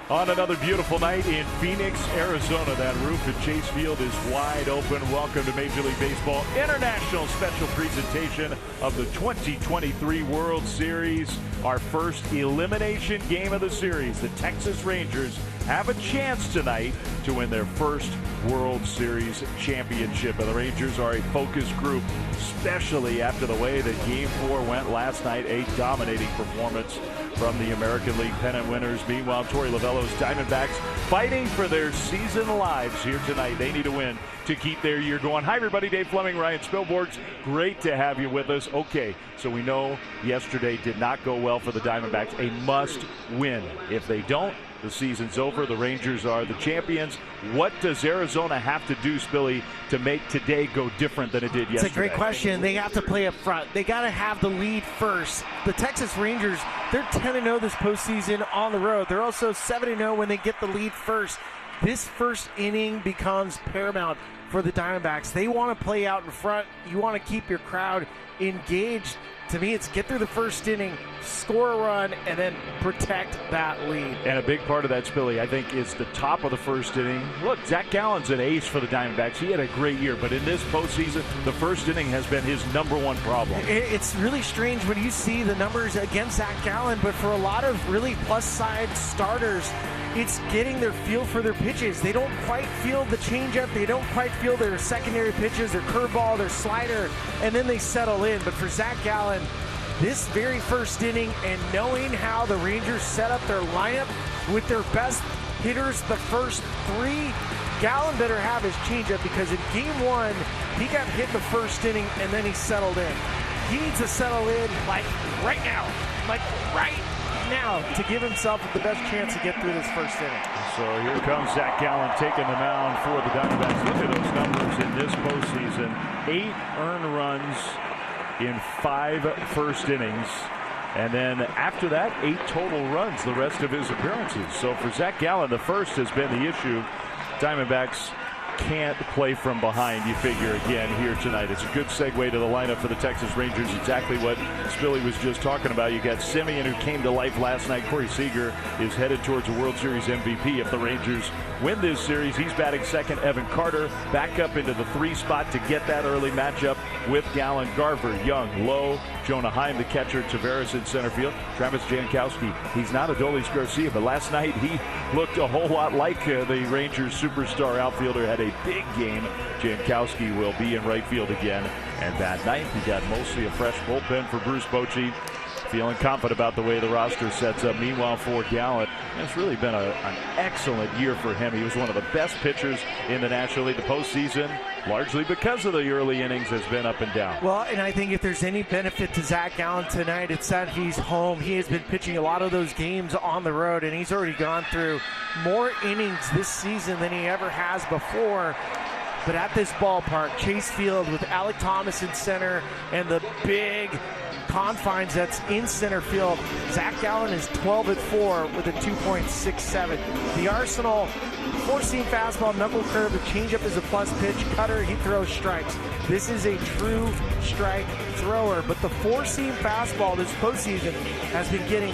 On another beautiful night in Phoenix, Arizona. That roof at Chase Field is wide open. Welcome to Major League Baseball International special presentation of the 2023 World Series. Our first elimination game of the series. The Texas Rangers have a chance tonight to win their first World Series championship. And the Rangers are a focused group, especially after the way that Game 4 went last night. A dominating performance from the American League pennant winners. Meanwhile, Torey Lovullo's Diamondbacks fighting for their season lives here tonight. They need a win to keep their year going. Hi, everybody. Dave Fleming, Ryan Spilborghs. Great to have you with us. Okay, so we know yesterday did not go well for the Diamondbacks. A must win. If they don't, the season's over. The Rangers are the champions. What does Arizona have to do, Spilly, to make today go different than it did yesterday? It's a great question. They have to play up front. They got to have the lead first. The Texas Rangers, they're 10-0 this postseason on the road. They're also 7-0 when they get the lead first. This first inning becomes paramount for the Diamondbacks. They want to play out in front. You want to keep your crowd engaged. To me, it's get through the first inning, score a run, and then protect that lead. And a big part of that, Spilly, I think, is the top of the first inning. Look, Zach Gallen's an ace for the Diamondbacks. He had a great year, but in this postseason, the first inning has been his #1 problem. It's really strange when you see the numbers against Zach Gallen, but for a lot of really plus-side starters, it's getting their feel for their pitches. They don't quite feel the changeup. They don't quite feel their secondary pitches, their curveball, their slider, and then they settle in. But for Zach Gallen, this very first inning and knowing how the Rangers set up their lineup with their best hitters the first three, Gallen better have his changeup because in Game 1, he got hit the first inning and then he settled in. He needs to settle in like right now to give himself the best chance to get through this first inning. So here comes Zach Gallen taking the mound for the Diamondbacks. Look at those numbers in this postseason. 8 earned runs in 5 first innings. And then after that, 8 total runs the rest of his appearances. So for Zach Gallen, the first has been the issue. Diamondbacks can't play from behind, you figure, again here tonight. It's a good segue to the lineup for the Texas Rangers. Exactly what Spilly was just talking about. You got Semien, who came to life last night. Corey Seager is headed towards a World Series MVP. If the Rangers win this series, he's batting second. Evan Carter back up into the 3 spot to get that early matchup with Gallen. Garver, Young, Lowe, Jonah Heim, the catcher, Tavares in center field. Travis Jankowski, he's not Adolis Garcia, but last night he looked a whole lot like the Rangers superstar outfielder. Had a big game. Jankowski will be in right field again. And that night, he got mostly a fresh bullpen for Bruce Bochy. Feeling confident about the way the roster sets up. Meanwhile, for Gallen, it's really been an excellent year for him. He was one of the best pitchers in the National League. The postseason, largely because of the early innings, has been up and down. Well, and I think if there's any benefit to Zach Gallen tonight, it's that he's home. He has been pitching a lot of those games on the road, and he's already gone through more innings this season than he ever has before. But at this ballpark, Chase Field, with Alec Thomas in center and the big confines that's in center field, Zach Gallen is 12-4 with a 2.67. The arsenal, 4-seam fastball, knuckle curve, the changeup is a plus pitch, cutter, he throws strikes. This is a true strike thrower, but the 4-seam fastball this postseason has been getting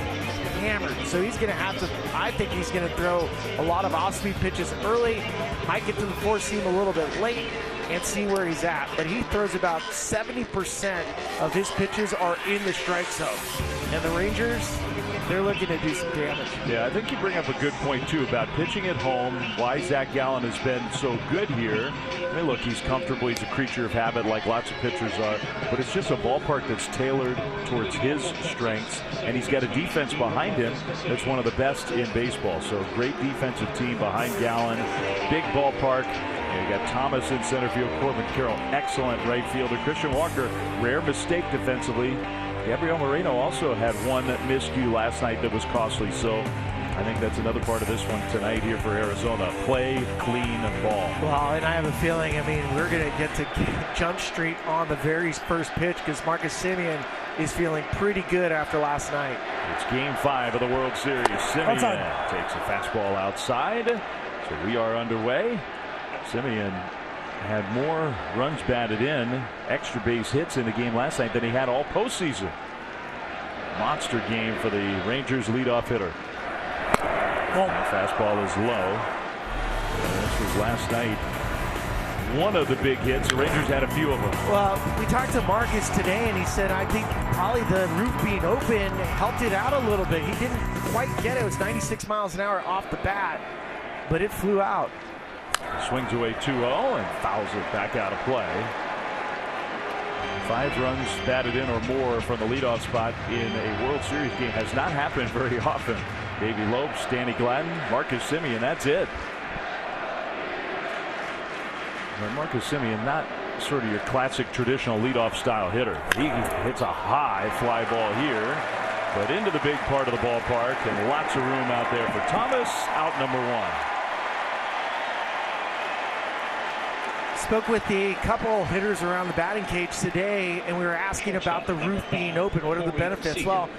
hammered. So he's going to have to, I think he's going to throw a lot of off-speed pitches early, might get to the 4-seam a little bit late, and see where he's at. But he throws about 70% of his pitches are in the strike zone. And the Rangers, they're looking to do some damage. Yeah, I think you bring up a good point, too, about pitching at home, why Zach Gallen has been so good here. I mean, look, he's comfortable. He's a creature of habit like lots of pitchers are. But it's just a ballpark that's tailored towards his strengths. And he's got a defense behind him that's one of the best in baseball. So great defensive team behind Gallen. Big ballpark. You got Thomas in center field, Corbin Carroll, excellent right fielder. Christian Walker, rare mistake defensively. Gabriel Moreno also had one miscue last night that was costly. So I think that's another part of this one tonight here for Arizona. Play clean ball. Well, and I have a feeling, I mean, we're going to get to Jump Street on the very first pitch because Marcus Semien is feeling pretty good after last night. It's Game 5 of the World Series. Semien takes a fastball outside. So we are underway. Semien had more runs batted in, extra base hits in the game last night than he had all postseason. Monster game for the Rangers leadoff hitter. Fastball is low. And this was last night. One of the big hits. The Rangers had a few of them. Well, we talked to Marcus today, and he said, I think probably the roof being open helped it out a little bit. He didn't quite get it. It was 96 miles an hour off the bat, but it flew out. Swings away 2-0 and fouls it back out of play. 5 runs batted in or more from the leadoff spot in a World Series game has not happened very often. Davey Lopes, Danny Gladden, Marcus Semien, that's it. Well, Marcus Semien, not sort of your classic traditional leadoff style hitter. He hits a high fly ball here, but into the big part of the ballpark, and lots of room out there for Thomas, out number 1. Spoke with a couple hitters around the batting cage today, and we were asking about the roof being open. What are the benefits? Well,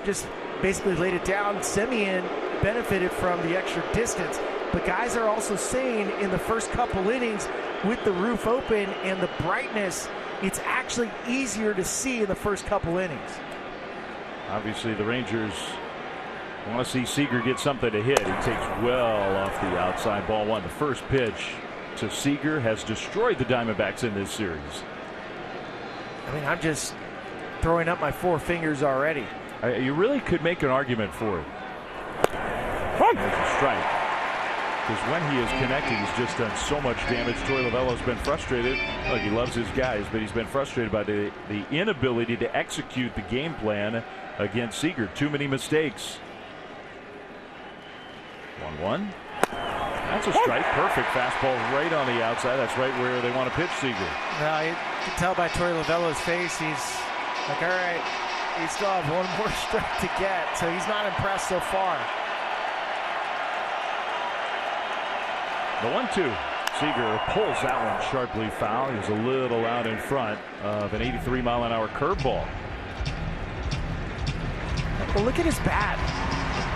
just basically laid it down. Semien benefited from the extra distance, but guys are also saying in the first couple innings with the roof open and the brightness, it's actually easier to see in the first couple innings. Obviously, the Rangers want to see Seager get something to hit. He takes well off the outside, ball 1. The first pitch to Seager has destroyed the Diamondbacks in this series. I mean, I'm just throwing up my 4 fingers already. You really could make an argument for it. There's a strike. Because when he is connected, he's just done so much damage. Troy Lovello's been frustrated. Look, he loves his guys, but he's been frustrated by the inability to execute the game plan against Seager. Too many mistakes. 1-1. That's a strike. Perfect fastball right on the outside. That's right where they want to pitch Seager. Now, you can tell by Troy Lovello's face, he's like, all right, he still have one more strike to get, so he's not impressed so far. The 1-2. Seager pulls that one sharply foul. He's a little out in front of an 83-mile-an-hour curveball. Well, look at his bat.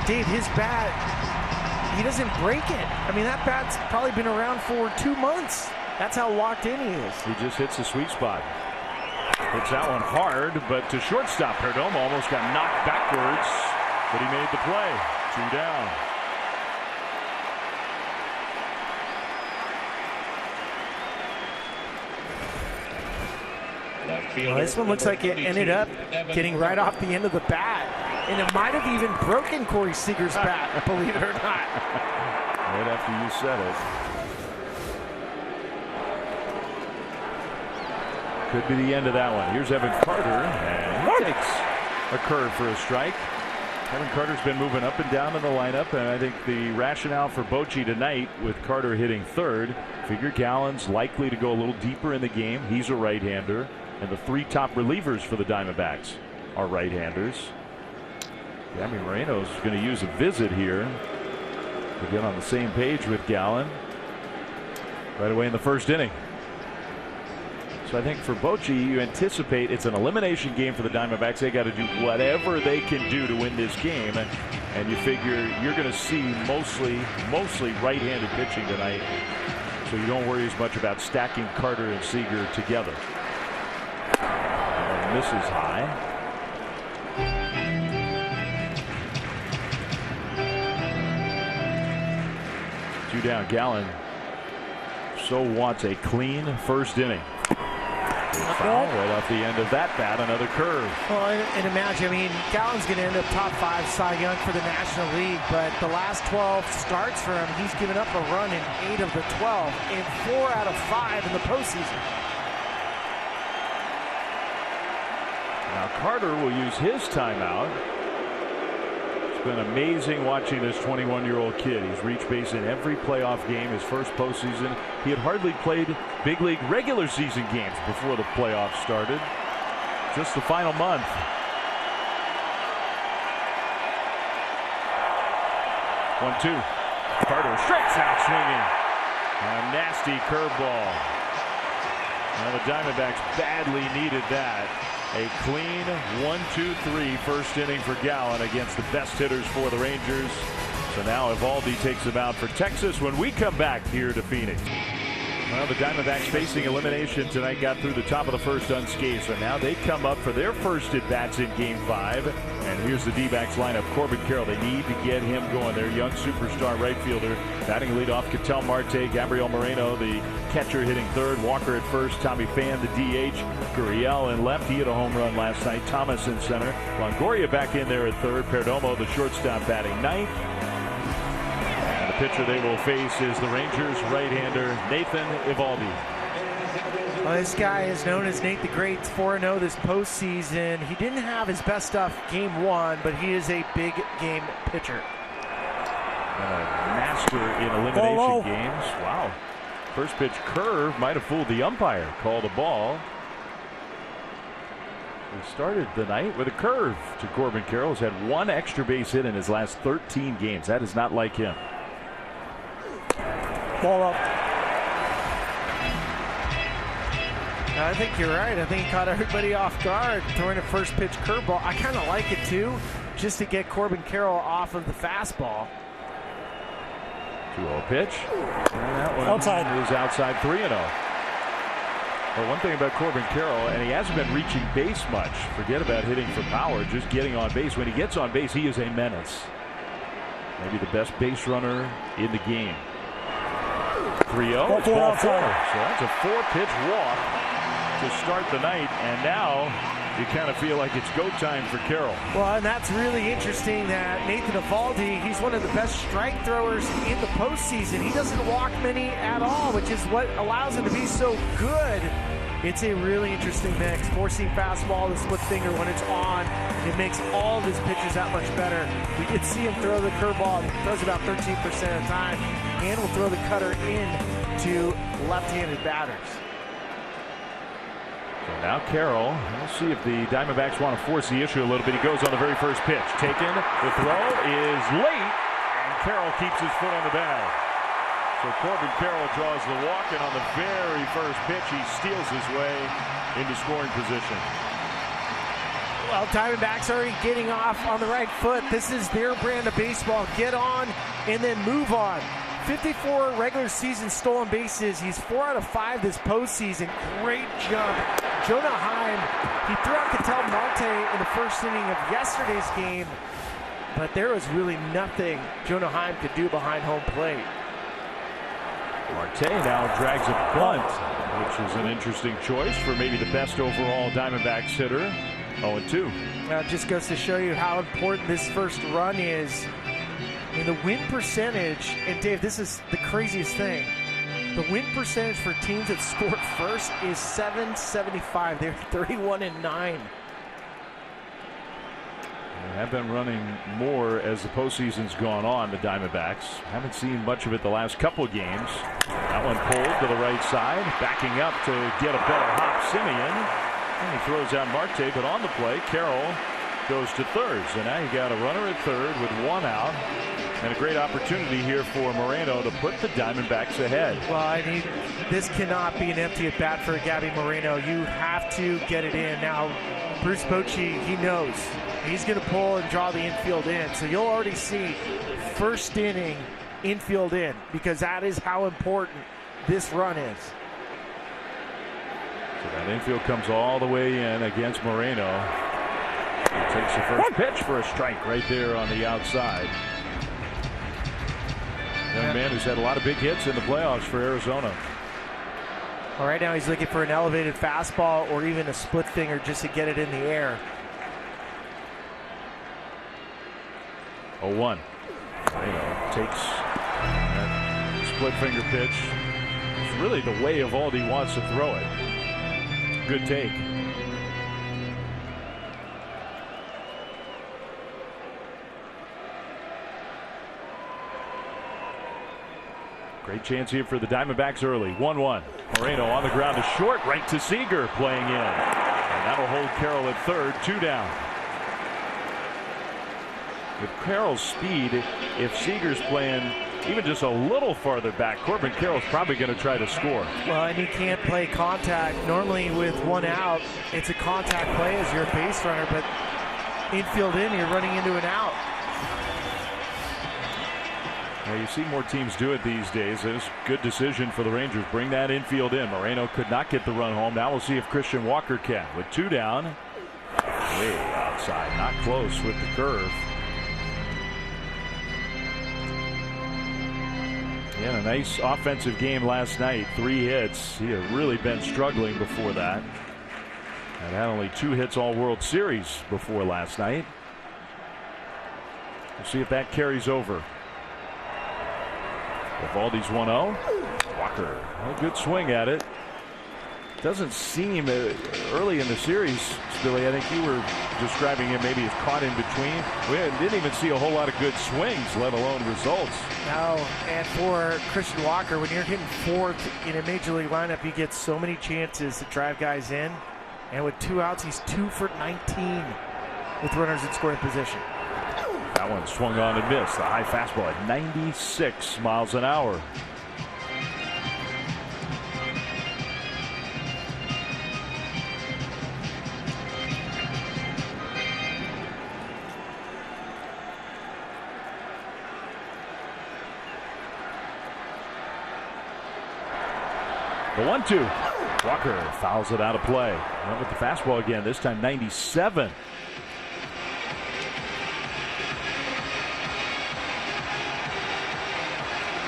Dave, his bat, he doesn't break it. I mean, that bat's probably been around for 2 months. That's how locked in he is. He just hits the sweet spot. Hits that one hard, but to shortstop. Perdomo almost got knocked backwards, but he made the play. 2 down. Well, this one looks like it ended up getting right off the end of the bat. And it might have even broken Corey Seager's bat, believe it or not. Right after you said it. Could be the end of that one. Here's Evan Carter, and he takes a curve for a strike. Evan Carter's been moving up and down in the lineup, and I think the rationale for Bochy tonight with Carter hitting third, figure Gallen's likely to go a little deeper in the game. He's a right-hander, and the 3 top relievers for the Diamondbacks are right-handers. Yami Moreno's going to use a visit here to get on the same page with Gallen right away in the first inning. So I think for Bochy, you anticipate it's an elimination game for the Diamondbacks. They got to do whatever they can do to win this game, and you figure you're going to see mostly right-handed pitching tonight, so you don't worry as much about stacking Carter and Seager together. And this is high. Two down. Gallen so wants a clean first inning. Foul right off the end of that bat, another curve. Well, and imagine, I mean, Gallen's going to end up top 5 Cy Young for the National League, but the last 12 starts for him, he's given up a run in 8 of the 12 and 4 out of 5 in the postseason. Now Carter will use his timeout. It's been amazing watching this 21-year-old kid. He's reached base in every playoff game. His first postseason, he had hardly played big league regular season games before the playoffs started. Just the final month. 1-2. Carter strikes out swinging. A nasty curveball. Now the Diamondbacks badly needed that. A clean 1-2-3 first inning for Gallen against the best hitters for the Rangers. So now Evaldi takes him out for Texas when we come back here to Phoenix. Well, the Diamondbacks facing elimination tonight got through the top of the first unscathed. So now they come up for their first at-bats in Game 5 And here's the D-backs lineup. Corbin Carroll, they need to get him going. Their young superstar right fielder. Batting leadoff, Ketel Marte. Gabriel Moreno, the catcher, hitting third. Walker at first. Tommy Pham, the DH. Gurriel in left. He hit a home run last night. Thomas in center. Longoria back in there at third. Perdomo, the shortstop, batting ninth. And the pitcher they will face is the Rangers right-hander Nathan Eovaldi. Well, this guy is known as Nate the Great, 4-0 this postseason. He didn't have his best stuff game one, but he is a big game pitcher. Master in elimination games. Wow. First pitch curve might have fooled the umpire. Called a ball. He started the night with a curve to Corbin Carroll. He's had one extra base hit in his last 13 games. That is not like him. Ball up. I think you're right. I think he caught everybody off guard throwing a first pitch curveball. I kind of like it too, just to get Corbin Carroll off of the fastball. 2-0 pitch. And that one is outside 3-0. Well, one thing about Corbin Carroll, and he hasn't been reaching base much. Forget about hitting for power, just getting on base. When he gets on base, he is a menace. Maybe the best base runner in the game. 3-0. Ball 4. So that's a 4-pitch walk to start the night, and now you kind of feel like it's go time for Carroll. Well, and that's really interesting that Nathan Eovaldi, he's one of the best strike throwers in the postseason. He doesn't walk many at all, which is what allows him to be so good. It's a really interesting mix. Four-seam fastball, the split finger when it's on, it makes all of his pitches that much better. We can see him throw the curveball. He throws about 13% of the time, and will throw the cutter in to left-handed batters. So now Carroll, we'll see if the Diamondbacks want to force the issue a little bit. He goes on the very first pitch. Taken. The throw is late, and Carroll keeps his foot on the bag. So Corbin Carroll draws the walk, and on the very first pitch, he steals his way into scoring position. Well, Diamondbacks already getting off on the right foot. This is their brand of baseball. Get on and then move on. 54 regular season stolen bases. He's 4 out of 5 this postseason. Great jump. Jonah Heim, he threw out Ketel Marte in the first inning of yesterday's game, but there was really nothing Jonah Heim could do behind home plate. Marte now drags a bunt, which is an interesting choice for maybe the best overall Diamondbacks hitter. 0-2. Now it just goes to show you how important this first run is. I mean, the win percentage, and Dave, this is the craziest thing. The win percentage for teams that scored first is .775. They're 31-9. They have been running more as the postseason's gone on, the Diamondbacks. Haven't seen much of it the last couple games. That one pulled to the right side, backing up to get a better hop, Simeon. And he throws out Marte, but on the play, Carroll goes to third. So now you got a runner at third with 1 out. And a great opportunity here for Moreno to put the Diamondbacks ahead. Well, I mean, this cannot be an empty at bat for Gabby Moreno. You have to get it in. Now, Bruce Bochy, he knows. He's going to pull and draw the infield in. So you'll already see first inning infield in, because that is how important this run is. So that infield comes all the way in against Moreno. He takes the first pitch for a strike right there on the outside. Young man who's had a lot of big hits in the playoffs for Arizona. Well, right now he's looking for an elevated fastball or even a split finger just to get it in the air. 0-1. Moreno takes that split finger pitch. It's really the way Eovaldi wants to throw it. Good take. Great chance here for the Diamondbacks early. 1-1. Moreno on the ground to short, right to Seager playing in. And that'll hold Carroll at third, 2 down. With Carroll's speed, if Seager's playing even just a little farther back, Corbin Carroll's probably going to try to score. Well, and he can't play contact. Normally with 1 out, it's a contact play as you're a base runner, but infield in, you're running into an out. Now you see more teams do it these days. It was a good decision for the Rangers. Bring that infield in. Moreno could not get the run home. Now we'll see if Christian Walker can. With 2 down, way out outside, not close with the curve. He had a nice offensive game last night, 3 hits. He had really been struggling before that. And had only 2 hits all World Series before last night. We'll see if that carries over. Eovaldi's 1-0. Walker, a good swing at it. Doesn't seem early in the series, Billy. I think you were describing him maybe as caught in between. We didn't even see a whole lot of good swings, let alone results. No, and for Christian Walker, when you're hitting 4th in a major league lineup, you get so many chances to drive guys in. And with 2 outs, he's 2 for 19 with runners in scoring position. That one swung on and missed. The high fastball at 96 miles an hour. The 1-2. Walker fouls it out of play. Went with the fastball again, this time 97.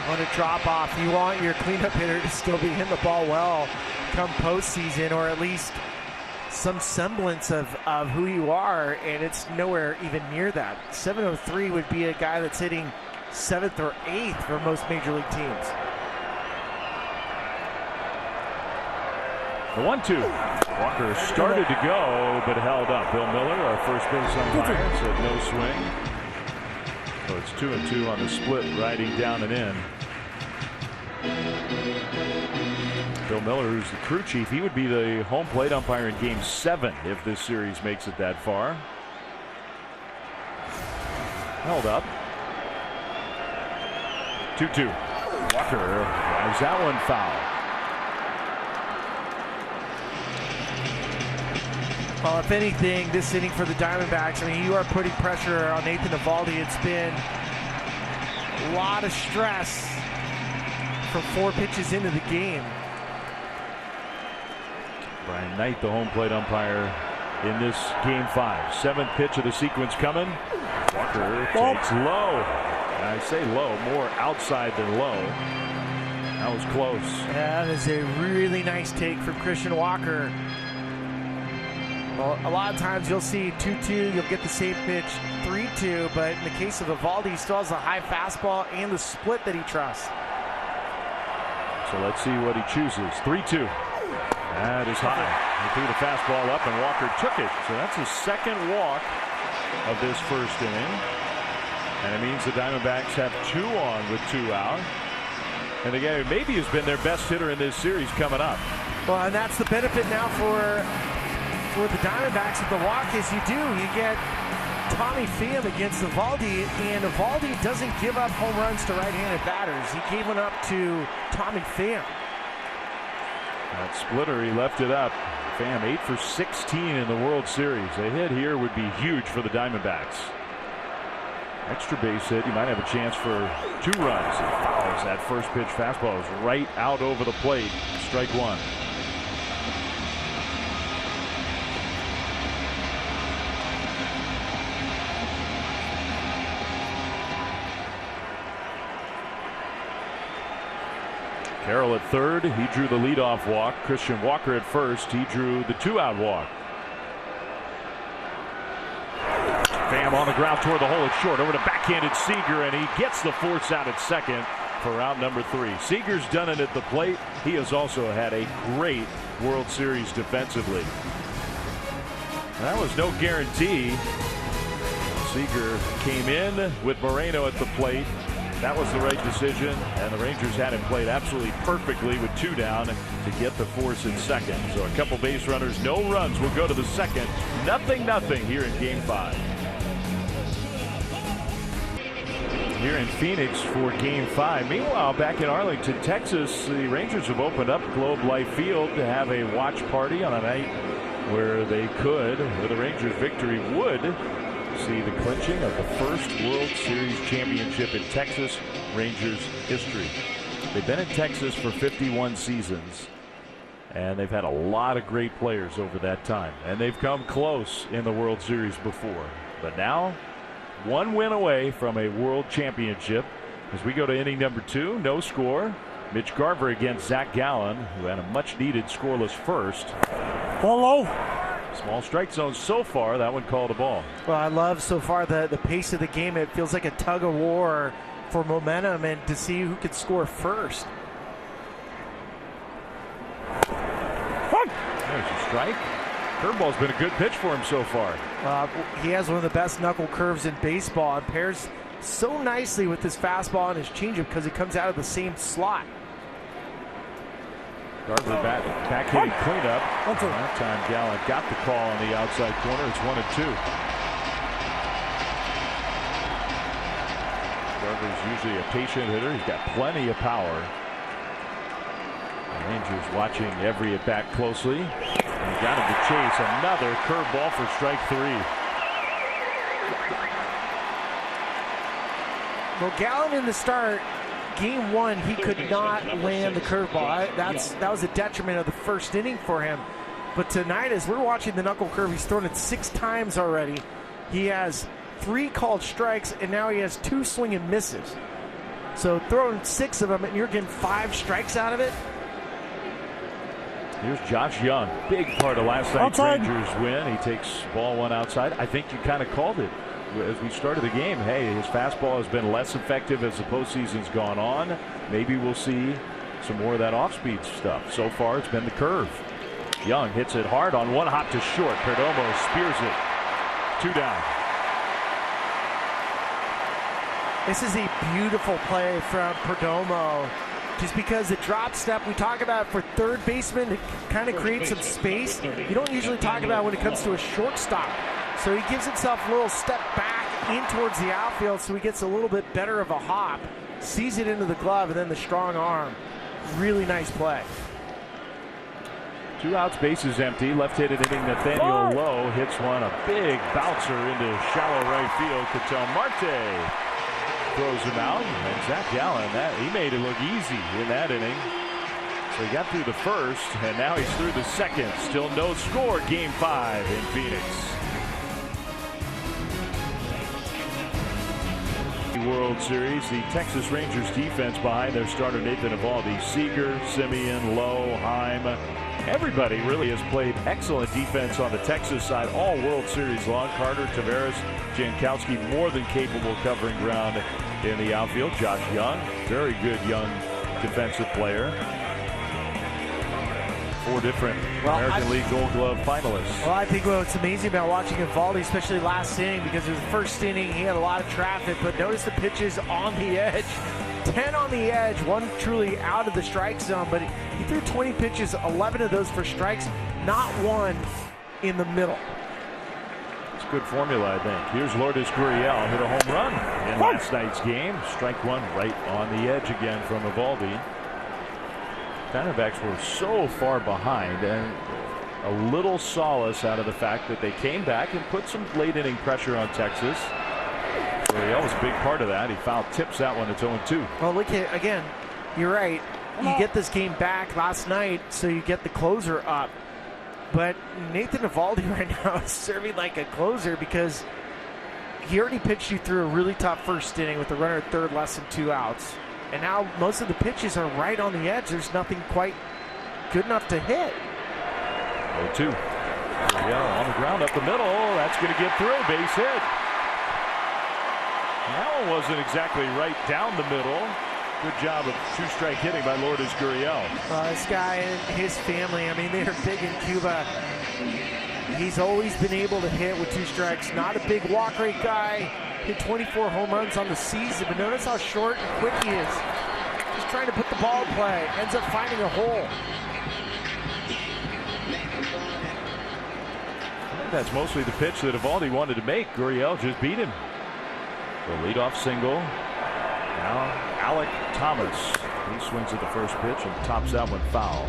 On a drop off, you want your cleanup hitter to still be hitting the ball well come postseason, or at least some semblance of who you are, and it's nowhere even near that. 703 would be a guy that's hitting 7th or 8th for most major league teams. The 1-2. Walker started to go, but held up. Bill Miller, our first base umpire, said no swing. So it's 2-2 on the split, riding down and in. Bill Miller, who's the crew chief, he would be the home plate umpire in Game 7 if this series makes it that far. Held up. 2-2. Walker drives that one foul. Well, if anything, this inning for the Diamondbacks, I mean, you are putting pressure on Nathan Eovaldi. It's been a lot of stress from 4 pitches into the game. Brian Knight, the home plate umpire in this Game 5. 7th pitch of the sequence coming. Walker takes low. And I say low, more outside than low. That was close. That is a really nice take from Christian Walker. Well, a lot of times you'll see 2-2, you'll get the same pitch 3-2, but in the case of Eovaldi, he still has a high fastball and the split that he trusts. So let's see what he chooses. 3-2. That is high. He threw the fastball up and Walker took it. So that's his 2nd walk of this first inning. And it means the Diamondbacks have 2 on with 2 out. And the guy who maybe has been their best hitter in this series coming up. Well, and that's the benefit now for the Diamondbacks with the walk is you get Tommy Pham against Eovaldi, and Eovaldi doesn't give up home runs to right-handed batters. He gave one up to Tommy Pham. That splitter, he left it up. Pham 8 for 16 in the World Series. A hit here would be huge for the Diamondbacks. Extra base hit, you might have a chance for 2 runs. He fouls that first pitch fastball. Is right out over the plate. Strike 1. Carroll at third, he drew the leadoff walk. Christian Walker at first, he drew the 2-out walk. Pham on the ground toward the hole at short, over to backhanded Seager, and he gets the force out at second for out number 3. Seager's done it at the plate. He has also had a great World Series defensively. That was no guarantee. Seager came in with Moreno at the plate. That was the right decision, and the Rangers had him played absolutely perfectly with 2 down to get the force in second. So a couple base runners, no runs will go to the second. 0-0 here in Game 5. Here in Phoenix for Game 5. Meanwhile, back in Arlington, Texas, the Rangers have opened up Globe Life Field to have a watch party on a night where they could, with a Rangers victory, would see the clinching of the first World Series championship in Texas Rangers history. They've been in Texas for 51 seasons. And they've had a lot of great players over that time. And they've come close in the World Series before. But now, one win away from a World Championship. As we go to inning number 2, no score. Mitch Garver against Zach Gallen, who had a much-needed scoreless first. Ball low. Small strike zone so far. That one called a ball. Well, I love so far the pace of the game. It feels like a tug of war for momentum and to see who could score first. There's a strike. Curveball's been a good pitch for him so far. He has one of the best knuckle curves in baseball. It pairs so nicely with his fastball and his changeup because it comes out of the same slot. Garver back hitting cleanup. That time Gallen got the call on the outside corner. It's 1-2. Garver's usually a patient hitter. He's got plenty of power. The Rangers watching every at bat closely. And got him to chase another curveball for strike 3. Well, Gallen in the start, game 1, he could not land the curveball. That was a detriment of the first inning for him. But tonight, as we're watching the knuckle curve, he's thrown it 6 times already. He has 3 called strikes, and now he has 2 swing and misses. So throwing 6 of them, and you're getting 5 strikes out of it. Here's Josh Young. Big part of last night's Rangers win. He takes ball 1 outside. I think you kind of called it as we started the game. Hey, his fastball has been less effective as the postseason's gone on. Maybe we'll see some more of that off-speed stuff. So far, it's been the curve. Young hits it hard on 1 hop to short. Perdomo spears it. 2 down. This is a beautiful play from Perdomo. Just because the drop step we talk about for third baseman to kind of create some space, you don't usually talk about when it comes to a shortstop. So he gives himself a little step back in towards the outfield so he gets a little bit better of a hop, sees it into the glove, and then the strong arm. Really nice play. 2 outs, bases empty. Left-handed hitting Nathaniel Lowe hits one, a big bouncer into shallow right field. Ketel Marte throws him out, and Zach Gallen, he made it look easy in that inning. So he got through the first, and now he's through the second. Still no score, game 5 in Phoenix. World Series, the Texas Rangers defense behind their starter Nathan Eovaldi, Seager, Simeon, Lowe, Heim. Everybody really has played excellent defense on the Texas side all World Series long. Carter, Tavares, Jankowski more than capable covering ground in the outfield. Josh Young, very good young defensive player. 4 different American League Gold Glove finalists. Well, I think what's amazing about watching Eovaldi, especially last inning, because it was the first inning, he had a lot of traffic, but notice the pitches on the edge. 10 on the edge, 1 truly out of the strike zone, but he threw 20 pitches, 11 of those for strikes, not 1 in the middle. It's a good formula, I think. Here's Lourdes Gurriel, hit a home run in last night's game. Strike 1 right on the edge again from Eovaldi. Diamondbacks were so far behind, and a little solace out of the fact that they came back and put some late inning pressure on Texas. Gurriel was a big part of that. He fouled tips that one. It's 0-2. Well, look at, again, you're right. You get this game back last night, so you get the closer up. But Nathan Eovaldi right now is serving like a closer because he already pitched you through a really tough first inning with the runner at third, less than 2 outs. And now most of the pitches are right on the edge. There's nothing quite good enough to hit. 0-2. Gurriel on the ground up the middle. That's going to get through. Base hit. That one wasn't exactly right down the middle. Good job of 2-strike hitting by Lourdes Gurriel. This guy and his family, I mean, they're big in Cuba. He's always been able to hit with 2 strikes. Not a big walk rate guy. Hit 24 home runs on the season, but notice how short and quick he is. Just trying to put the ball in play. Ends up finding a hole. I think that's mostly the pitch that Eovaldi wanted to make. Gurriel just beat him. The leadoff single. Now Alec Thomas. He swings at the first pitch and tops that one foul.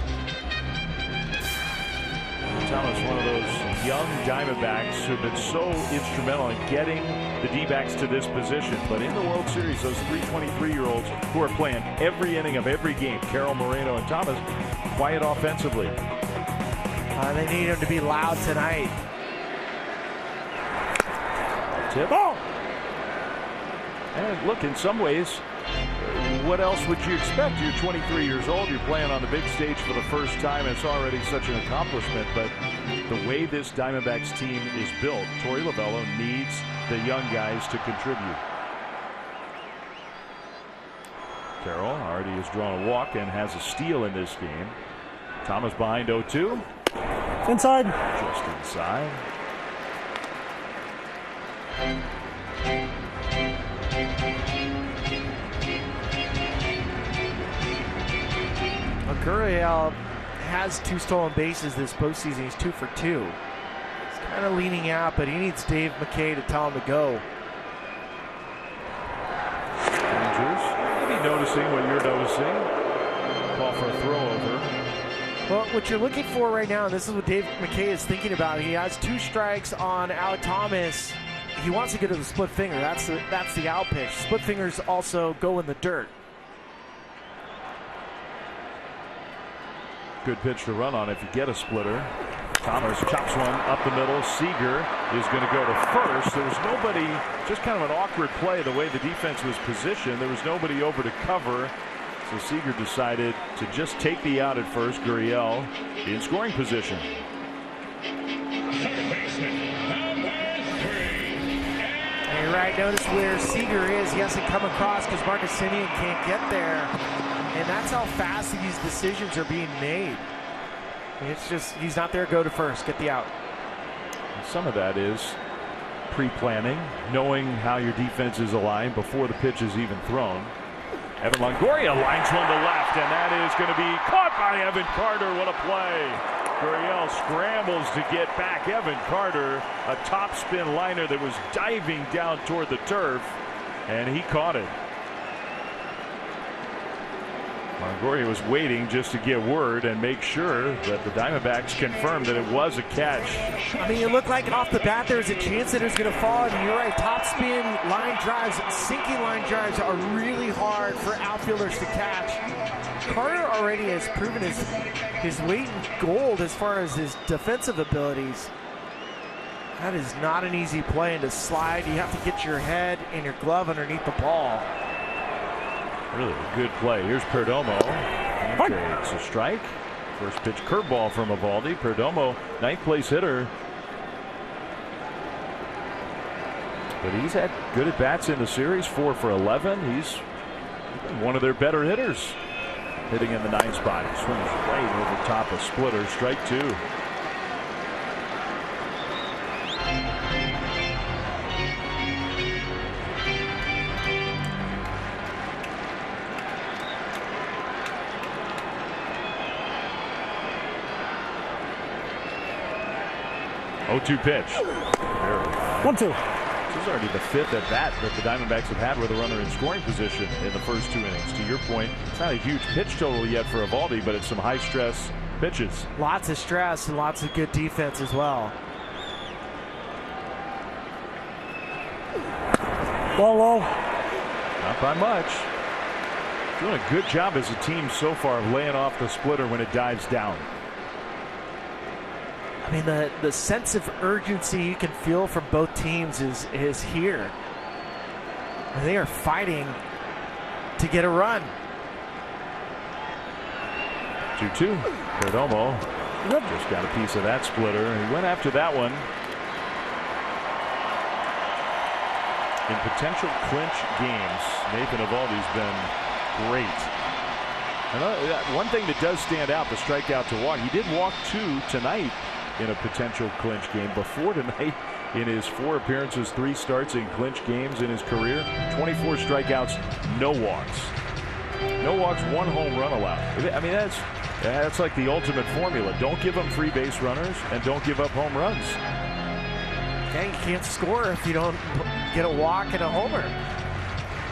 Thomas, one of those young Diamondbacks who have been so instrumental in getting the D-backs to this position. But in the World Series, those 3 23-year-olds who are playing every inning of every game, Carroll, Moreno, and Thomas, quiet offensively. They need him to be loud tonight. Tip. Oh! And look, in some ways, what else would you expect? You're 23 years old. You're playing on the big stage for the first time. It's already such an accomplishment. But the way this Diamondbacks team is built, Torey Lovullo needs the young guys to contribute. Carroll already has drawn a walk and has a steal in this game. Thomas behind 0-2. Inside. Just inside. Gurriel has 2 stolen bases this postseason. He's 2 for 2. He's kind of leaning out, but he needs Dave McKay to tell him to go. Andrews, maybe noticing what you're noticing. Call for a throw over. Well, what you're looking for right now, and this is what Dave McKay is thinking about. He has 2 strikes on Alek Thomas. He wants to get to the split finger. That's the out pitch. Split fingers also go in the dirt. Good pitch to run on if you get a splitter. Thomas chops one up the middle. Seager is going to go to first. There was nobody, just kind of an awkward play the way the defense was positioned. There was nobody over to cover. So Seager decided to just take the out at first. Gurriel in scoring position. And you're right. Notice where Seager is. He hasn't come across because Marcus Semien can't get there. And that's how fast these decisions are being made. It's just, he's not there, go to first, get the out. Some of that is pre-planning, knowing how your defense is aligned before the pitch is even thrown. Evan Longoria lines one to left, and that is going to be caught by Evan Carter. What a play. Gurriel scrambles to get back Evan Carter, a topspin liner that was diving down toward the turf, and he caught it. Longoria was waiting just to get word and make sure that the Diamondbacks confirmed that it was a catch. I mean, it looked like off the bat there was a chance that it was going to fall. And you're right, top spin line drives, sinking line drives are really hard for outfielders to catch. Carter already has proven his weight in gold as far as his defensive abilities. That is not an easy play, and to slide, you have to get your head and your glove underneath the ball. Really a good play. Here's Perdomo. It's a strike. First pitch curveball from Eovaldi. Perdomo, 9th place hitter. But he's had good at bats in the series. 4 for 11. He's one of their better hitters. Hitting in the 9th spot. He swings right over top of splitter. Strike 2. Oh-2 pitch. 1-2. This is already the 5th at bat that the Diamondbacks have had with a runner in scoring position in the first 2 innings. To your point, it's not a huge pitch total yet for Eovaldi, but it's some high-stress pitches. Lots of stress and lots of good defense as well. Ball low. Not by much. Doing a good job as a team so far of laying off the splitter when it dives down. I mean, the sense of urgency you can feel from both teams is here. They are fighting to get a run. 2-2. Perdomo just got a piece of that splitter. He went after that one. In potential clinch games, Nathan Eovaldi's been great. And one thing that does stand out, the strikeout to walk. He did walk 2 tonight in a potential clinch game. Before tonight, in his 4 appearances, 3 starts in clinch games in his career, 24 strikeouts, no walks. No walks, 1 home run allowed. I mean, that's like the ultimate formula. Don't give them free base runners and don't give up home runs. Yeah, you can't score if you don't get a walk and a homer.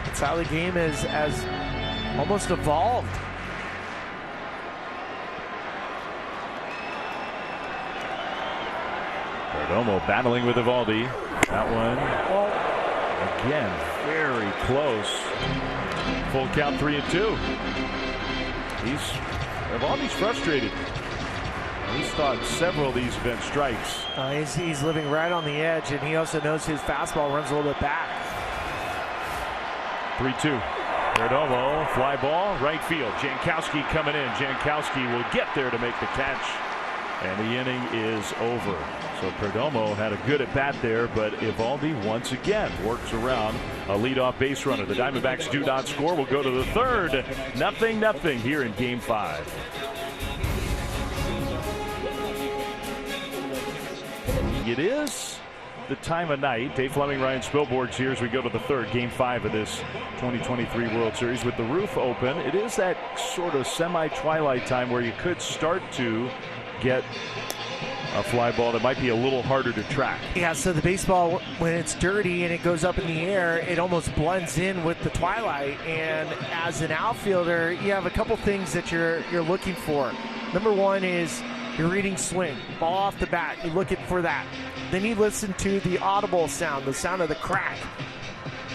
That's how the game has almost evolved. Perdomo battling with Eovaldi. That one, again, very close. Full count, 3-2. He's Evaldi's frustrated. He's thought several of these have been strikes. He's living right on the edge, and he also knows his fastball runs a little bit back. 3-2. Perdomo, fly ball, right field. Jankowski coming in. Jankowski will get there to make the catch. And the inning is over. So Perdomo had a good at bat there, but Evaldi once again works around a leadoff base runner. The Diamondbacks do not score. We'll go to the third. 0-0 here in Game 5. It is the time of night. Dave Fleming, Ryan Spilborgh's here as we go to the third, Game 5 of this 2023 World Series. With the roof open, it is that sort of semi-twilight time where you could start to get a fly ball that might be a little harder to track. Yeah, so the baseball, when it's dirty and it goes up in the air, it almost blends in with the twilight. And as an outfielder, you have a couple things that you're looking for. Number one is you're reading swing, ball off the bat. You're looking for that. Then you listen to the audible sound, the sound of the crack.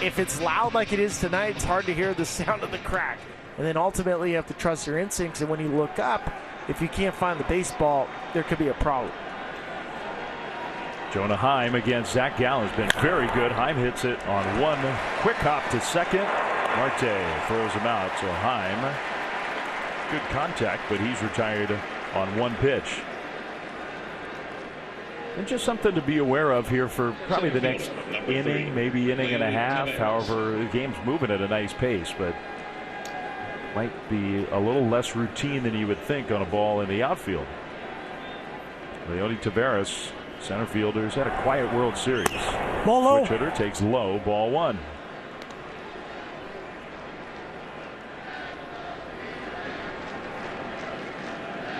If it's loud like it is tonight, it's hard to hear the sound of the crack. And then ultimately you have to trust your instincts. And when you look up, if you can't find the baseball, there could be a problem. Jonah Heim against Zach Gallen has been very good. Heim hits it on one quick hop to second. Marte throws him out. So Heim, good contact, but he's retired on one pitch. And just something to be aware of here for probably the next inning, maybe inning and a half. However, the game's moving at a nice pace, but might be a little less routine than you would think on a ball in the outfield. Leody Taveras, center fielder's had a quiet World Series. Ball low. Switch hitter takes low, ball one.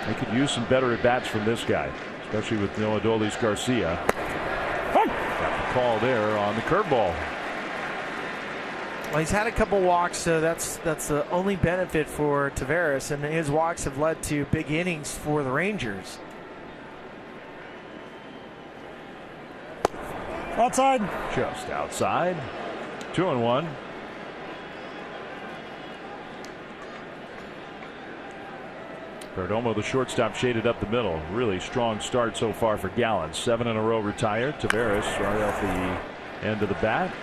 They could use some better at-bats from this guy, especially with Noah Dolis Garcia. Got the call there on the curveball. Well, he's had a couple walks, so that's the only benefit for Taveras, and his walks have led to big innings for the Rangers. Outside. Just outside. 2-1. Perdomo, the shortstop, shaded up the middle. Really strong start so far for Gallen. 7 in a row retired. Taveras right off the end of the bat.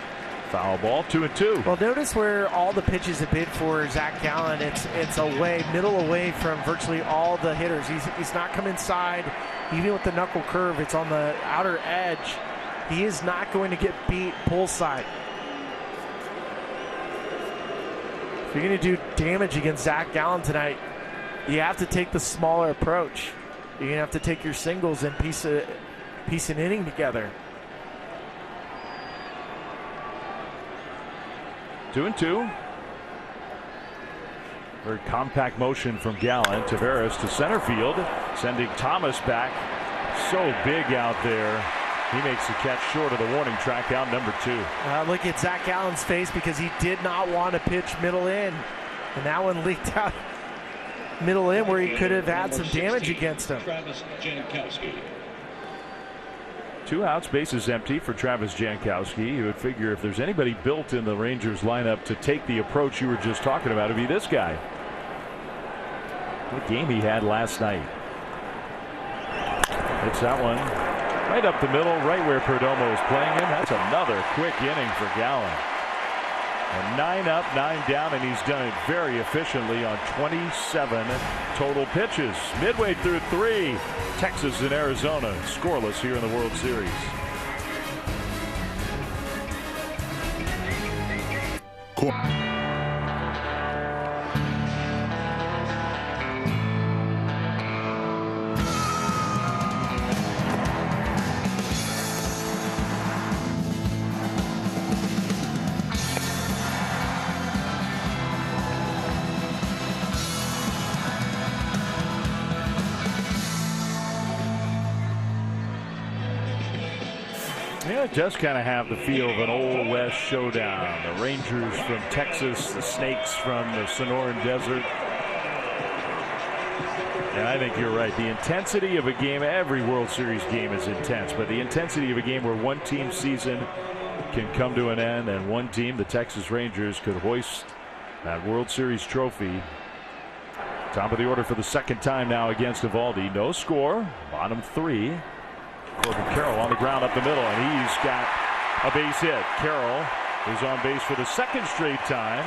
Foul ball, 2-2. Well, notice where all the pitches have been for Zach Gallen. It's away, middle away from virtually all the hitters. He's not come inside. Even with the knuckle curve, it's on the outer edge. He is not going to get beat pull side. If you're going to do damage against Zach Gallen tonight, you have to take the smaller approach. You're going to have to take your singles and piece an inning together. 2-2. Very compact motion from Gallen. Taveras to center field, sending Thomas back. So big out there. He makes the catch short of the warning track, out number 2. Look at Zach Gallen's face because he did not want to pitch middle in. And that one leaked out middle in where he could have had some damage against him. Travis Jankowski. 2 outs, bases empty for Travis Jankowski. You would figure if there's anybody built in the Rangers lineup to take the approach you were just talking about, it'd be this guy. What game he had last night. Hits that one right up the middle, right where Perdomo is playing him. That's another quick inning for Gallen. And 9 up, 9 down, and he's done it very efficiently on 27 total pitches. Midway through 3, Texas and Arizona scoreless here in the World Series. Cool. Yeah, it does kind of have the feel of an Old West showdown. The Rangers from Texas, the Snakes from the Sonoran Desert. And I think you're right. The intensity of a game, every World Series game is intense, but the intensity of a game where one team's season can come to an end and one team, the Texas Rangers, could hoist that World Series trophy Top of the order for the second time now against Eovaldi. No score. Bottom 3. Corbin Carroll on the ground up the middle, and he's got a base hit. Carroll is on base for the second straight time.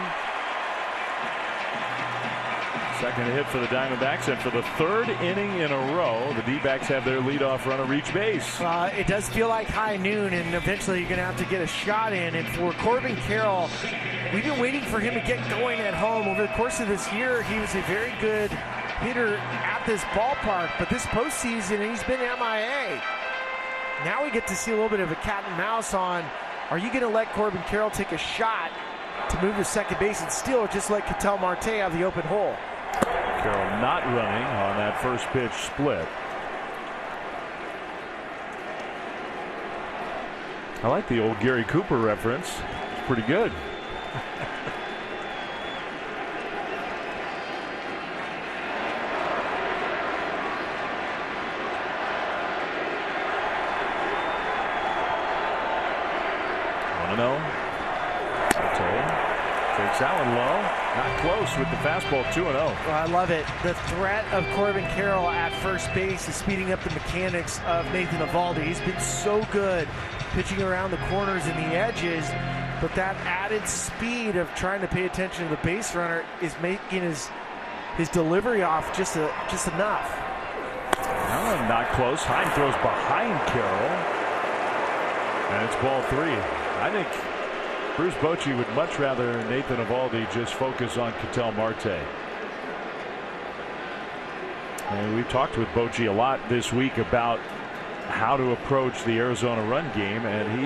Second hit for the Diamondbacks, and for the third inning in a row, the D-backs have their leadoff runner reach base. It does feel like high noon, and eventually you're going to have to get a shot in. And for Corbin Carroll, we've been waiting for him to get going at home. Over the course of this year, he was a very good hitter at this ballpark, but this postseason, he's been MIA. Now we get to see a little bit of a cat and mouse on, are you going to let Corbin Carroll take a shot to move to second base and steal, or just let Ketel Marte have the open hole? Carroll not running on that first pitch split. I like the old Gary Cooper reference. It's pretty good. Takes that one low. Not close with the fastball. 2-0. Well, I love it. The threat of Corbin Carroll at first base is speeding up the mechanics of Nathan Eovaldi. He's been so good pitching around the corners and the edges, but that added speed of trying to pay attention to the base runner is making his delivery off just enough. Not close. Heim throws behind Carroll, and it's ball 3. I think Bruce Bochy would much rather Nathan Eovaldi just focus on Ketel Marte. And we've talked with Bochy a lot this week about how to approach the Arizona run game, and he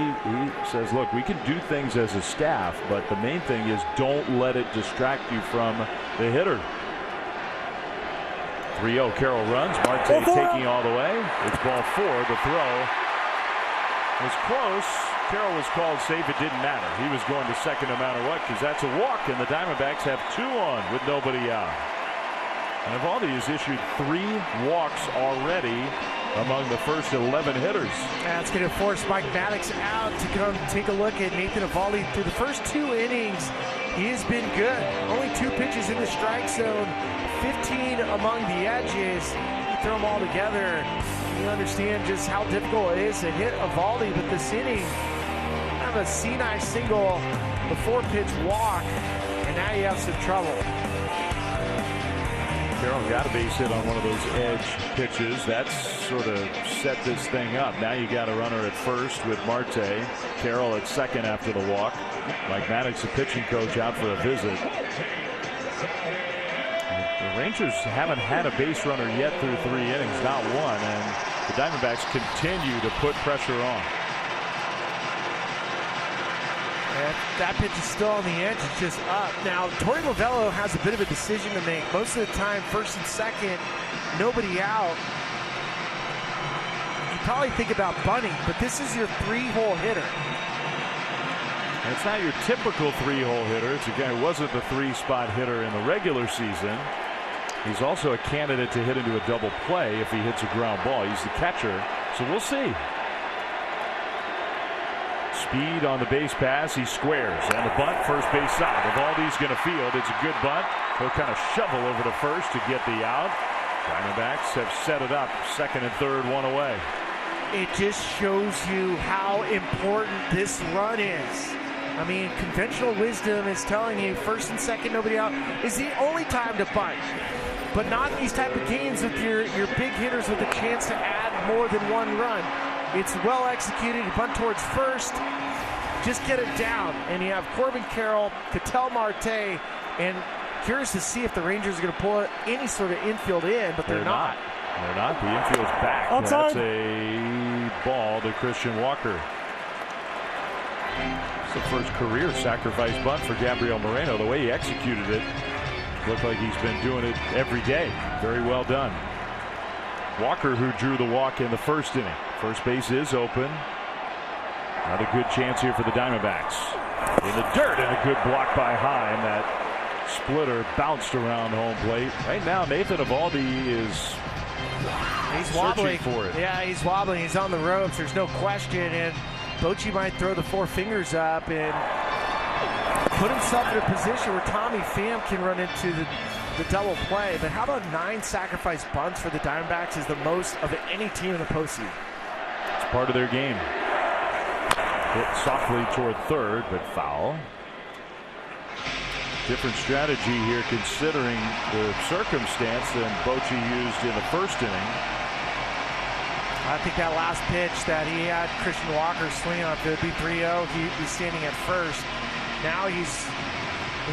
says, look, we can do things as a staff, but the main thing is don't let it distract you from the hitter. 3-0. Carroll runs. Marte taking all the way. It's ball 4. The throw was close. Carroll was called safe. It didn't matter. He was going to second no matter what, because that's a walk, and the Diamondbacks have 2 on with nobody out. And Eovaldi has issued 3 walks already among the first 11 hitters. That's going to force Mike Maddox out to come take a look at Nathan Eovaldi. Through the first 2 innings, he has been good. Only 2 pitches in the strike zone, 15 among the edges. You throw them all together, you understand just how difficult it is to hit Eovaldi. But this inning, have a C9 single, the 4-pitch walk, and now you have some trouble. Carroll got a base hit on one of those edge pitches. That's sort of set this thing up. Now you got a runner at first with Marte. Carroll at second after the walk. Mike Maddox, the pitching coach, out for a visit. The Rangers haven't had a base runner yet through 3 innings, not one, and the Diamondbacks continue to put pressure on. And that pitch is still on the edge. It's just up. Now, Torey Lovullo has a bit of a decision to make. Most of the time, first and second, nobody out. You probably think about bunting, but this is your 3-hole hitter. And it's not your typical 3-hole hitter. It's a guy who wasn't the 3-spot hitter in the regular season. He's also a candidate to hit into a double play if he hits a ground ball. He's the catcher, so we'll see. Speed on the base pass. He squares, and the bunt, first base side. Eovaldi's going to field. It's a good bunt. He'll kind of shovel over to first to get the out. Diamondbacks have set it up. Second and third, 1 away. It just shows you how important this run is. I mean, conventional wisdom is telling you first and second, nobody out is the only time to bunt. But not in these type of games with your big hitters with a chance to add more than 1 run. It's well executed. You bunt towards first. Just get it down. And you have Corbin Carroll, Ketel Marte, and curious to see if the Rangers are going to pull any sort of infield in, but they're not. They're not. The infield's back. Outside. That's a ball to Christian Walker. It's the first career sacrifice bunt for Gabriel Moreno. The way he executed it looked like he's been doing it every day. Very well done. Walker, who drew the walk in the first inning. First base is open. Another good chance here for the Diamondbacks. In the dirt, and a good block by Heim. That splitter bounced around home plate. Right now, Nathan Eovaldi is wobbling for it. Yeah, he's wobbling. He's on the ropes. There's no question. And Bochy might throw the 4 fingers up and put himself in a position where Tommy Pham can run into the double play. But how about 9 sacrifice bunts for the Diamondbacks is the most of any team in the postseason. It's part of their game. Hit softly toward third, but foul. Different strategy here considering the circumstance than Bochy used in the first inning. I think that last pitch that he had Christian Walker swing on, if it would be 3-0, he'd be standing at first. Now he's,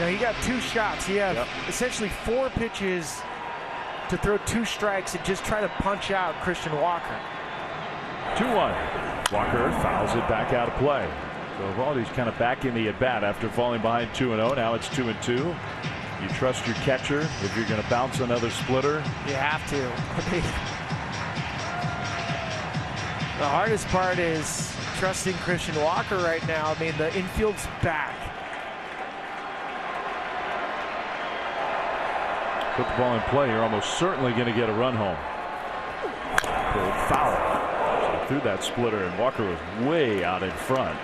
he got 2 shots. He had essentially 4 pitches to throw 2 strikes and just try to punch out Christian Walker. 2-1. Walker fouls it back out of play. So Eovaldi's kind of back in the at-bat after falling behind 2-0. Now it's 2-2. You trust your catcher if you're going to bounce another splitter. You have to. The hardest part is trusting Christian Walker right now. I mean, the infield's back. Put the ball in play. You're almost certainly going to get a run home. Pulled foul. So threw that splitter, and Walker was way out in front.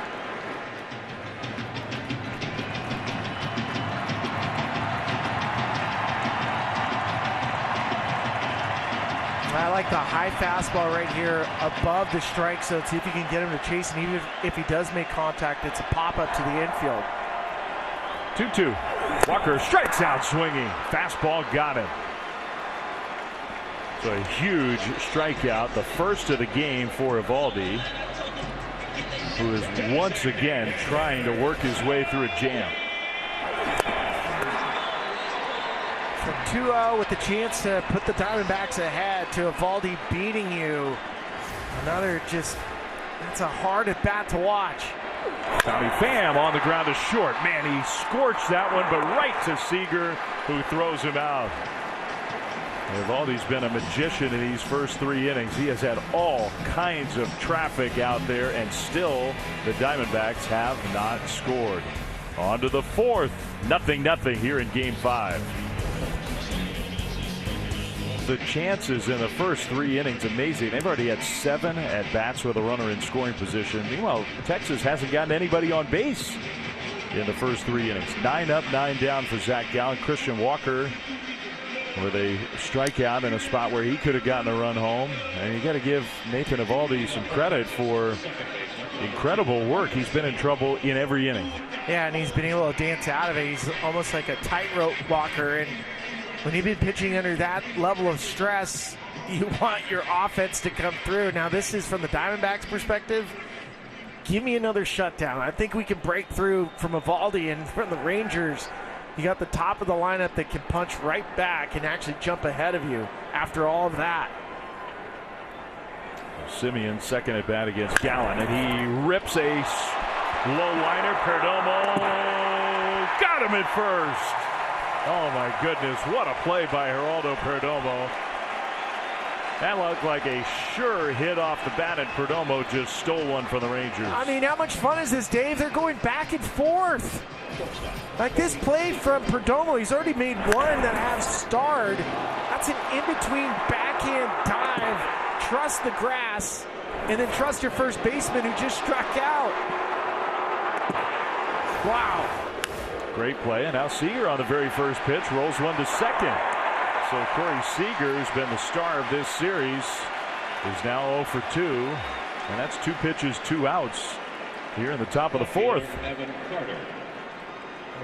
I like the high fastball right here above the strike zone. See if you can get him to chase, and even if he does make contact, it's a pop-up to the infield. 2-2. Walker strikes out swinging. Fastball got him. So a huge strikeout, the first of the game for Eovaldi, who is once again trying to work his way through a jam. From 2-0 with the chance to put the Diamondbacks ahead to Eovaldi beating you. Another that's a hard at bat to watch. Tommy Pham on the ground is short. Man, he scorched that one, but right to Seager, who throws him out. Eovaldi's been a magician in these first 3 innings. He has had all kinds of traffic out there, and still the Diamondbacks have not scored. On to the 4th. 0-0 here in Game 5. The chances in the first 3 innings, amazing. They've already had 7 at-bats with a runner in scoring position. Meanwhile, Texas hasn't gotten anybody on base in the first 3 innings. 9 up, 9 down for Zach Gallen. Christian Walker with a strikeout in a spot where he could have gotten a run home. And you got to give Nathan Eovaldi some credit for incredible work. He's been in trouble in every inning. Yeah, and he's been able to dance out of it. He's almost like a tightrope walker, and when you've been pitching under that level of stress, you want your offense to come through. Now, this is from the Diamondbacks' perspective. Give me another shutdown. I think we can break through from Eovaldi, and from the Rangers, you got the top of the lineup that can punch right back and actually jump ahead of you after all of that. Simeon second at bat against Gallen, and he rips a low liner. Perdomo got him at first. Oh my goodness, what a play by Geraldo Perdomo. That looked like a sure hit off the bat, and Perdomo just stole one from the Rangers. I mean, how much fun is this, Dave? They're going back and forth. Like this play from Perdomo, he's already made one that has starred. That's an in-between backhand dive. Trust the grass, and then trust your first baseman who just struck out. Wow. Great play, and now Seager on the very first pitch rolls one to second. So Corey Seager, who's been the star of this series, is now 0 for 2, and that's 2 pitches, 2 outs here in the top of the 4th.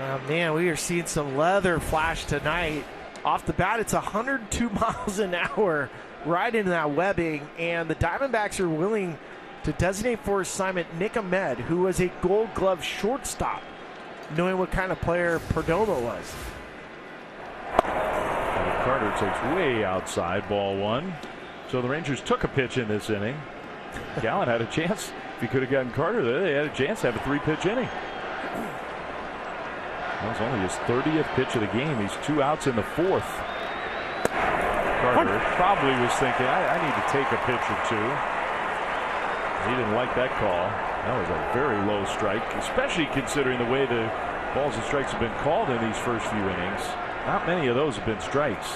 Oh, man, we are seeing some leather flash tonight. Off the bat, it's 102 miles an hour right into that webbing, and the Diamondbacks are willing to designate for assignment Nick Ahmed, who was a Gold Glove shortstop, knowing what kind of player Perdomo was. Carter takes way outside, ball 1. So the Rangers took a pitch in this inning. Gallen had a chance. If he could have gotten Carter there, they had a chance to have a 3-pitch inning. That was only his 30th pitch of the game. He's 2 outs in the 4th. Carter probably was thinking, I need to take a pitch or 2. He didn't like that call. That was a very low strike, especially considering the way the balls and strikes have been called in these first few innings. Not many of those have been strikes.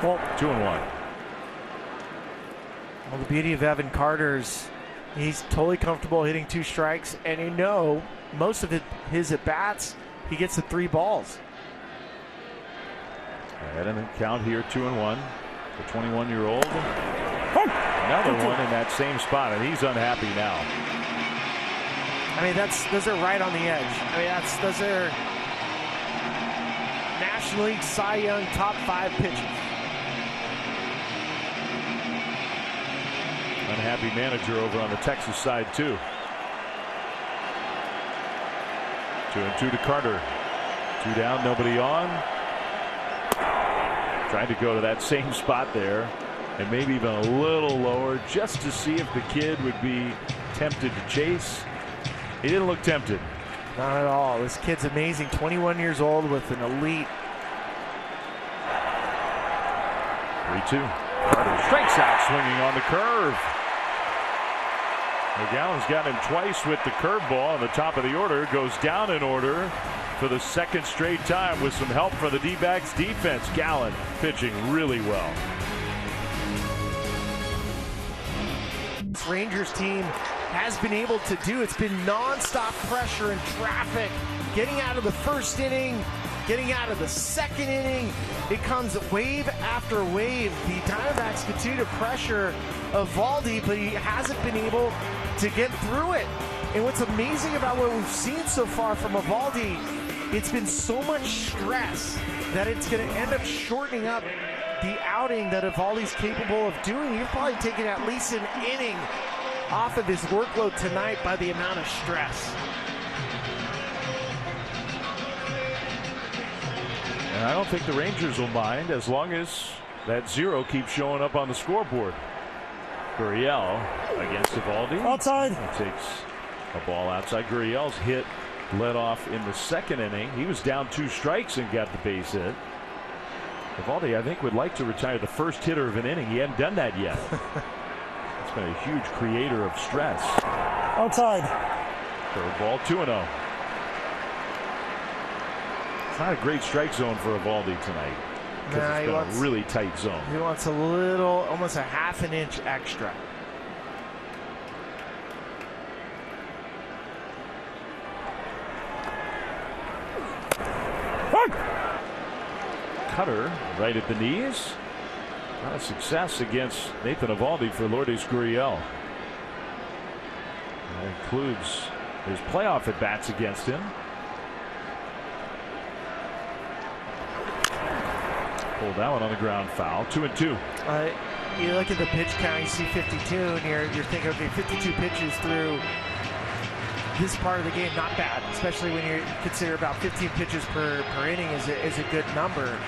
Well, 2-1. Well, the beauty of Evan Carter's He's totally comfortable hitting 2 strikes, and you know most of his at-bats, he gets the 3 balls. Ahead in the count here, 2-1. The 21-year-old. Another one in that same spot, and he's unhappy now. I mean, those are right on the edge. I mean, those are National League Cy Young top 5 pitches. Unhappy manager over on the Texas side too. 2-2 to Carter. 2 down, nobody on. Trying to go to that same spot there, and maybe even a little lower, just to see if the kid would be tempted to chase. He didn't look tempted. Not at all. This kid's amazing. 21 years old with an elite. 3-2. Carter strikes out swinging on the curve. McGowan's got him twice with the curveball on the top of the order. Goes down in order for the 2nd straight time with some help from the D-backs defense. Gallen pitching really well. This Rangers team has been able to do. It's been nonstop pressure and traffic. Getting out of the 1st inning, getting out of the 2nd inning. It comes wave after wave. The Diamondbacks continue to pressure Eovaldi, but he hasn't been able to get through it. And what's amazing about what we've seen so far from Eovaldi, it's been so much stress that it's going to end up shortening up the outing that Eovaldi's capable of doing. You've probably taken at least an inning off of his workload tonight by the amount of stress. And I don't think the Rangers will mind as long as that 0 keeps showing up on the scoreboard. Gurriel against Eovaldi. Outside. He takes a ball outside. Gurriel's hit led off in the 2nd inning. He was down 2 strikes and got the base hit. Eovaldi, I think, would like to retire the first hitter of an inning. He hadn't done that yet. It's been a huge creator of stress. Outside. Curveball, 2-0. It's not a great strike zone for Eovaldi tonight. Because it's been a really tight zone. He wants a little, almost a half an inch extra. Cutter right at the knees. Not a success against Nathan Eovaldi for Lourdes Gurriel. That includes his playoff at bats against him. Pulled that one on the ground, foul. 2-2. You look at the pitch count, you see 52, and you're thinking, okay, 52 pitches through this part of the game, not bad, especially when you consider about 15 pitches per inning is a good number.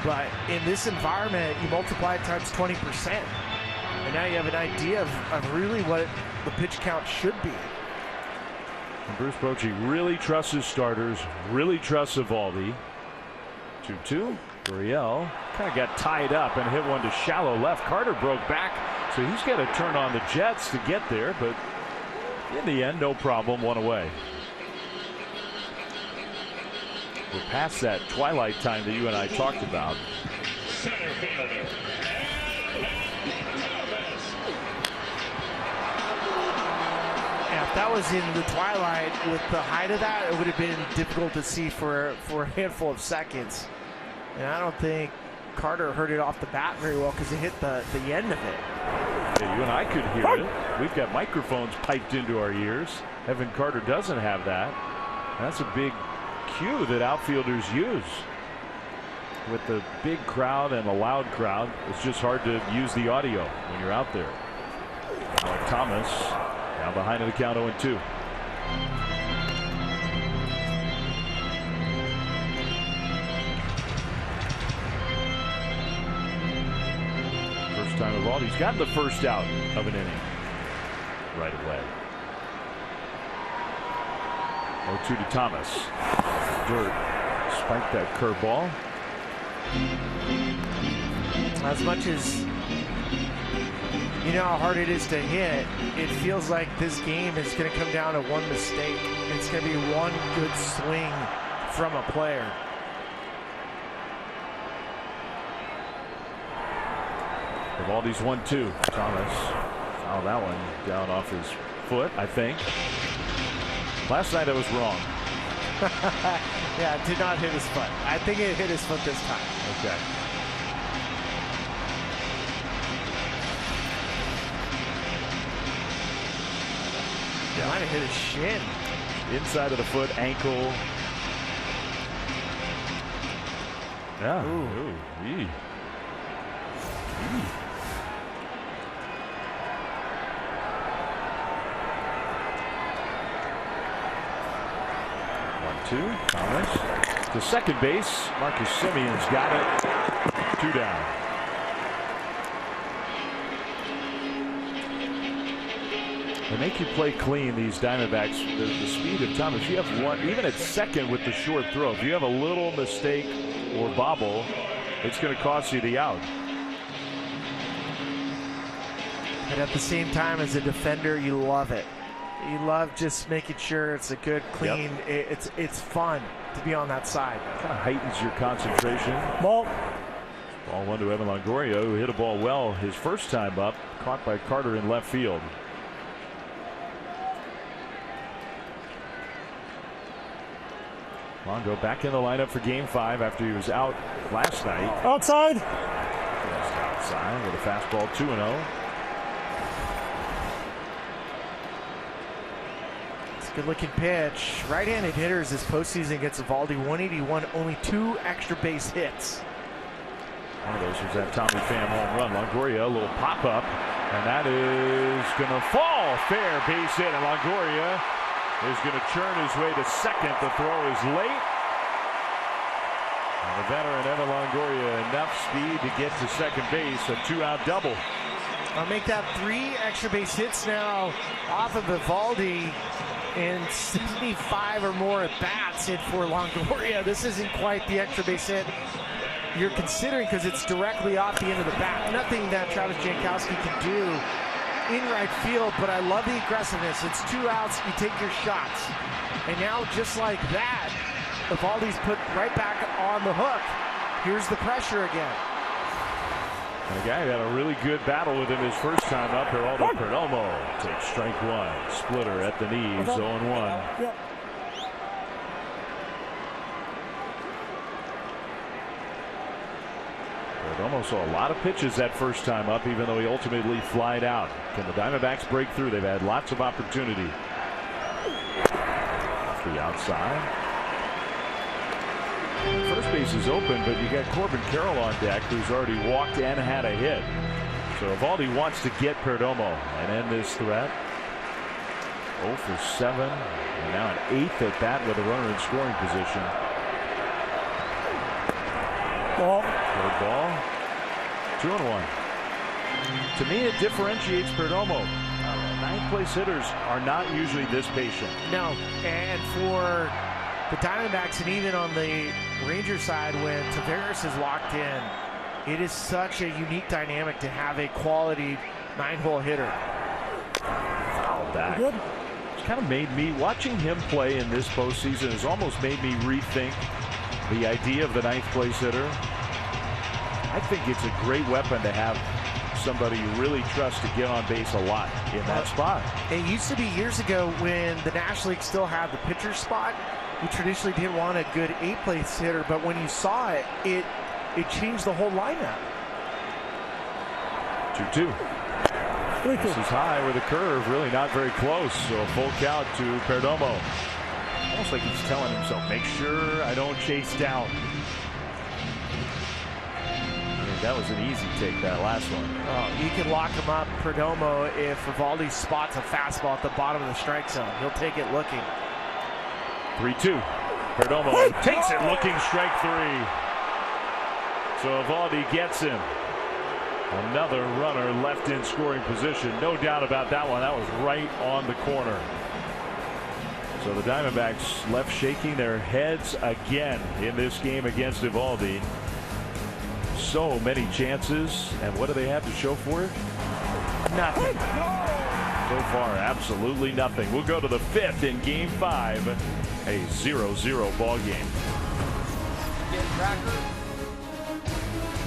But in this environment, you multiply it times 20%, and now you have an idea of really what the pitch count should be. And Bruce Bochy really trusts his starters, really trusts Eovaldi. 2-2. Gurriel kind of got tied up and hit one to shallow left. Carter broke back, so he's got to turn on the jets to get there, but in the end, no problem, 1 away. We're past that twilight time that you and I talked about. Yeah, if that was in the twilight, with the height of that, it would have been difficult to see for a handful of seconds. And I don't think Carter heard it off the bat very well because it hit the end of it. Yeah, you and I could hear it. We've got microphones piped into our ears. Evan Carter doesn't have that. That's a big cue that outfielders use. With the big crowd and a loud crowd, it's just hard to use the audio when you're out there. Alec Thomas now behind in the count, 0-2. Time of all, he's gotten the first out of an inning right away. 0-2 to Thomas. Dirt spiked that curveball. As much as you know how hard it is to hit, it feels like this game is going to come down to one mistake. It's going to be one good swing from a player. Eovaldi's 1-2. Thomas fouled that one down off his foot, I think. Last night I was wrong. Yeah, it did not hit his foot. I think it hit his foot this time. Okay. Yeah, might have hit his shin. Inside of the foot, ankle. Yeah. Ooh. Ee. 1-2. Thomas to second base. Marcus Simeon's got it. 2 down. They make you play clean, these Diamondbacks. The speed of Thomas. You have one, even at second with the short throw. If you have a little mistake or bobble, it's going to cost you the out. But at the same time, as a defender, you love it. You love just making sure it's a good, clean. Yep. It's fun to be on that side. Kind of heightens your concentration. Ball. Ball 1 to Evan Longoria, who hit a ball well his first time up, caught by Carter in left field. Longo back in the lineup for Game 5 after he was out last night. Outside. Just outside with a fastball, 2-0. It's a good-looking pitch. Right-handed hitters this postseason against Eovaldi, 181, only 2 extra base hits. One of those was that Tommy Pham home run. Longoria, a little pop-up, and that is going to fall. Fair base hit, and Longoria is going to churn his way to second. The throw is late. And the veteran Evan Longoria, enough speed to get to second base. A 2-out double. I'll make that 3 extra base hits now off of Eovaldi, and 75 or more at bats hit for Longoria. This isn't quite the extra base hit you're considering because it's directly off the end of the bat. Nothing that Travis Jankowski can do in right field, but I love the aggressiveness. It's 2 outs, you take your shots. And now, just like that, Eovaldi's put right back on the hook. Here's the pressure again. And a guy who had a really good battle with him his first time up, Geraldo Perdomo takes strike 1. Splitter at the knees, 0-1. Perdomo saw a lot of pitches that first time up, even though he ultimately flied out. Can the Diamondbacks break through? They've had lots of opportunity. Off the outside. First base is open, but you got Corbin Carroll on deck, who's already walked and had a hit. So Eovaldi wants to get Perdomo and end this threat. 0 for 7, and now an 8th at bat with a runner in scoring position. Ball. Good ball. 2-1. To me, it differentiates Perdomo. 9th place hitters are not usually this patient. No, and for the Diamondbacks, and even on the Ranger side, when Tavares is locked in, it is such a unique dynamic to have a quality 9-hole hitter. Foul back. Good. It's kind of made me, watching him play in this postseason has almost made me rethink the idea of the 9th place hitter. I think it's a great weapon to have somebody you really trust to get on base a lot in that spot. It used to be years ago when the National League still had the pitcher spot. You traditionally didn't want a good 8th place hitter, but when you saw it, it changed the whole lineup. 2-2. This is high with a curve, really not very close. So a full count to Perdomo. Almost like he's telling himself, make sure I don't chase down. That was an easy take, that last one. Oh, you can lock him up, Perdomo, if Eovaldi spots a fastball at the bottom of the strike zone. He'll take it looking. 3-2. Perdomo takes it looking, strike 3. So Eovaldi gets him. Another runner left in scoring position. No doubt about that one. That was right on the corner. So the Diamondbacks left shaking their heads again in this game against Eovaldi. So many chances, and what do they have to show for it? Nothing. So far, absolutely nothing. We'll go to the 5th in Game 5, a 0-0 ball game. Get Cracker.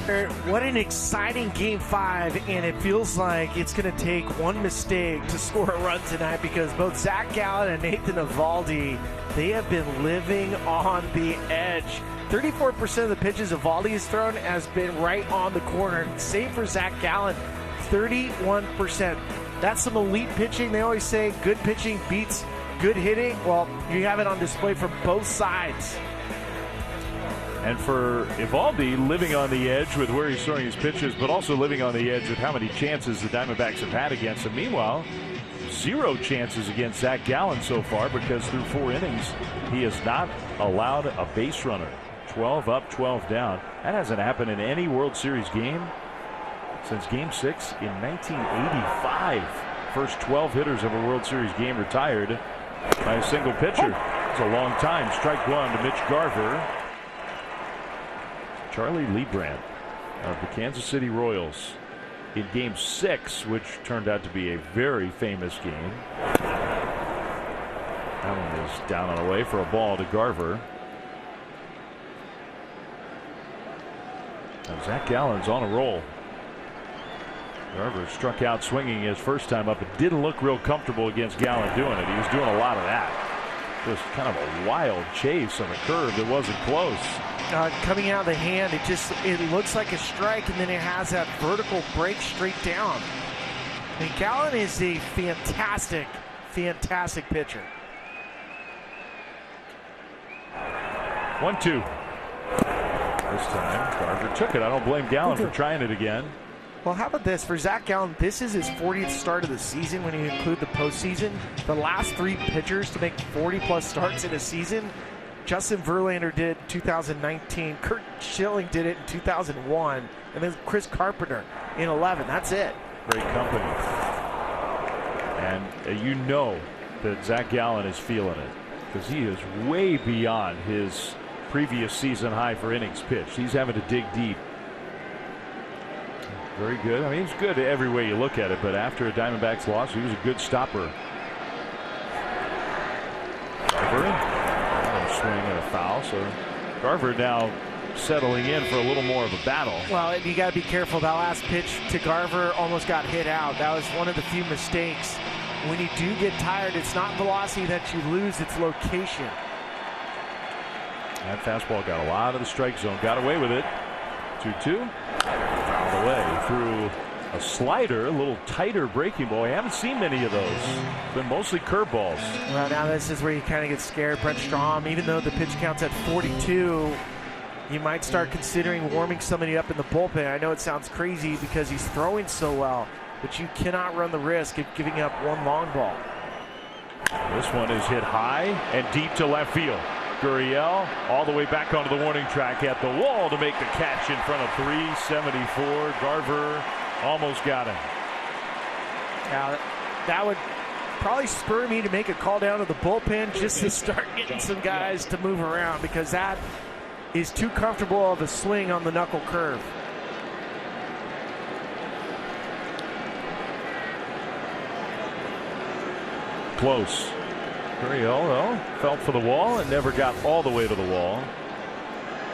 What an exciting Game 5, and it feels like it's going to take one mistake to score a run tonight, because both Zach Gallen and Nathan Eovaldi, they have been living on the edge. 34% of the pitches Eovaldi has thrown has been right on the corner. Same for Zach Gallen, 31%. That's some elite pitching. They always say good pitching beats good hitting. Well, you have it on display from both sides. And for Eovaldi, living on the edge with where he's throwing his pitches, but also living on the edge with how many chances the Diamondbacks have had against him. Meanwhile, 0 chances against Zach Gallen so far, because through 4 innings, he has not allowed a base runner. 12 up, 12 down. That hasn't happened in any World Series game since Game 6 in 1985. First 12 hitters of a World Series game retired by a single pitcher. It's a long time. Strike 1 to Mitch Garver. Charlie Leibrandt of the Kansas City Royals in Game 6, which turned out to be a very famous game. That one is down and away for a ball to Garver. And Zach Gallen's on a roll. Garver struck out swinging his first time up. It didn't look real comfortable against Gallen doing it. He was doing a lot of that. Just kind of a wild chase on a curve that wasn't close. Coming out of the hand, it looks like a strike, and then it has that vertical break straight down. I mean, Gallen is a fantastic pitcher. 1-2. This time, Garver took it. I don't blame Gallen for trying it again. Well, how about this? For Zach Gallen, this is his 40th start of the season when you include the postseason. The last 3 pitchers to make 40-plus starts in a season, Justin Verlander did 2019, Kurt Schilling did it in 2001, and then Chris Carpenter in 11. That's it. Great company. And you know that Zach Gallen is feeling it, because he is way beyond his previous season high for innings pitched. He's having to dig deep. Very good. I mean, he's good every way you look at it, but after a Diamondbacks loss, he was a good stopper. Garver, swing and a foul. So Garver now settling in for a little more of a battle. Well, you got to be careful. That last pitch to Garver almost got hit out. That was one of the few mistakes. When you do get tired, it's not velocity that you lose, it's location. That fastball got a lot of the strike zone. Got away with it. 2-2. Fouled away through a slider, a little tighter breaking ball. I haven't seen many of those. It's been mostly curveballs. Well, now this is where you kind of get scared. Brent Strom, even though the pitch count's at 42, you might start considering warming somebody up in the bullpen. I know it sounds crazy because he's throwing so well, but you cannot run the risk of giving up one long ball. This one is hit high and deep to left field. Gurriel all the way back onto the warning track at the wall to make the catch in front of 374. Garver almost got him. Now, that would probably spur me to make a call down to the bullpen just to start getting some guys to move around, because that is too comfortable of a swing on the knuckle curve. Close. Gurriel, though, felt for the wall and never got all the way to the wall.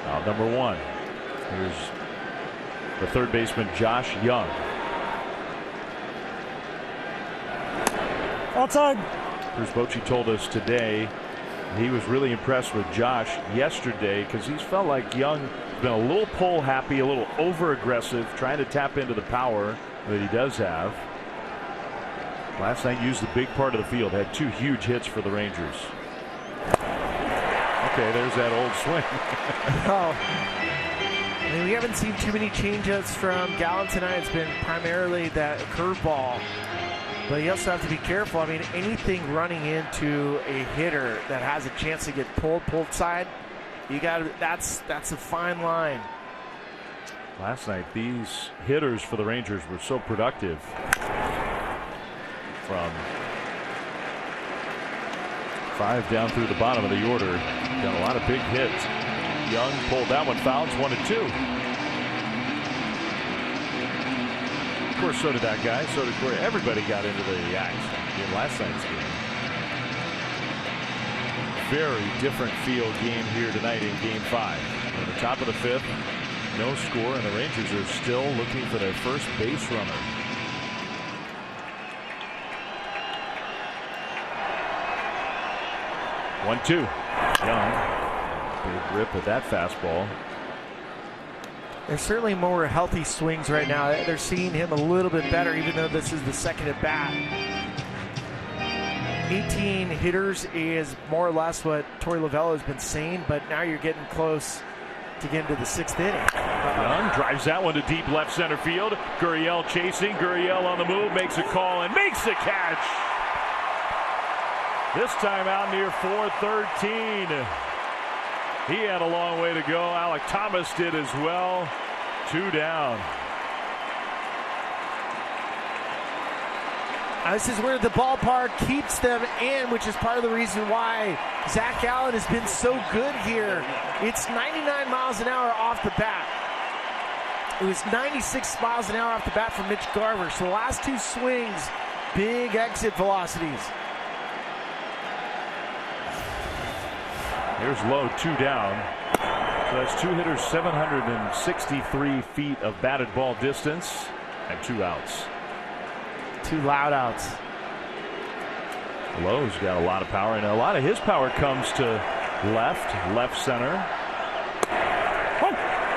Now, number 1. Here's the third baseman, Josh Young. Outside. Bruce Bochy told us today he was really impressed with Josh yesterday, because he's felt like Young has been a little pull happy, a little over aggressive, trying to tap into the power that he does have. Last night used the big part of the field, had 2 huge hits for the Rangers. Okay, there's that old swing. Oh. I mean, we haven't seen too many changeups from Gallen tonight. It's been primarily that curveball. But you also have to be careful. I mean, anything running into a hitter that has a chance to get pulled side, you got to. That's a fine line. Last night, these hitters for the Rangers were so productive. From 5 down through the bottom of the order, got a lot of big hits. Young pulled that one foul. It's 1-2. Of course, so did that guy. So did Corey. Everybody got into the act in last night's game. Very different field game here tonight in Game 5. At the top of the 5th, no score, and the Rangers are still looking for their first base runner. One-two. Young. Big rip at that fastball. There's certainly more healthy swings right now. They're seeing him a little bit better, even though this is the second at bat. 18 hitters is more or less what Torey Lovullo has been saying, but now you're getting close to getting to the 6th inning. Young drives that one to deep left center field. Gurriel chasing. Gurriel on the move, makes a call and makes the catch. This time out near 413. He had a long way to go. Alec Thomas did as well. 2 down. This is where the ballpark keeps them in, which is part of the reason why Zach Gallen has been so good here. It's 99 miles an hour off the bat. It was 96 miles an hour off the bat for Mitch Garver. So the last 2 swings, big exit velocities. Here's low, 2 down. So that's 2 hitters, 763 feet of batted ball distance, and 2 outs. 2 loud outs. Lowe's got a lot of power, and a lot of his power comes to left center.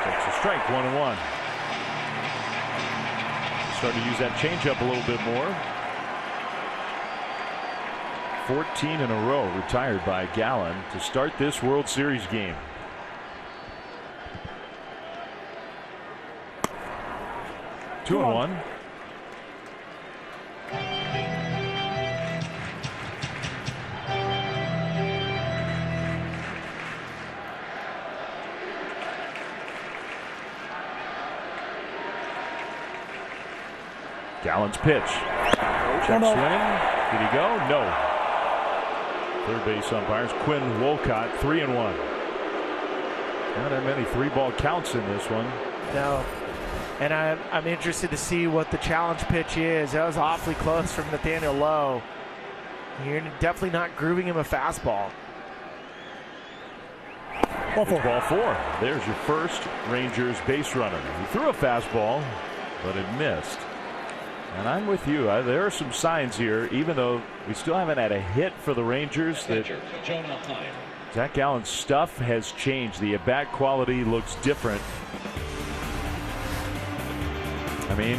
Takes a strike, 1-1. Starting to use that changeup a little bit more. 14 in a row retired by Gallen to start this World Series game. Two and one. Gallen's pitch. Check swing. Did he go? No. Third base umpires Quinn Wolcott, 3-1. Not that many 3-ball counts in this one. No. And I'm interested to see what the challenge pitch is. That was awfully close from Nathaniel Lowe. You're definitely not grooving him a fastball. Ball 4. There's your first Rangers base runner. He threw a fastball, but it missed. And I'm with you. There are some signs here, even though we still haven't had a hit for the Rangers, that Zach Gallen's stuff has changed. The at-bat quality looks different. I mean,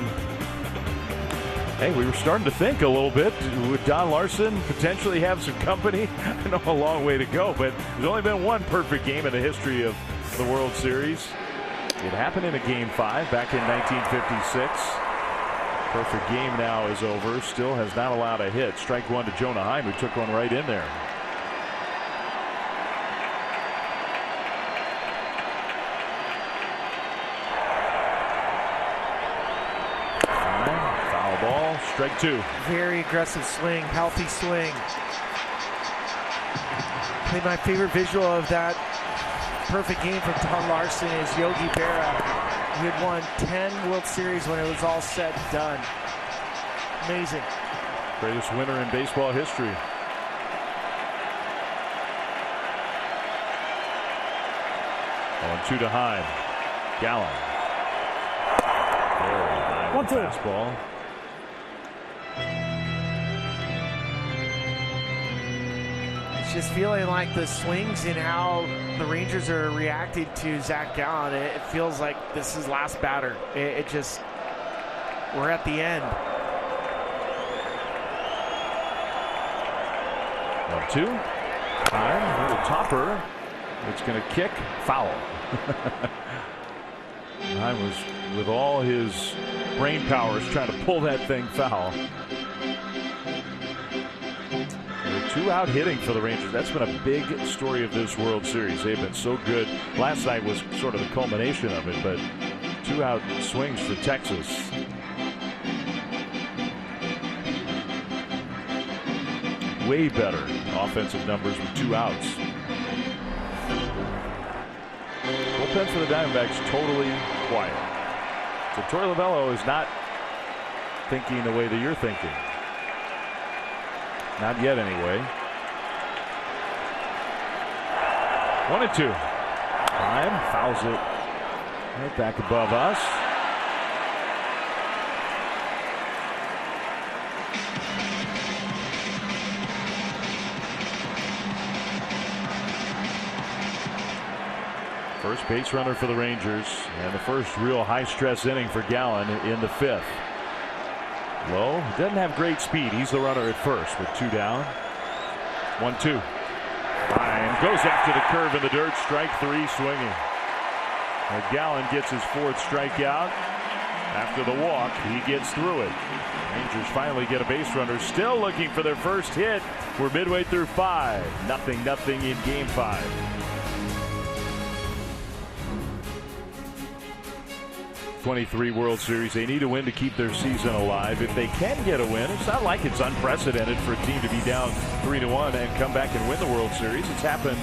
hey, we were starting to think a little bit. Would Don Larson potentially have some company? I know a long way to go, but there's only been one perfect game in the history of the World Series. It happened in a Game 5 back in 1956. Perfect game now is over. Still has not allowed a hit. Strike one to Jonah Heim, who took one right in there. Foul ball. Strike two. Very aggressive swing. Healthy swing. I think my favorite visual of that perfect game from Don Larson is Yogi Berra. He had won 10 World Series when it was all said and done. Amazing. Greatest winner in baseball history. 1-2 to Heim. Gallen. Very nice fastball. It's just feeling like the swings and how the Rangers are reacting to Zach Gallen. It feels like this is last batter. It just, we're at the end. 1-2. Heim, little topper. It's going to kick. Foul. Heim was, with all his brain powers, trying to pull that thing foul. 2-out hitting for the Rangers. That's been a big story of this World Series. They've been so good. Last night was sort of the culmination of it, but 2-out swings for Texas. Way better offensive numbers with 2 outs. Bullpen for the Diamondbacks totally quiet. So Torey Lovullo is not thinking the way that you're thinking. Not yet, anyway. 1-2. Heim fouls it Right back above us. First base runner for the Rangers, and the first real high-stress inning for Gallen in the 5th. Lowe doesn't have great speed. He's the runner at first with 2 down. 1-2. And goes after the curve in the dirt. Strike 3 swinging. And Gallen gets his 4th strikeout. After the walk, he gets through it. Rangers finally get a base runner. Still looking for their first hit. We're midway through 5. 0-0 in Game 5. 23 World Series. They need a win to keep their season alive. If they can get a win, it's not like it's unprecedented for a team to be down 3-1 and come back and win the World Series. It's happened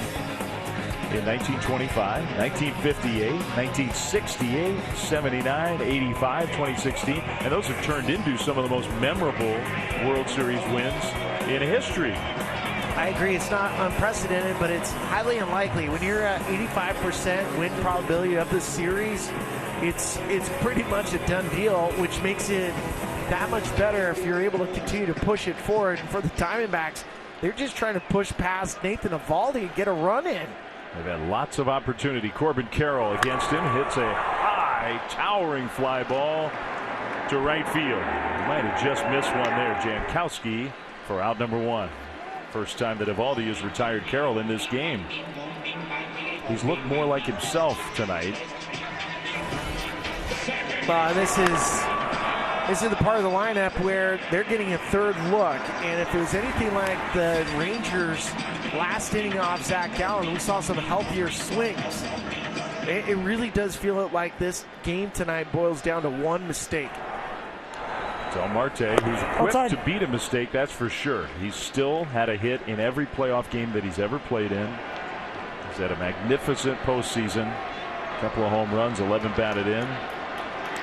in 1925, 1958, 1968, 79, 85, 2016, and those have turned into some of the most memorable World Series wins in history. I agree. It's not unprecedented, but it's highly unlikely. When you're at 85% win probability of the series, it's pretty much a done deal, which makes it that much better if you're able to continue to push it forward. And for the Diamondbacks, they're just trying to push past Nathan Eovaldi and get a run in. They've had lots of opportunity. Corbin Carroll against him hits a high, towering fly ball to right field. He might have just missed one there. Jankowski for out number 1. First time that Eovaldi has retired Carroll in this game. He's looked more like himself tonight. This is the part of the lineup where they're getting a 3rd look, and if it was anything like the Rangers' last inning off Zach Gallen, we saw some healthier swings. It really does feel like this game tonight boils down to one mistake. Del Marte, who's equipped to beat a mistake, that's for sure. He's still had a hit in every playoff game that he's ever played in. He's had a magnificent postseason. A couple of home runs, 11 batted in.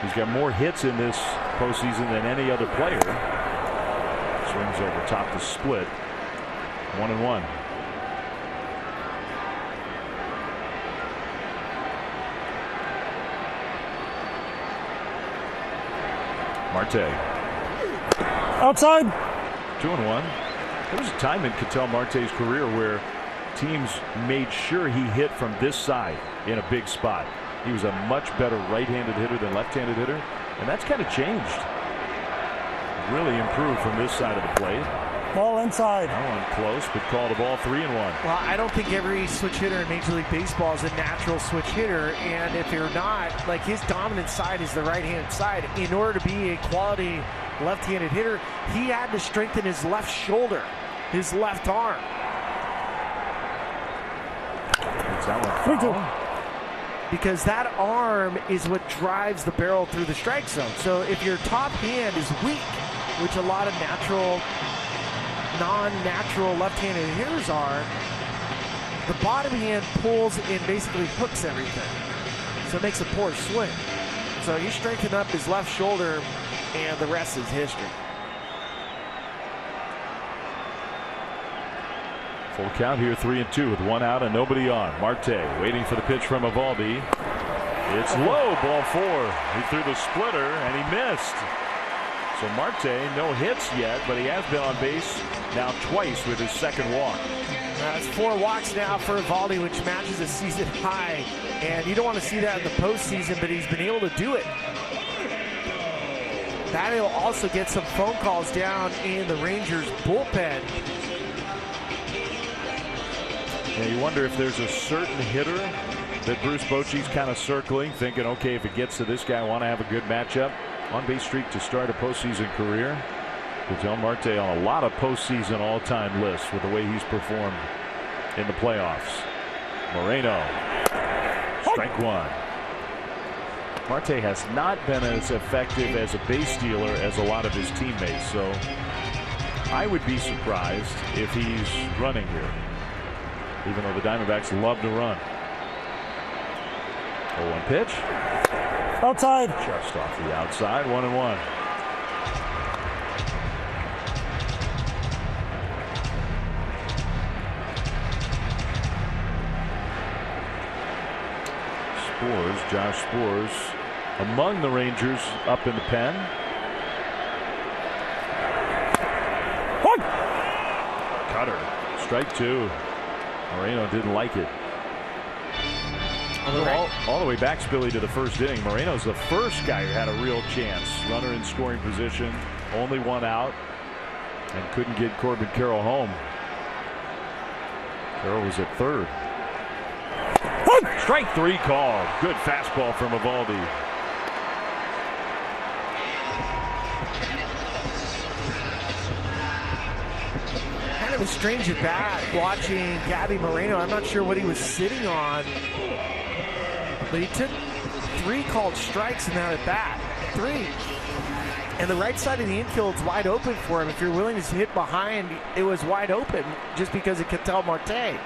He's got more hits in this postseason than any other player. Swings over top to split. 1-1. Marte. Outside. 2-1. There was a time in Ketel Marte's career where teams made sure he hit from this side in a big spot. He was a much better right-handed hitter than left-handed hitter, and that's kind of changed. Really improved from this side of the plate. Ball inside. That one close, but called a ball 3-1. Well, I don't think every switch hitter in Major League Baseball is a natural switch hitter, and if they're not, like his dominant side is the right-handed side. In order to be a quality left-handed hitter, he had to strengthen his left shoulder, his left arm. Is that one foul? Because that arm is what drives the barrel through the strike zone. So if your top hand is weak, which a lot of non-natural left-handed hitters are, the bottom hand pulls and basically hooks everything. So it makes a poor swing. So he strengthened up his left shoulder, and the rest is history. Full count here, 3-2 with 1 out and nobody on. Marte waiting for the pitch from Eovaldi. It's low, ball 4. He threw the splitter and he missed. So Marte, no hits yet, but he has been on base now twice with his 2nd walk. It's 4 walks now for Eovaldi, which matches a season high. And you don't want to see that in the postseason, but he's been able to do it. That'll also get some phone calls down in the Rangers bullpen. Yeah, you wonder if there's a certain hitter that Bruce Bochy's kind of circling, thinking, okay, if it gets to this guy, I want to have a good matchup. On-base streak to start a postseason career. Ketel Marte on a lot of postseason all-time lists with the way he's performed in the playoffs. Moreno, strike 1. Marte has not been as effective as a base stealer as a lot of his teammates, so I would be surprised if he's running here, even though the Diamondbacks love to run. 0-1 pitch. Outside. Just off the outside, 1-1. Spores. Josh Spores among the Rangers up in the pen. Cutter. Strike two. Moreno didn't like it. All the way back, Spilly, to the first inning. Moreno's the first guy who had a real chance. Runner in scoring position. Only one out. And couldn't get Corbin Carroll home. Carroll was at third. Strike three called. Good fastball from Eovaldi. Kind of a strange at bat watching Gabby Moreno. I'm not sure what he was sitting on, but he took 3 called strikes in that at bat. 3. And the right side of the infield's wide open for him. If you're willing to hit behind, it was wide open just because of Ketel Marte.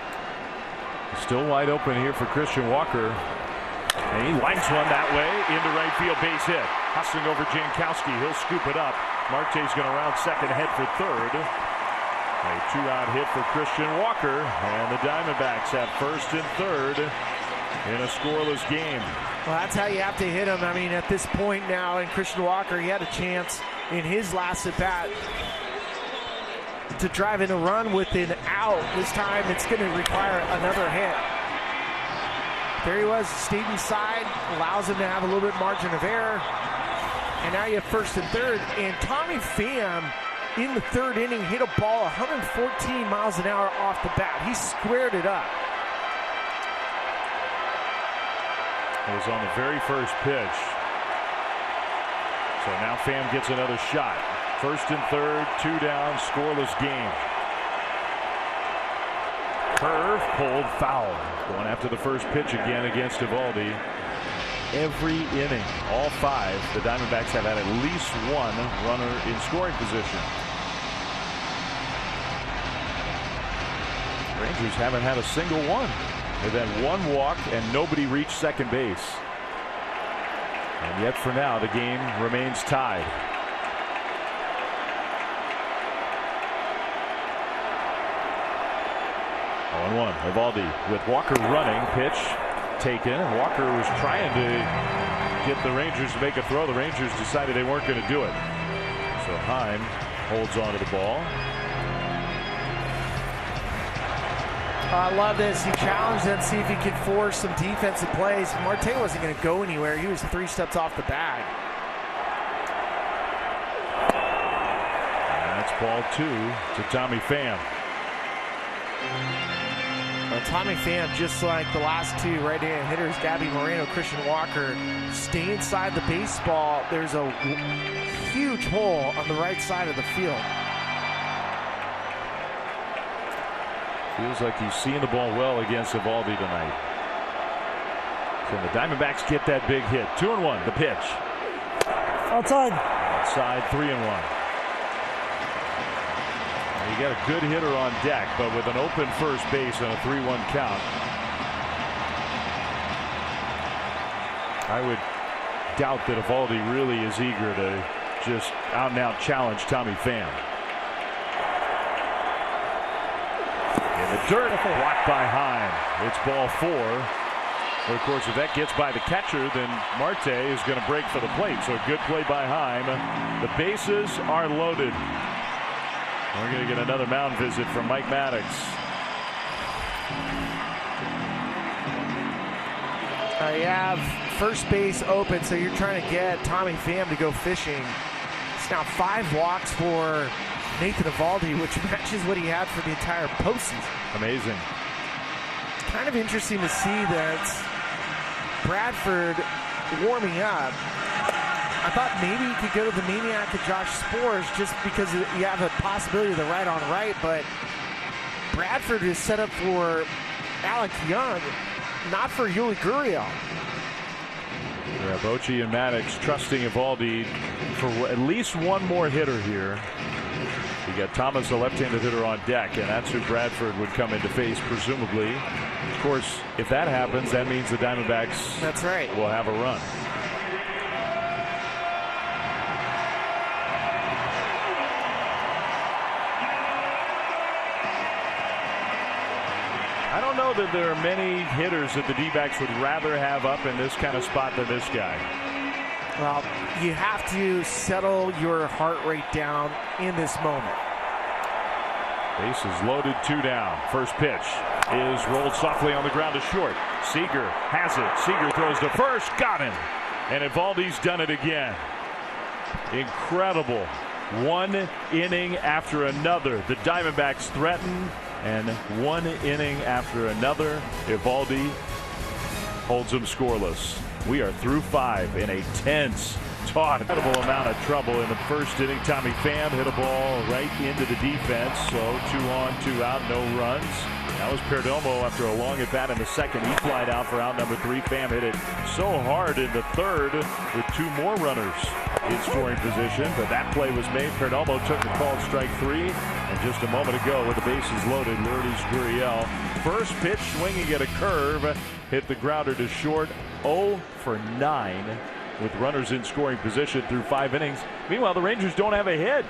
Still wide open here for Christian Walker. And he lines one that way into right field, base hit. Hustling over Jankowski. He'll scoop it up. Marte's going to round second, head for third. A 2-out hit for Christian Walker. And the Diamondbacks have first and third in a scoreless game. Well, that's how you have to hit him. I mean, at this point now in Christian Walker, he had a chance in his last at bat to drive in a run with an out. This time it's going to require another hit. There he was, stayed inside, allows him to have a little bit margin of error. And now you have first and third. And Tommy Pham in the third inning hit a ball 114 miles an hour off the bat. He squared it up. It was on the very first pitch. So now Pham gets another shot. First and third, 2 down, scoreless game. Curve pulled foul. Going after the first pitch again against Eovaldi. Every inning, all 5, the Diamondbacks have had at least one runner in scoring position. Rangers haven't had a single one. They've had one walk and nobody reached second base. And yet for now the game remains tied. Oh, 1-1. Eovaldi with Walker running. Pitch taken. Walker was trying to get the Rangers to make a throw. The Rangers decided they weren't going to do it. So Heim holds on to the ball. I love this. He challenged them to see if he could force some defensive plays. Marte wasn't going to go anywhere. He was 3 steps off the bag. And that's ball 2 to Tommy Pham. Well, Tommy Pham, just like the last 2 right-hand hitters, Gabby Moreno, Christian Walker, stay inside the baseball. There's a huge hole on the right side of the field. Feels like he's seeing the ball well against Eovaldi tonight. Can the Diamondbacks get that big hit? 2-1, the pitch. Outside. Outside, 3-1. Now you got a good hitter on deck, but with an open first base and a 3-1 count, I would doubt that Eovaldi really is eager to just out and out challenge Tommy Pham. The dirt blocked by Heim. It's ball 4. But of course, if that gets by the catcher, then Marte is going to break for the plate. So a good play by Heim. The bases are loaded. We're going to get another mound visit from Mike Maddox. You have first base open, so you're trying to get Tommy Pham to go fishing. It's now 5 walks for Nathan Eovaldi, which matches what he had for the entire postseason. Amazing. It's kind of interesting to see that Bradford warming up. I thought maybe you could go to the maniac of Josh Spores just because you have a possibility of the right on right, but Bradford is set up for Alec Young, not for Yuli Gurriel. Yeah, Bochy and Maddox trusting Eovaldi for at least one more hitter here. You got Thomas, a left-handed hitter, on deck, and that's who Bradford would come in to face, presumably. Of course, if that happens, that means the Diamondbacks That's right. will have a run. I don't know know that there are many hitters that the D-backs would rather have up in this kind of spot than this guy. Well, you have to settle your heart rate down in this moment. Bases loaded, 2 down. First pitch is rolled softly on the ground to short. Seager has it. Seager throws to first. Got him. And Eovaldi's done it again. Incredible. One inning after another. The Diamondbacks threaten, and one inning after another, Eovaldi holds them scoreless. We are through 5 in a tense, taut, incredible amount of trouble in the first inning. Tommy Pham hit a ball right into the defense, so 2 on, 2 out, no runs. That was Perdomo after a long at bat in the second. He flied out for out number 3. Pham hit it so hard in the third with 2 more runners in scoring position, but that play was made. Perdomo took a called strike 3, and just a moment ago with the bases loaded, Lourdes Gurriel, first pitch swinging at a curve, hit the grounder to short. 0 for 9 with runners in scoring position through 5 innings. Meanwhile, the Rangers don't have a hit.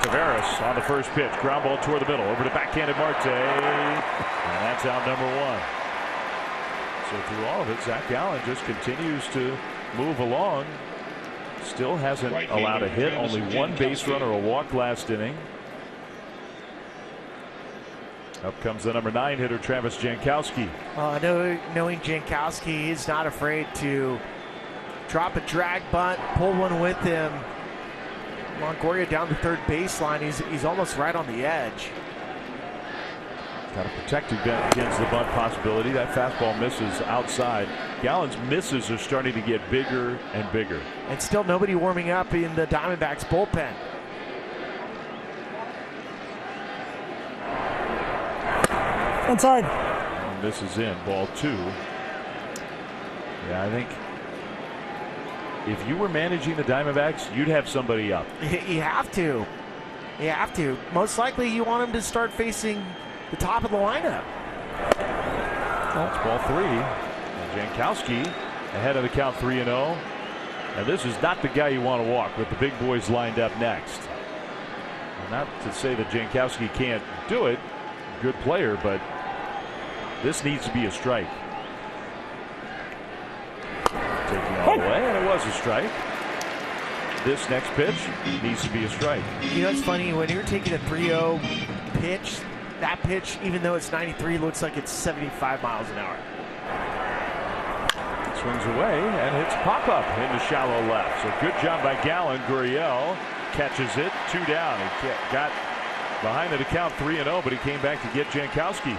Tavares on the first pitch, ground ball toward the middle, over to backhanded Marte, and that's out number 1. So through all of it, Zach Gallen just continues to move along. Still hasn't allowed a hit, only 1 base run or a walk last inning. Up comes the number 9 hitter, Travis Jankowski. Knowing Jankowski, he's not afraid to drop a drag bunt, pull one with him. Longoria down the third baseline. He's almost right on the edge. Got to protect against the bunt possibility. That fastball misses outside. Gallen's misses are starting to get bigger and bigger. And still nobody warming up in the Diamondbacks bullpen. Inside. And this is in, ball 2. Yeah, I think if you were managing the Diamondbacks, you'd have somebody up. You have to. You have to. Most likely you want him to start facing the top of the lineup. That's ball 3. And Jankowski ahead of the count, 3-0. And this is not the guy you want to walk with the big boys lined up next. And not to say that Jankowski can't do it. Good player, but this needs to be a strike. Taking all the way, and it was a strike. This next pitch needs to be a strike. You know, it's funny, when you're taking a 3-0 pitch, that pitch, even though it's 93, looks like it's 75 miles an hour. Swings away and hits pop-up into shallow left. So good job by Gallen. Gurriel catches it, 2 down. He got behind the count, 3-0, but he came back to get Jankowski.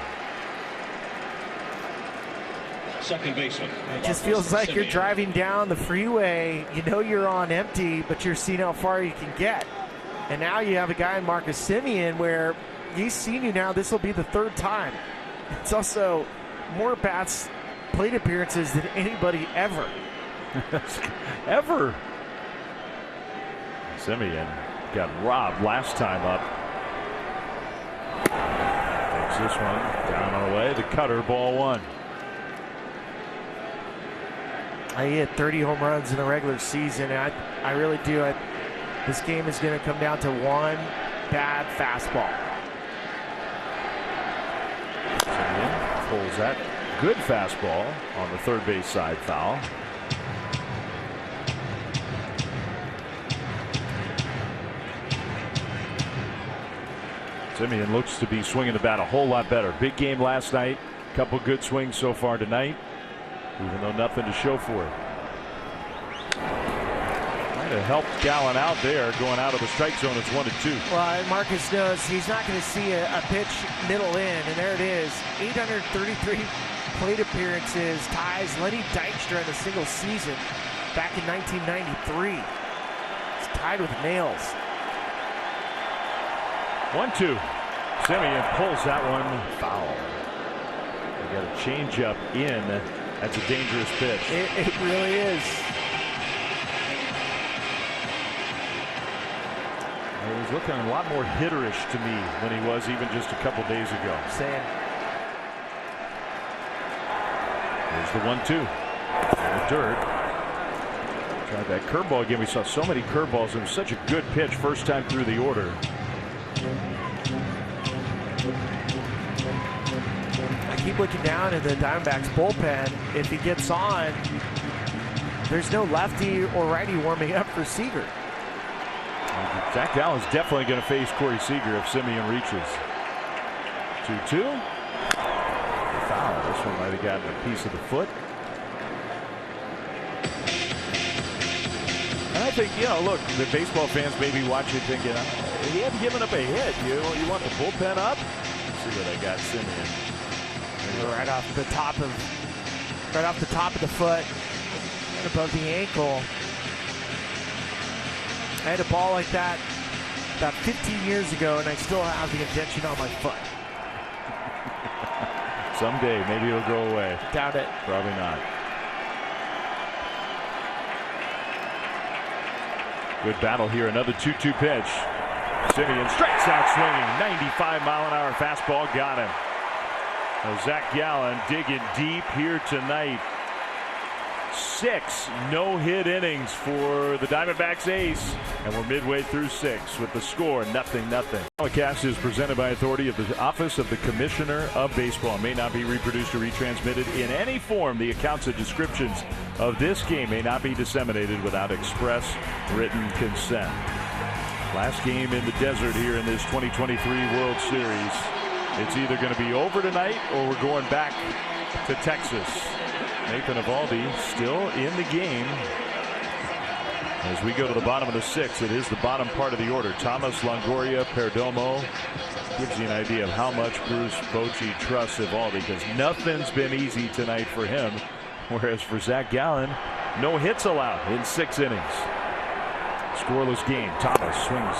Second baseman. It just feels like you're driving down the freeway. You know you're on empty, but you're seeing how far you can get. And now you have a guy in Marcus Semien where he's seen you now. This will be the 3rd time. It's also more bats, plate appearances than anybody ever. Ever. Semien got robbed last time up. Takes this one down on the way. The cutter, ball 1. He hit 30 home runs in the regular season, and I really do. This game is going to come down to one bad fastball. Semien pulls that good fastball on the third base side, foul. Semien looks to be swinging the bat a whole lot better. Big game last night. Couple good swings so far tonight, even though nothing to show for it. Might have helped Gallen out there, going out of the strike zone. It's 1-2. Well, Marcus knows he's not going to see a pitch middle in, and there it is. 833 plate appearances, ties Lenny Dykstra in a single season back in 1993. It's tied with nails. 1-2. Semien pulls that one foul. They got a changeup in. That's a dangerous pitch. It really is. He was looking a lot more hitterish to me than he was even just a couple days ago. Same. Here's the 1-2. In the dirt. Tried that curveball again. We saw so many curveballs. It was such a good pitch first time through the order. keep looking down at the Diamondbacks bullpen. If he gets on, there's no lefty or righty warming up for Seager. Zach Gallen's definitely going to face Corey Seager if Simeon reaches. 2-2. Foul. This one might have gotten a piece of the foot. And I think, look, the baseball fans may be watching thinking, he hadn't given up a hit. You want the bullpen up? Let's see what I got, Simeon. Right off the top of the foot, right above the ankle. I had a ball like that about 15 years ago, and I still have the indention on my foot. Someday, maybe it'll go away. Doubt it. Probably not. Good battle here. Another 2-2 pitch. Simeon strikes out swinging. 95-mile-an-hour fastball got him. Now Zach Gallen digging deep here tonight. 6 no-hit innings for the Diamondbacks ace, and we're midway through 6 with the score 0-0. Telecast is presented by authority of the Office of the Commissioner of Baseball. May not be reproduced or retransmitted in any form. The accounts and descriptions of this game may not be disseminated without express written consent. Last game in the desert here in this 2023 World Series. It's either going to be over tonight or we're going back to Texas. Nathan Eovaldi still in the game. As we go to the bottom of the 6th, it is the bottom part of the order. Thomas, Longoria, Perdomo. Gives you an idea of how much Bruce Bochy trusts Eovaldi, because nothing's been easy tonight for him. Whereas for Zach Gallen, no hits allowed in 6 innings. Scoreless game. Thomas swings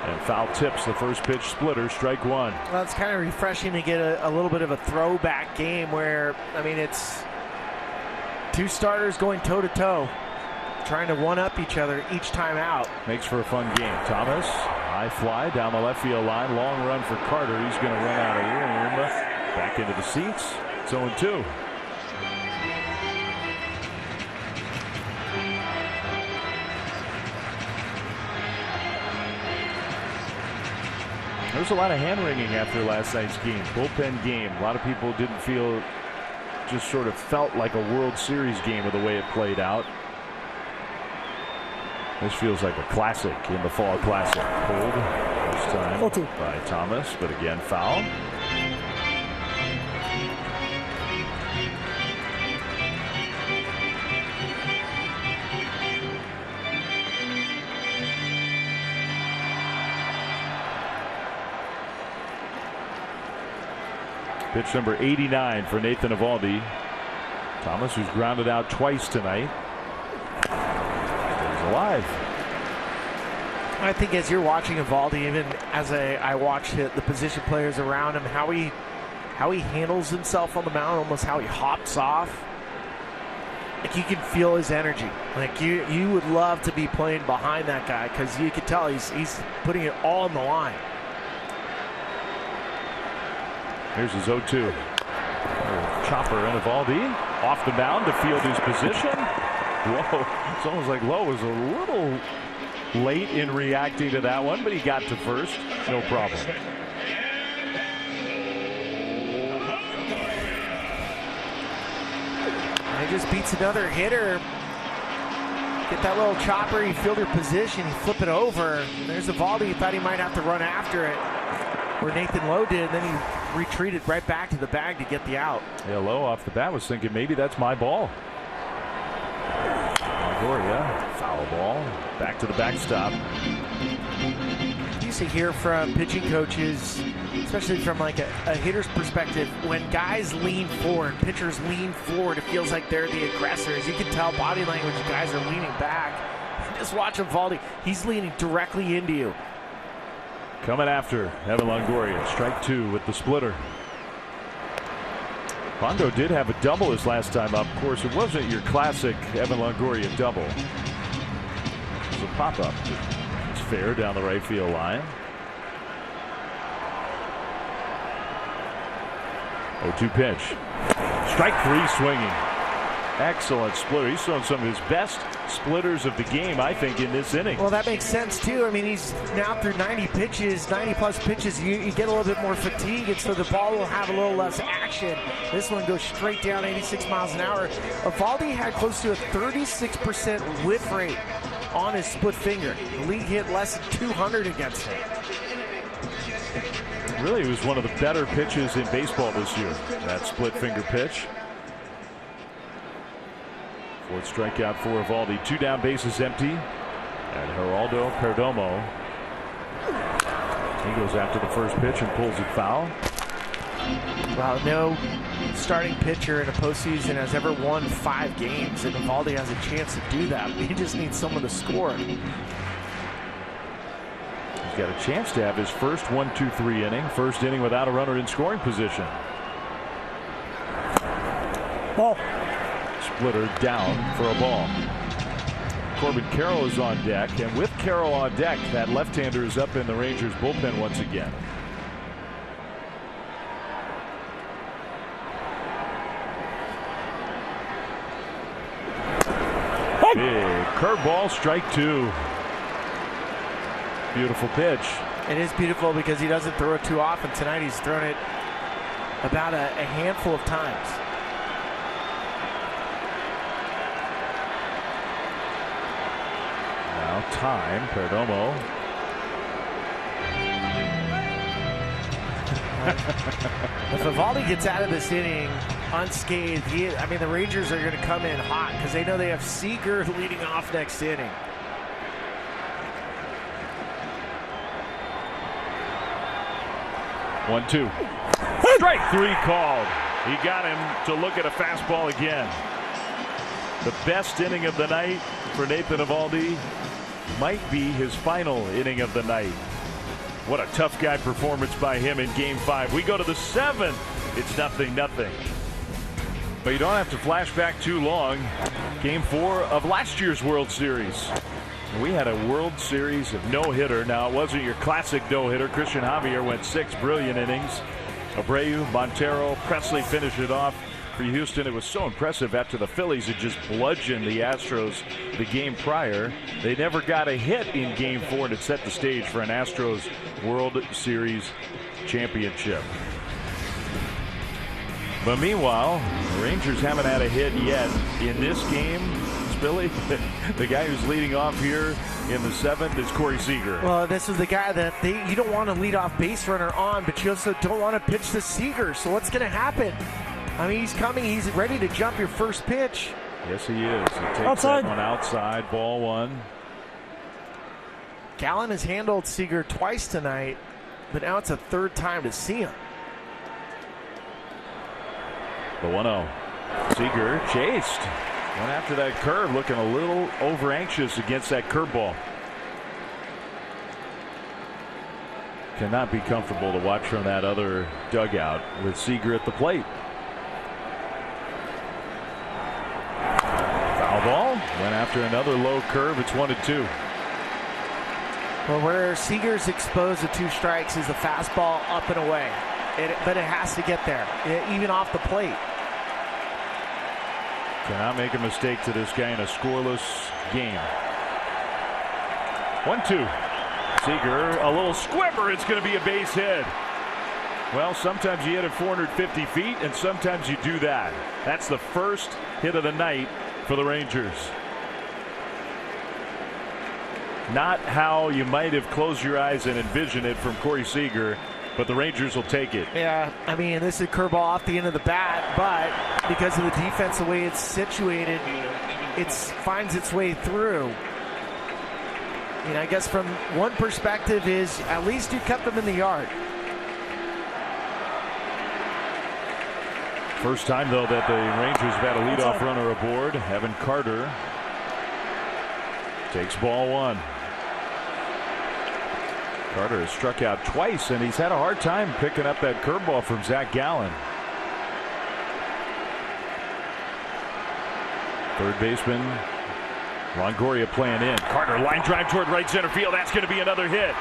and foul tips the first pitch splitter, strike 1. Well, it's kind of refreshing to get a little bit of a throwback game where, I mean, it's 2 starters going toe-to-toe, trying to one-up each other each time out. Makes for a fun game. Thomas, high fly down the left field line. Long run for Carter. He's going to run out of room. Back into the seats. It's 0-2. There's a lot of hand-wringing after last night's game. Bullpen game. A lot of people didn't feel, just sort of felt like a World Series game with the way it played out. This feels like a classic in the Fall Classic. Pulled this time by Thomas, but again foul. Pitch number 89 for Nathan Eovaldi. Thomas, who's grounded out twice tonight, stays alive. I think as you're watching Eovaldi, even as I watch the position players around him, how he handles himself on the mound, almost how he hops off. Like, you can feel his energy. Like, you would love to be playing behind that guy, because you can tell he's putting it all on the line. Here's his 0-2. Chopper and Eovaldi off the mound to field his position. Whoa, it's almost like Lowe was a little late in reacting to that one, but he got to first. No problem. And he just beats another hitter. Get that little chopper, you field your position, you flip it over. There's Eovaldi. He thought he might have to run after it, where Nathan Lowe did, and then he retreated right back to the bag to get the out. Yeah, Lowe off the bat was thinking maybe that's my ball. Longoria, foul ball, back to the backstop. You used to hear from pitching coaches, especially from like a hitter's perspective, when guys lean forward, pitchers lean forward, it feels like they're the aggressors. You can tell body language, guys are leaning back. Just watch Eovaldi, he's leaning directly into you. Coming after Evan Longoria, strike 2 with the splitter. Pondo did have a double his last time up. Of course, it wasn't your classic Evan Longoria double. It was a pop-up. It's fair down the right field line. 0-2 pitch. Strike 3 swinging. Excellent splitter. He's thrown some of his best splitters of the game, I think, in this inning. Well, that makes sense, too. I mean, he's now through 90 plus pitches. You get a little bit more fatigue, and so the ball will have a little less action. This one goes straight down 86 miles an hour. Eovaldi had close to a 36% whiff rate on his split finger. The league hit less than 200 against him. Really, it was one of the better pitches in baseball this year, that split finger pitch. Fourth strikeout for Eovaldi. 2 down, bases empty. And Geraldo Perdomo, he goes after the first pitch and pulls it foul. Well, no starting pitcher in a postseason has ever won 5 games, and Eovaldi has a chance to do that. He just needs someone to score. He's got a chance to have his first 1-2-3 inning. First inning without a runner in scoring position. Ball. Splitter down for a ball. Corbin Carroll is on deck, and with Carroll on deck, that left-hander is up in the Rangers bullpen once again. Big curveball, strike 2. Beautiful pitch. It is beautiful because he doesn't throw it too often. Tonight he's thrown it about a handful of times. Now time, Perdomo. If Eovaldi gets out of this inning unscathed, the Rangers are going to come in hot because they know they have Seager leading off next inning. One, 2. Strike 3 called. He got him to look at a fastball again. The best inning of the night for Nathan Eovaldi might be his final inning of the night. What a tough guy performance by him in Game 5. We go to the 7th. It's 0-0. But you don't have to flash back too long. Game 4 of last year's World Series. We had a World Series of no-hitter. Now, it wasn't your classic no-hitter. Christian Javier went 6 brilliant innings. Abreu, Montero, Presley finished it off for Houston. It was so impressive after the Phillies had just bludgeoned the Astros the game prior. They never got a hit in Game 4, and it set the stage for an Astros World Series championship. But meanwhile, the Rangers haven't had a hit yet in this game. Billy, the guy who's leading off here in the 7th is Corey Seager. Well, this is the guy that you don't want to lead off base runner on, but you also don't want to pitch to Seager. So what's going to happen? I mean, he's coming. He's ready to jump your first pitch. Yes, he is. He takes outside. That one outside. Ball 1. Gallen has handled Seager twice tonight, but now it's a 3rd time to see him. The 1-0. Seager chased. Went after that curve, looking a little over anxious against that curveball. Cannot be comfortable to watch from that other dugout with Seager at the plate. Foul ball. Went after another low curve. It's 1-2. Well, where Seager's exposed to 2 strikes is the fastball up and away. But it has to get there, even off the plate. Cannot make a mistake to this guy in a scoreless game. 1-2. Seager, a little squibber. It's going to be a base hit. Well, sometimes you hit it 450 feet, and sometimes you do that. That's the first hit of the night for the Rangers. Not how you might have closed your eyes and envisioned it from Corey Seager, but the Rangers will take it. Yeah, I mean, this is a curveball off the end of the bat, but because of the defense, the way it's situated, it finds its way through. I mean, I guess from one perspective is at least you kept them in the yard. First time, though, that the Rangers have had a leadoff runner aboard. Evan Carter takes ball 1. Carter has struck out twice, and he's had a hard time picking up that curveball from Zach Gallen. Third baseman Longoria playing in. Carter line drive toward right center field. That's going to be another hit.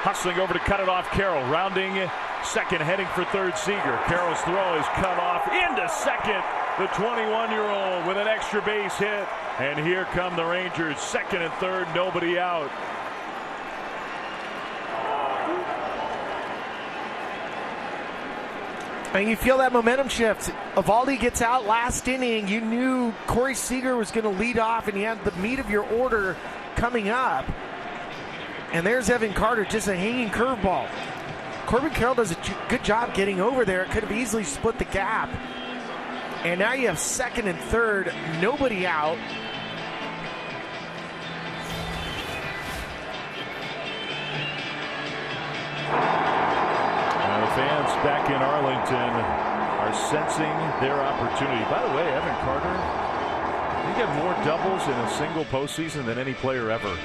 Hustling over to cut it off, Carroll. Rounding second, heading for third, Seager. Carroll's throw is cut off into second. the 21-year-old, with an extra base hit. And here come the Rangers, second and third, nobody out. And you feel that momentum shift. Eovaldi gets out last inning. You knew Corey Seager was going to lead off, and you had the meat of your order coming up. And there's Evan Carter, just a hanging curveball. Corbin Carroll does a good job getting over there. It could have easily split the gap. And now you have second and third, nobody out. Fans back in Arlington are sensing their opportunity. By the way, Evan Carter, he got more doubles in a single postseason than any player ever.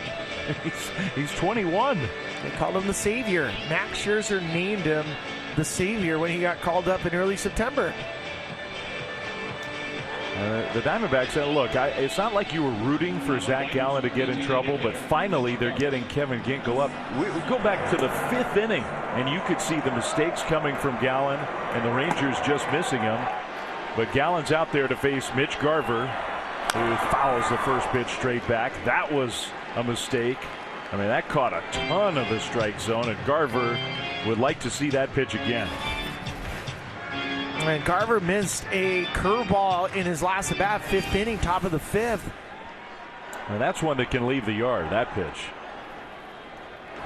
He's 21. They called him the Savior. Max Scherzer named him the Savior when he got called up in early September. The Diamondbacks, look, it's not like you were rooting for Zach Gallen to get in trouble, but finally they're getting Kevin Ginkel up. We go back to the fifth inning, and you could see the mistakes coming from Gallen and the Rangers just missing him. But Gallen's out there to face Mitch Garver, who fouls the first pitch straight back. That was a mistake. I mean, that caught a ton of the strike zone, and Garver would like to see that pitch again. And Garver missed a curveball in his last at bat, fifth inning, top of the fifth. And that's one that can leave the yard, that pitch.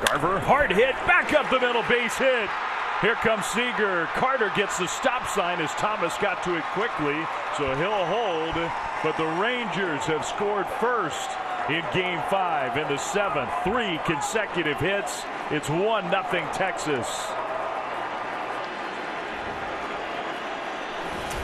Garver, hard hit, back up the middle, base hit. Here comes Seager. Carter gets the stop sign as Thomas got to it quickly, so he'll hold. But the Rangers have scored first in Game 5 in the seventh. 3 consecutive hits. It's 1-0 Texas.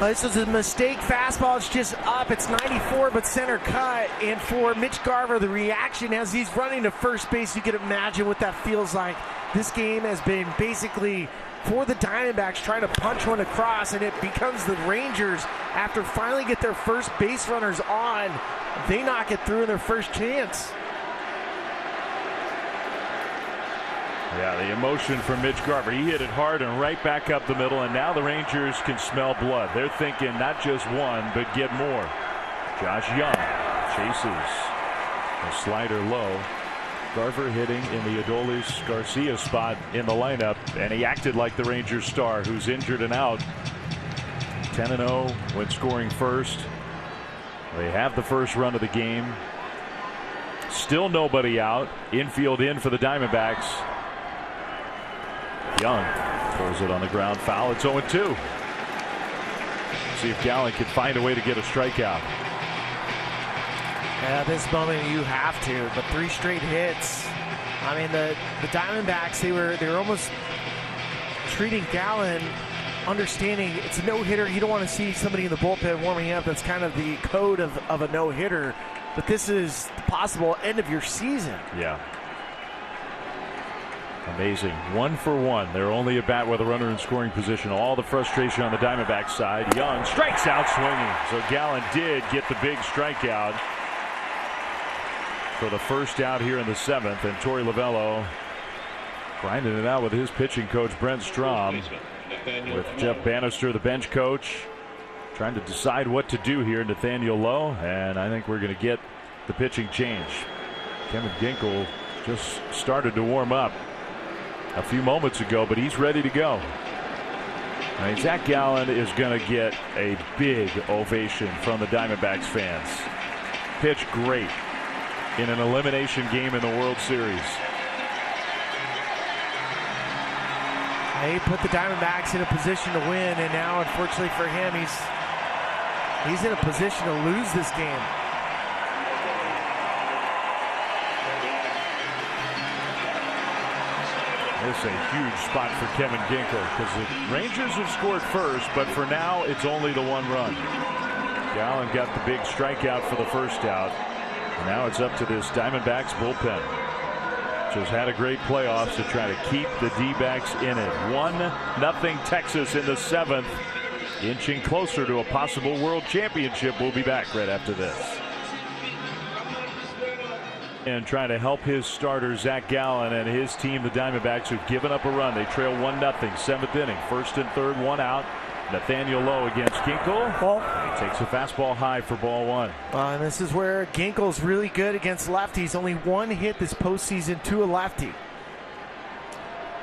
This is a mistake. Fastball is just up. It's 94, but center cut. And for Mitch Garver, the reaction as he's running to first base, you can imagine what that feels like. This game has been basically for the Diamondbacks trying to punch one across, and it becomes the Rangers, after finally get their first base runners on, they knock it through in their first chance. Yeah, the emotion from Mitch Garver. He hit it hard and right back up the middle, and now the Rangers can smell blood. They're thinking not just one, but get more. Josh Young chases a slider low. Garver hitting in the Adolis Garcia spot in the lineup, and he acted like the Rangers star who's injured and out. 10-0 when scoring first. They have the first run of the game. Still nobody out. Infield in for the Diamondbacks. Young pulls it on the ground, foul. It's 0-2. See if Gallen can find a way to get a strikeout. At this moment you have to, but 3 straight hits. I mean, the Diamondbacks, they were almost treating Gallen, understanding it's a no-hitter. You don't want to see somebody in the bullpen warming up. That's kind of the code of a no-hitter. But this is the possible end of your season. Yeah. Amazing. 1 for 1. They're only a bat with a runner in scoring position. All the frustration on the Diamondback side. Young strikes out swinging. So Gallen did get the big strikeout for the first out here in the seventh. And Torey Lovello grinding it out with his pitching coach, Brent Strom, with Jeff Bannister, the bench coach, trying to decide what to do here. Nathaniel Lowe, and I think we're going to get the pitching change. Kevin Ginkel just started to warm up a few moments ago, but he's ready to go. I mean, Zach Gallen is going to get a big ovation from the Diamondbacks fans. Pitched great in an elimination game in the World Series. He put the Diamondbacks in a position to win, and now, unfortunately for him, he's in a position to lose this game. This is a huge spot for Kevin Ginkel because the Rangers have scored first, but for now it's only the 1 run. Gallen got the big strikeout for the first out, and now it's up to this Diamondbacks bullpen, which has had a great playoffs to try to keep the D-backs in it. 1-0 Texas in the seventh, inching closer to a possible world championship. We'll be back right after this. And trying to help his starter Zach Gallen and his team, the Diamondbacks, who've given up a run. They trail 1-0, seventh inning, first and third, 1 out. Nathaniel Lowe against Ginkel. He takes a fastball high for ball one. And this is where Ginkel's really good against lefties. Only one hit this postseason to a lefty.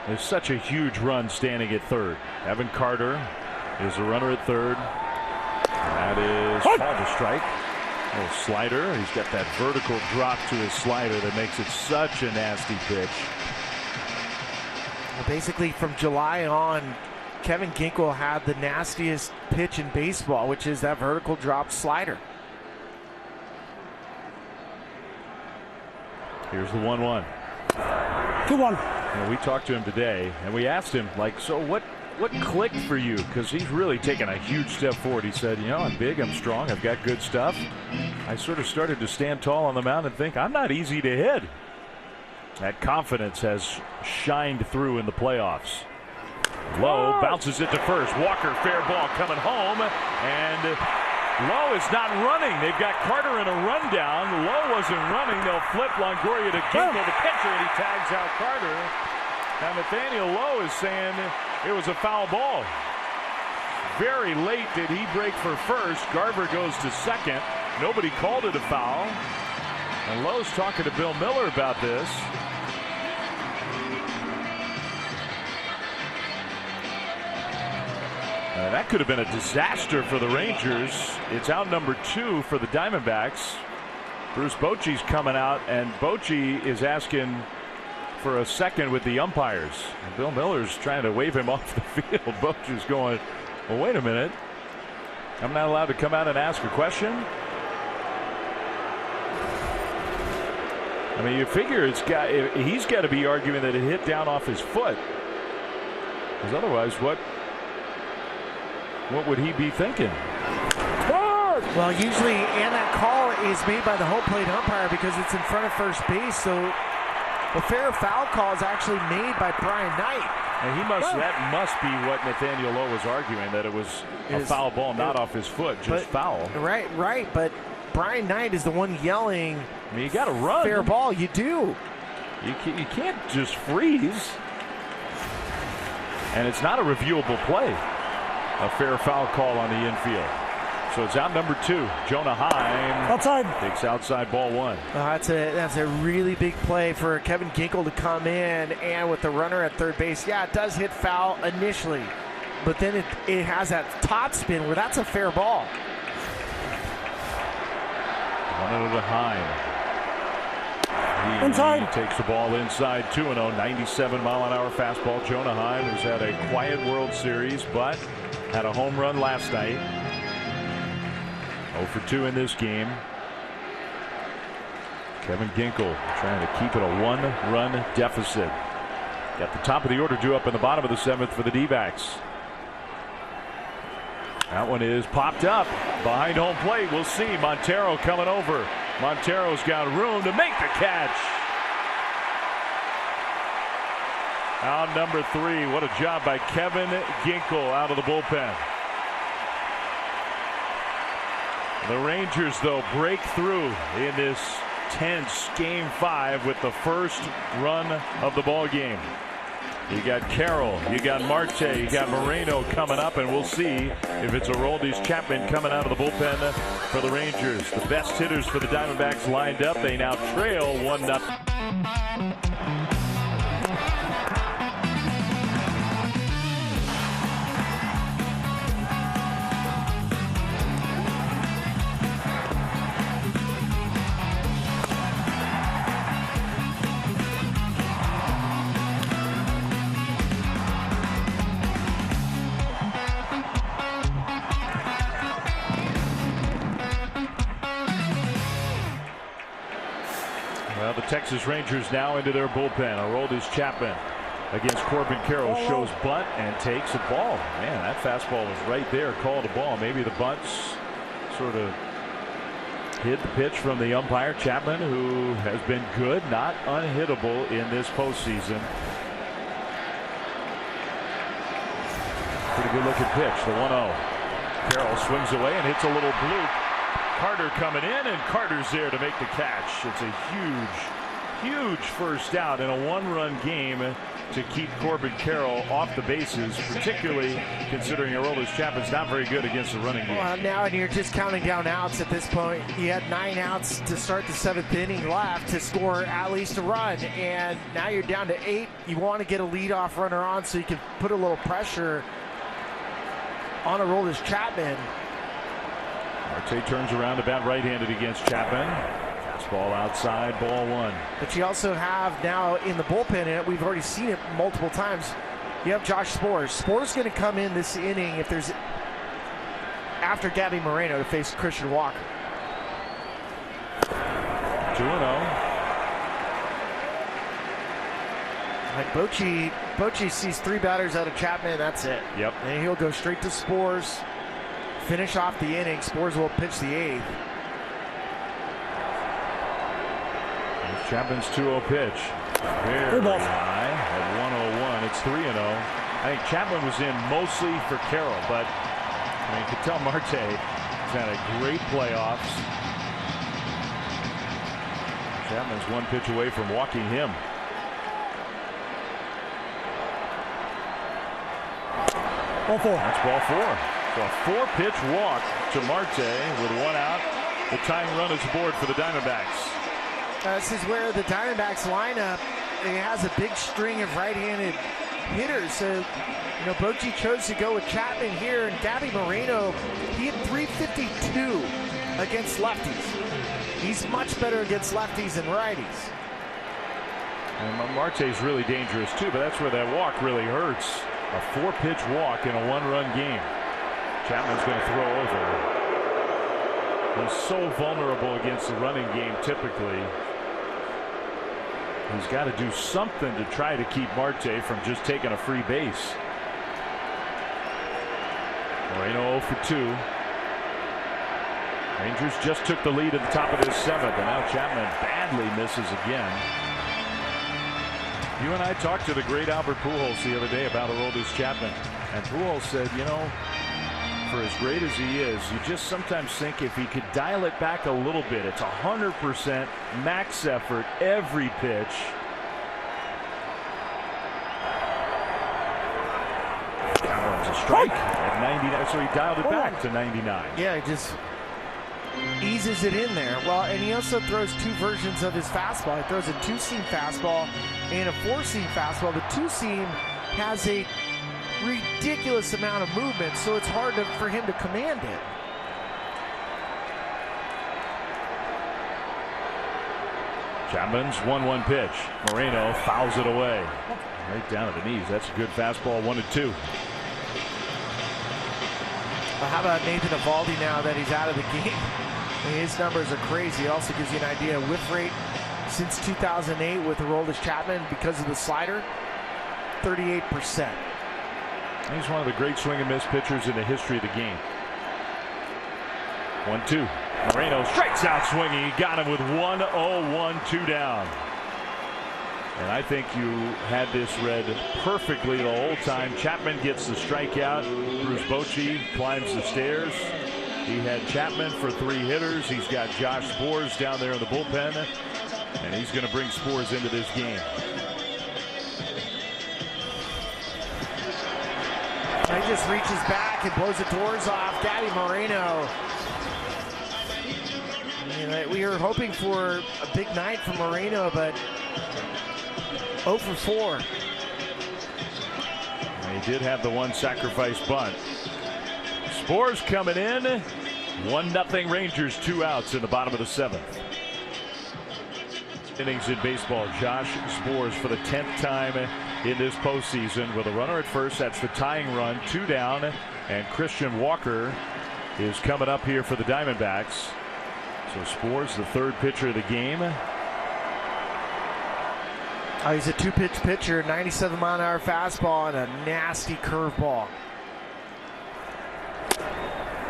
There's such a huge run standing at third. Evan Carter is a runner at third. That is called a strike. A little slider. He's got that vertical drop to his slider that makes it such a nasty pitch. Well, basically, from July on, Kevin Ginkel had the nastiest pitch in baseball, which is that vertical drop slider. Here's the 1-1. 2-1. We talked to him today, and we asked him, like, so what clicked for you? Because he's really taken a huge step forward. He said, I'm big, I'm strong, I've got good stuff. I sort of started to stand tall on the mound and think, I'm not easy to hit. That confidence has shined through in the playoffs. Lowe bounces it to first. Walker, fair ball coming home, and Lowe is not running. They've got Carter in a rundown. Lowe wasn't running. They'll flip Longoria to Ginkel, the pitcher, and he tags out Carter. Now Nathaniel Lowe is saying it was a foul ball. Very late did he break for first. Garver goes to second. Nobody called it a foul. And Lowe's talking to Bill Miller about this. That could have been a disaster for the Rangers. It's out number 2 for the Diamondbacks. Bruce Bochy's coming out, and Bochy is asking for a second with the umpires. And Bill Miller's trying to wave him off the field. Bochy's going, well, wait a minute. I'm not allowed to come out and ask a question? I mean, you figure he's got to be arguing that it hit down off his foot. Because otherwise, what would he be thinking? Well, usually, and that call is made by the home plate umpire because it's in front of first base. So the fair foul call is actually made by Brian Knight. And that must be what Nathaniel Lowe was arguing, that it was a foul ball, not off his foot, just foul. Right. But Brian Knight is the one yelling. I mean, you got to run. Fair ball, you do. You can't just freeze. And it's not a reviewable play. A fair foul call on the infield. So it's out number 2. Jonah Heim Outside. takes outside ball 1. That's a really big play for Kevin Ginkel to come in, and with the runner at third base. Yeah, it does hit foul initially, but then it has that top spin where that's a fair ball. 1-0 to Heim. He takes the ball inside, 2-0, 97-mile-an-hour fastball. Jonah Heim, who's had a quiet World Series, but had a home run last night. 0 for 2 in this game. Kevin Ginkel trying to keep it a 1-run deficit. Got the top of the order due up in the bottom of the 7th for the D-backs. That one is popped up behind home plate. We'll see. Montero coming over. Montero's got room to make the catch. Out number 3. What a job by Kevin Ginkel out of the bullpen. The Rangers, though, break through in this tense Game 5 with the first run of the ball game. You got Carroll, you got Marte, you got Moreno coming up, and we'll see if it's Aroldis Chapman coming out of the bullpen for the Rangers. The best hitters for the Diamondbacks lined up. They now trail 1-0. Well, the Texas Rangers now into their bullpen. Aroldis Chapman against Corbin Carroll shows bunt and takes a ball. Man, that fastball was right there, called a ball. Maybe the bunts sort of hid the pitch from the umpire. Chapman, who has been good, not unhittable in this postseason. Pretty good looking pitch, the 1-0. Carroll swings away and hits a little bloop. Carter coming in, and Carter's there to make the catch. It's a huge huge first out in a one-run game to keep Corbin Carroll off the bases, particularly considering Aroldis Chapman's not very good against the running game. Well, now and you're just counting down outs at this point. You had 9 outs to start the 7th inning left to score at least a run, and now you're down to 8. You want to get a leadoff runner on so you can put a little pressure on Aroldis Chapman. Marte turns around to bat right-handed against Chapman. Fastball outside, ball 1. But you also have now in the bullpen, and we've already seen it multiple times, you have Josh Sborz. Sborz going to come in this inning if there's after Gabby Moreno to face Christian Walker. 2-0. Like Bochy sees 3 batters out of Chapman, that's it. Yep. And he'll go straight to Sborz, finish off the inning. Sborz will pitch the 8th. Chapman's 2-0 pitch. Very high at 101. It's 3-0. I think Chapman was in mostly for Carroll, but I mean, you can tell Marte has had a great playoffs. Chapman's 1 pitch away from walking him. Ball 4. That's ball 4. So a 4-pitch walk to Marte with 1 out. The tying run is aboard for the Diamondbacks. This is where the Diamondbacks lineup, it has a big string of right-handed hitters. So, you know, Bochy chose to go with Chapman here, and Gabby Moreno, he had 352 against lefties. He's much better against lefties than righties. And Marte's really dangerous too, but that's where that walk really hurts. A 4-pitch walk in a 1-run game. Chapman's going to throw over. He's so vulnerable against the running game typically. He's got to do something to try to keep Marte from just taking a free base. Moreno 0 for 2. Rangers just took the lead at the top of this 7th, and now Chapman badly misses again. You and I talked to the great Albert Pujols the other day about Aroldis Chapman, and Pujols said, you know, for as great as he is, you just sometimes think if he could dial it back a little bit. It's 100% max effort every pitch. That one's a strike at 99, so he dialed it back to 99. Yeah, he just eases it in there. Well, and he also throws 2 versions of his fastball. He throws a 2-seam fastball and a 4-seam fastball. The 2-seam has a ridiculous amount of movement, so it's hard for him to command it. Chapman's 1-1 pitch. Moreno fouls it away. Right down at the knees. That's a good fastball. 1-2. Well, how about Nathan Eovaldi now that he's out of the game? I mean, his numbers are crazy. It also gives you an idea of whiff rate since 2008 with Aroldis Chapman because of the slider, 38%. He's one of the great swing and miss pitchers in the history of the game. 1-2. Moreno strikes out swinging. He got him with 1-0-1, 2 down. And I think you had this read perfectly the whole time. Chapman gets the strikeout. Bruce Bochy climbs the stairs. He had Chapman for 3 hitters. He's got Josh Sborz down there in the bullpen. And he's going to bring Sborz into this game. He just reaches back and blows the doors off. Gabby Moreno. We were hoping for a big night from Moreno, but 0 for 4. He did have the 1 sacrifice bunt. Sborz coming in. 1-0 Rangers, 2 outs in the bottom of the 7th. Innings in baseball. Josh Sborz for the 10th time in this postseason with a runner at first. That's the tying run, 2 down, and Christian Walker is coming up here for the Diamondbacks. So Sborz, the 3rd pitcher of the game. He's a 2-pitch pitcher, 97-mile-an-hour fastball and a nasty curveball.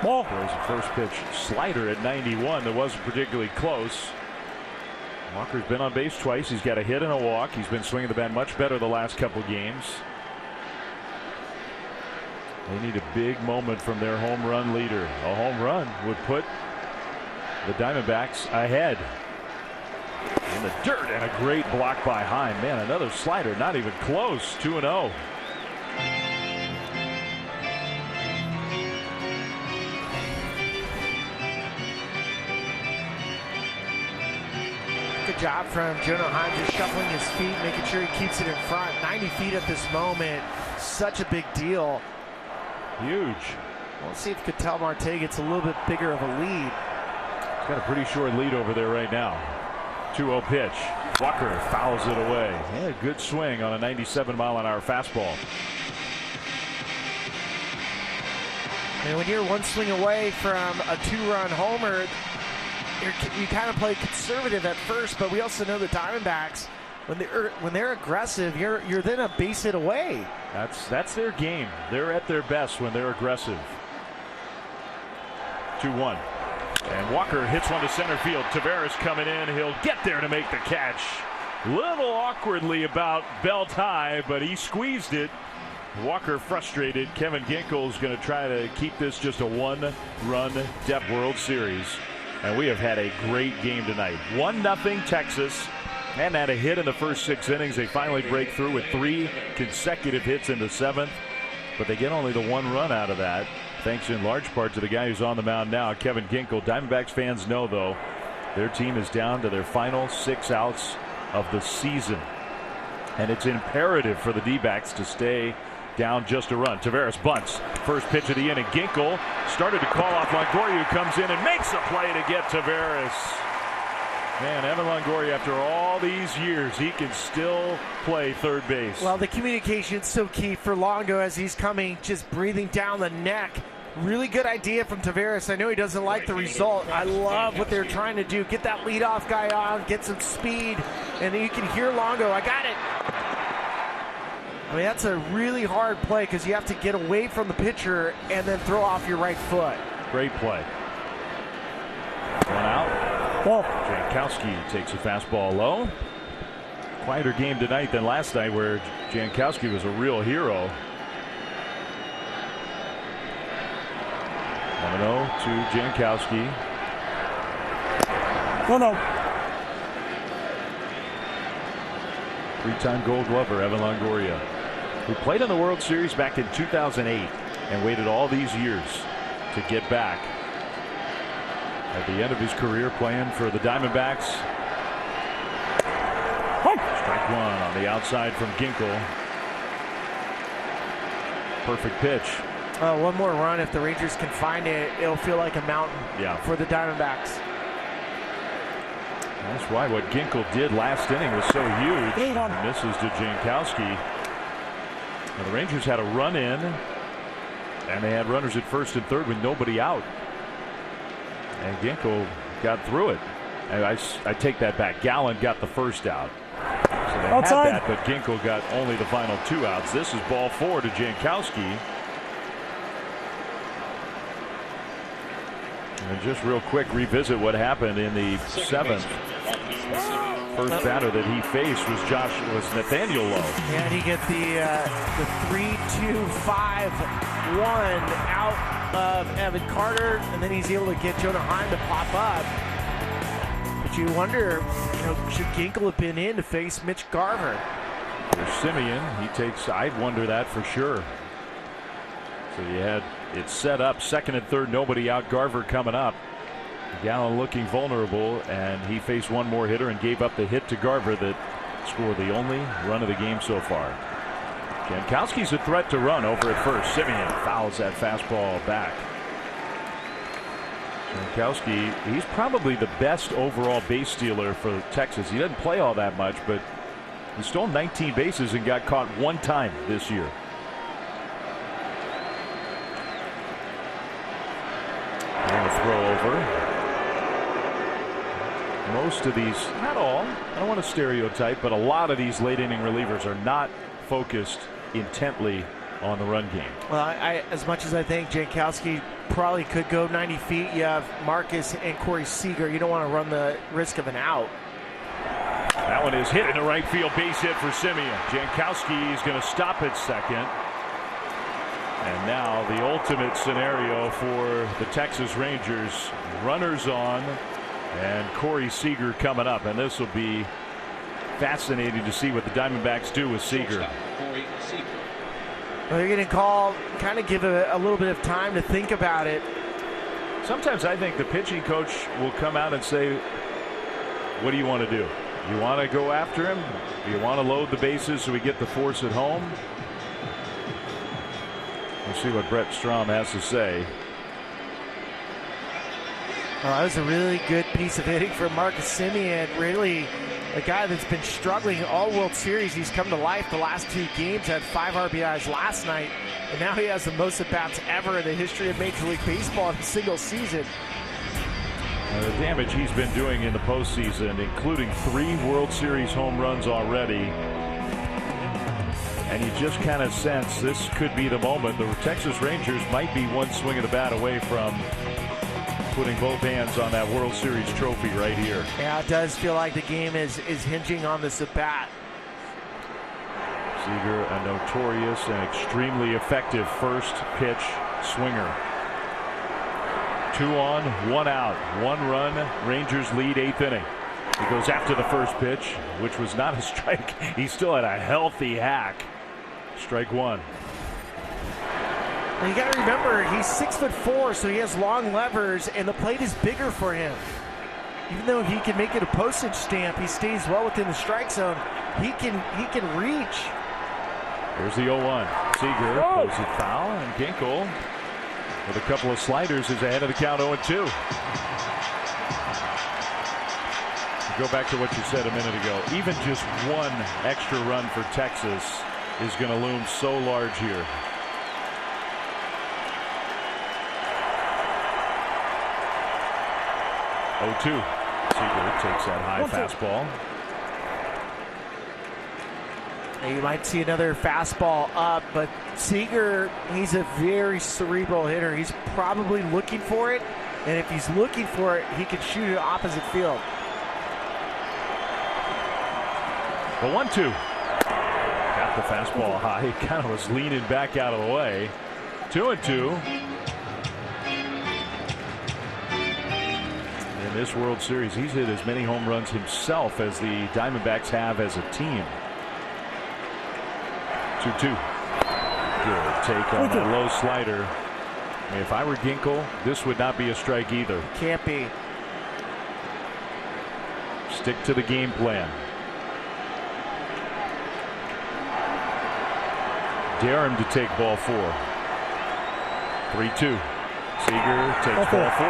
Ball. There's a first pitch slider at 91 that wasn't particularly close. Walker's been on base twice. He's got a hit and a walk. He's been swinging the bat much better the last couple games. They need a big moment from their home run leader. A home run would put the Diamondbacks ahead. in the dirt, and a great block by Heim. Man, another slider, not even close. 2-0. Good job from Jonah Heim, just shuffling his feet, making sure he keeps it in front. 90 feet at this moment, such a big deal. Huge. Let's see if Ketel Marte gets a little bit bigger of a lead. He's got a pretty short lead over there right now. 2-0 pitch. Walker fouls it away. Yeah, good swing on a 97-mile-an-hour fastball. And when you're one swing away from a 2-run homer, you kind of play conservative at first, but we also know the Diamondbacks, when they're aggressive, you're then a base hit away. That's their game. They're at their best when they're aggressive. 2-1. And Walker hits one to center field. Taveras coming in. He'll get there to make the catch. Little awkwardly about belt high, but he squeezed it. Walker frustrated. Kevin Ginkel's going to try to keep this just a one-run Dep World Series. And we have had a great game tonight. 1-0 Texas. And had a hit in the first 6 innings. They finally break through with 3 consecutive hits in the 7th. But they get only the 1 run out of that. Thanks in large part to the guy who's on the mound now, Kevin Ginkel. Diamondbacks fans know, though, their team is down to their final 6 outs of the season. And it's imperative for the D-backs to stay down just a run. Taveras bunts. First pitch of the inning. Ginkel started to call off Longoria, who comes in and makes a play to get Taveras. Man, Evan Longoria, after all these years, he can still play third base. Well, the communication's so key for Longo as he's coming, just breathing down the neck. Really good idea from Taveras. I know he doesn't like the result. I love what they're trying to do. Get that leadoff guy on, get some speed, and then you can hear Longo, I got it. I mean, that's a really hard play because you have to get away from the pitcher and then throw off your right foot. Great play. 1 out. Ball. Jankowski takes a fastball low. Quieter game tonight than last night, where Jankowski was a real hero. 1-0 to Jankowski. 1-0. 3-time Gold Glover Evan Longoria, who played in the World Series back in 2008 and waited all these years to get back. At the end of his career playing for the Diamondbacks. Strike 1 on the outside from Ginkel. Perfect pitch. One more run. If the Rangers can find it, it'll feel like a mountain for the Diamondbacks. That's why what Ginkel did last inning was so huge. Misses to Jankowski. Now the Rangers had a run in, and they had runners at first and third with nobody out. And Ginkel got through it. And I take that back. Gallen got the first out. So they Outside. had that, but Ginkel got only the final 2 outs. This is ball 4 to Jankowski. And just real quick, revisit what happened in the 7th. First batter that he faced was Nathaniel Lowe. Yeah, and he get the 3-2-5-1 out of Evan Carter, and then he's able to get Jonah Heim to pop up. But you wonder, should Ginkel have been in to face Mitch Garver? There's Simeon. I'd wonder that for sure. So you had it set up, second and third, nobody out. Garver coming up. Gallen looking vulnerable, and he faced one more hitter and gave up the hit to Garver that scored the only run of the game so far. Jankowski's a threat to run over at first. Simeon fouls that fastball back. Jankowski, he's probably the best overall base stealer for Texas. He doesn't play all that much, but he stole 19 bases and got caught 1 time this year. And a throw over. Most of these, not all, I don't want to stereotype, but a lot of these late inning relievers are not focused intently on the run game. Well, as much as I think Jankowski probably could go 90 feet, you have Marcus and Corey Seager. You don't want to run the risk of an out. That one is hit in the right field, base hit for Simeon. Jankowski is going to stop at second. And now the ultimate scenario for the Texas Rangers. Runners on, And Corey Seager coming up, and this will be fascinating to see what the Diamondbacks do with Seager. Well, they're going to call, kind of give a little bit of time to think about it. Sometimes I think the pitching coach will come out and say, what do you want to do? You want to go after him? Do you want to load the bases so we get the force at home? We'll see what Brett Strom has to say. Oh, that was a really good piece of hitting for Marcus Semien. Really a guy that's been struggling all World Series. He's come to life the last 2 games, had 5 RBIs last night, and now he has the most at-bats ever in the history of Major League Baseball in a single season. The damage he's been doing in the postseason, including 3 World Series home runs already. And you just kind of sense this could be the moment. The Texas Rangers might be one swing of the bat away from putting both hands on that World Series trophy right here. Yeah, it does feel like the game is hinging on this at bat. Seager, a notorious and extremely effective first pitch swinger. 2 on, 1 out, 1 run. Rangers lead 8th inning. He goes after the first pitch, which was not a strike. He still had a healthy hack. Strike 1. You got to remember, he's 6'4", so he has long levers, and the plate is bigger for him. Even though he can make it a postage stamp, he stays well within the strike zone. He can reach. There's the 0-1. Seager goes it foul, and Ginkel with a couple of sliders is ahead of the count 0-2. Go back to what you said a minute ago. Even just 1 extra run for Texas is going to loom so large here. 0-2. Seager takes that high fastball. You might see another fastball up, but Seager, he's a very cerebral hitter. He's probably looking for it, and if he's looking for it, he can shoot it opposite field. The 1-2. Got the fastball high. He kind of was leaning back out of the way. 2-2. In this World Series, he's hit as many home runs himself as the Diamondbacks have as a team. 2-2. Good take on that low slider. I mean, if I were Ginkel, this would not be a strike either. Can't be. Stick to the game plan. Dare him to take ball 4. 3-2. Seager takes ball 4.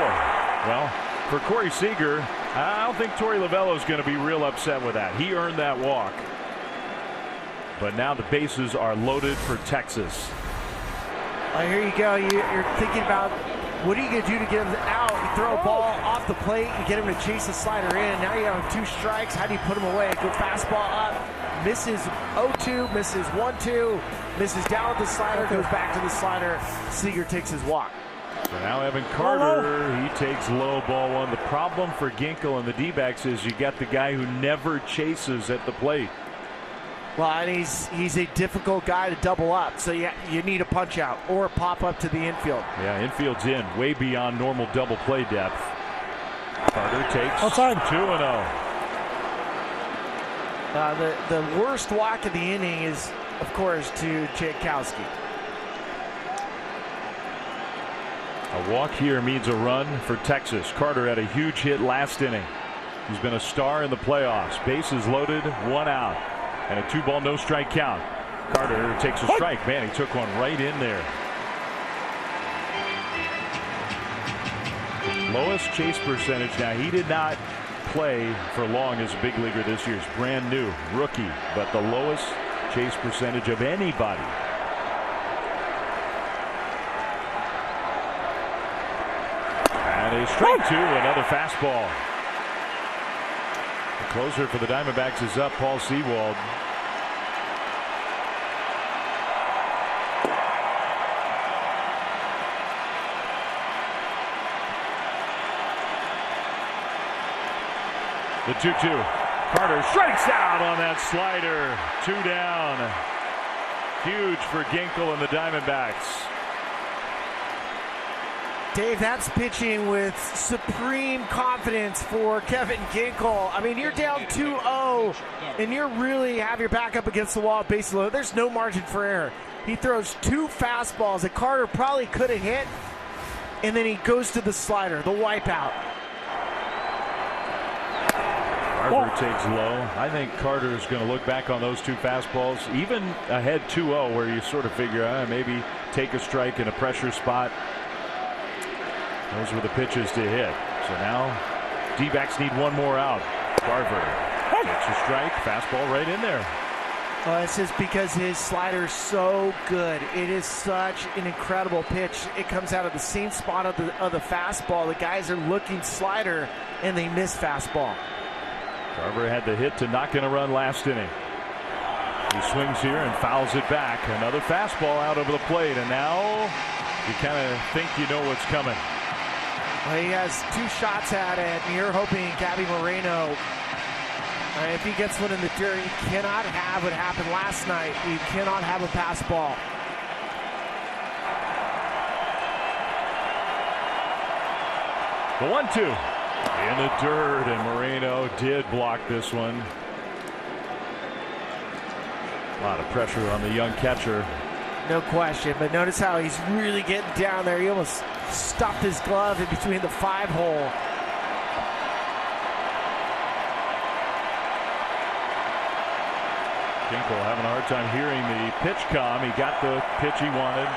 Well, for Corey Seager, I don't think Torey Lovullo is going to be real upset with that. He earned that walk. But now the bases are loaded for Texas. Here you go. You're thinking about what are you going to do to get him out? You throw a ball off the plate, you get him to chase the slider in. Now you have 2 strikes. How do you put him away? Go fastball up. Misses 0-2, misses 1-2, misses down with the slider, goes back to the slider. Seager takes his walk. So now Evan Carter, he takes low, ball 1. The problem for Ginkel and the D-backs is you got the guy who never chases at the plate. Well, and he's a difficult guy to double up, so you need a punch out or a pop up to the infield. Yeah, infield's in, way beyond normal double play depth. Carter takes outside 2-0. The worst walk of the inning is, of course, to Jankowski. A walk here means a run for Texas. Carter had a huge hit last inning. He's been a star in the playoffs. Bases loaded, 1 out, and a 2-ball no strike count. Carter takes a strike. Man, he took one right in there. Lowest chase percentage. Now, he did not play for long as a big leaguer this year. He's brand new, rookie, but the lowest chase percentage of anybody. And a strike 2, another fastball. The closer for the Diamondbacks is up, Paul Sewald. The 2-2. Carter strikes out on that slider. 2 down. Huge for Ginkel and the Diamondbacks. Dave, that's pitching with supreme confidence for Kevin Ginkel. I mean, you're down 2-0, and you really have your back up against the wall at bases loaded. There's no margin for error. He throws 2 fastballs that Carter probably could have hit, and then he goes to the slider, the wipeout. Carter takes low. I think Carter is going to look back on those 2 fastballs, even ahead 2-0, where you sort of figure maybe take a strike in a pressure spot. Those were the pitches to hit. So now D-backs need 1 more out. Carver takes a strike, fastball right in there. Well, it's just because his slider is so good. It is such an incredible pitch. It comes out of the same spot of the fastball. The guys are looking slider, and they miss fastball. Carver had the hit to knock in a run last inning. He swings here and fouls it back. Another fastball out over the plate, and now you kind of think you know what's coming. Well, he has 2 shots at it, and you're hoping Gabby Moreno, if he gets one in the dirt, he cannot have what happened last night. He cannot have a pass ball. The 1-2 in the dirt, and Moreno did block this one. A lot of pressure on the young catcher. No question, but notice how he's really getting down there. He almost stuffed his glove in between the 5-hole. Ginkel having a hard time hearing the pitch come. He got the pitch he wanted.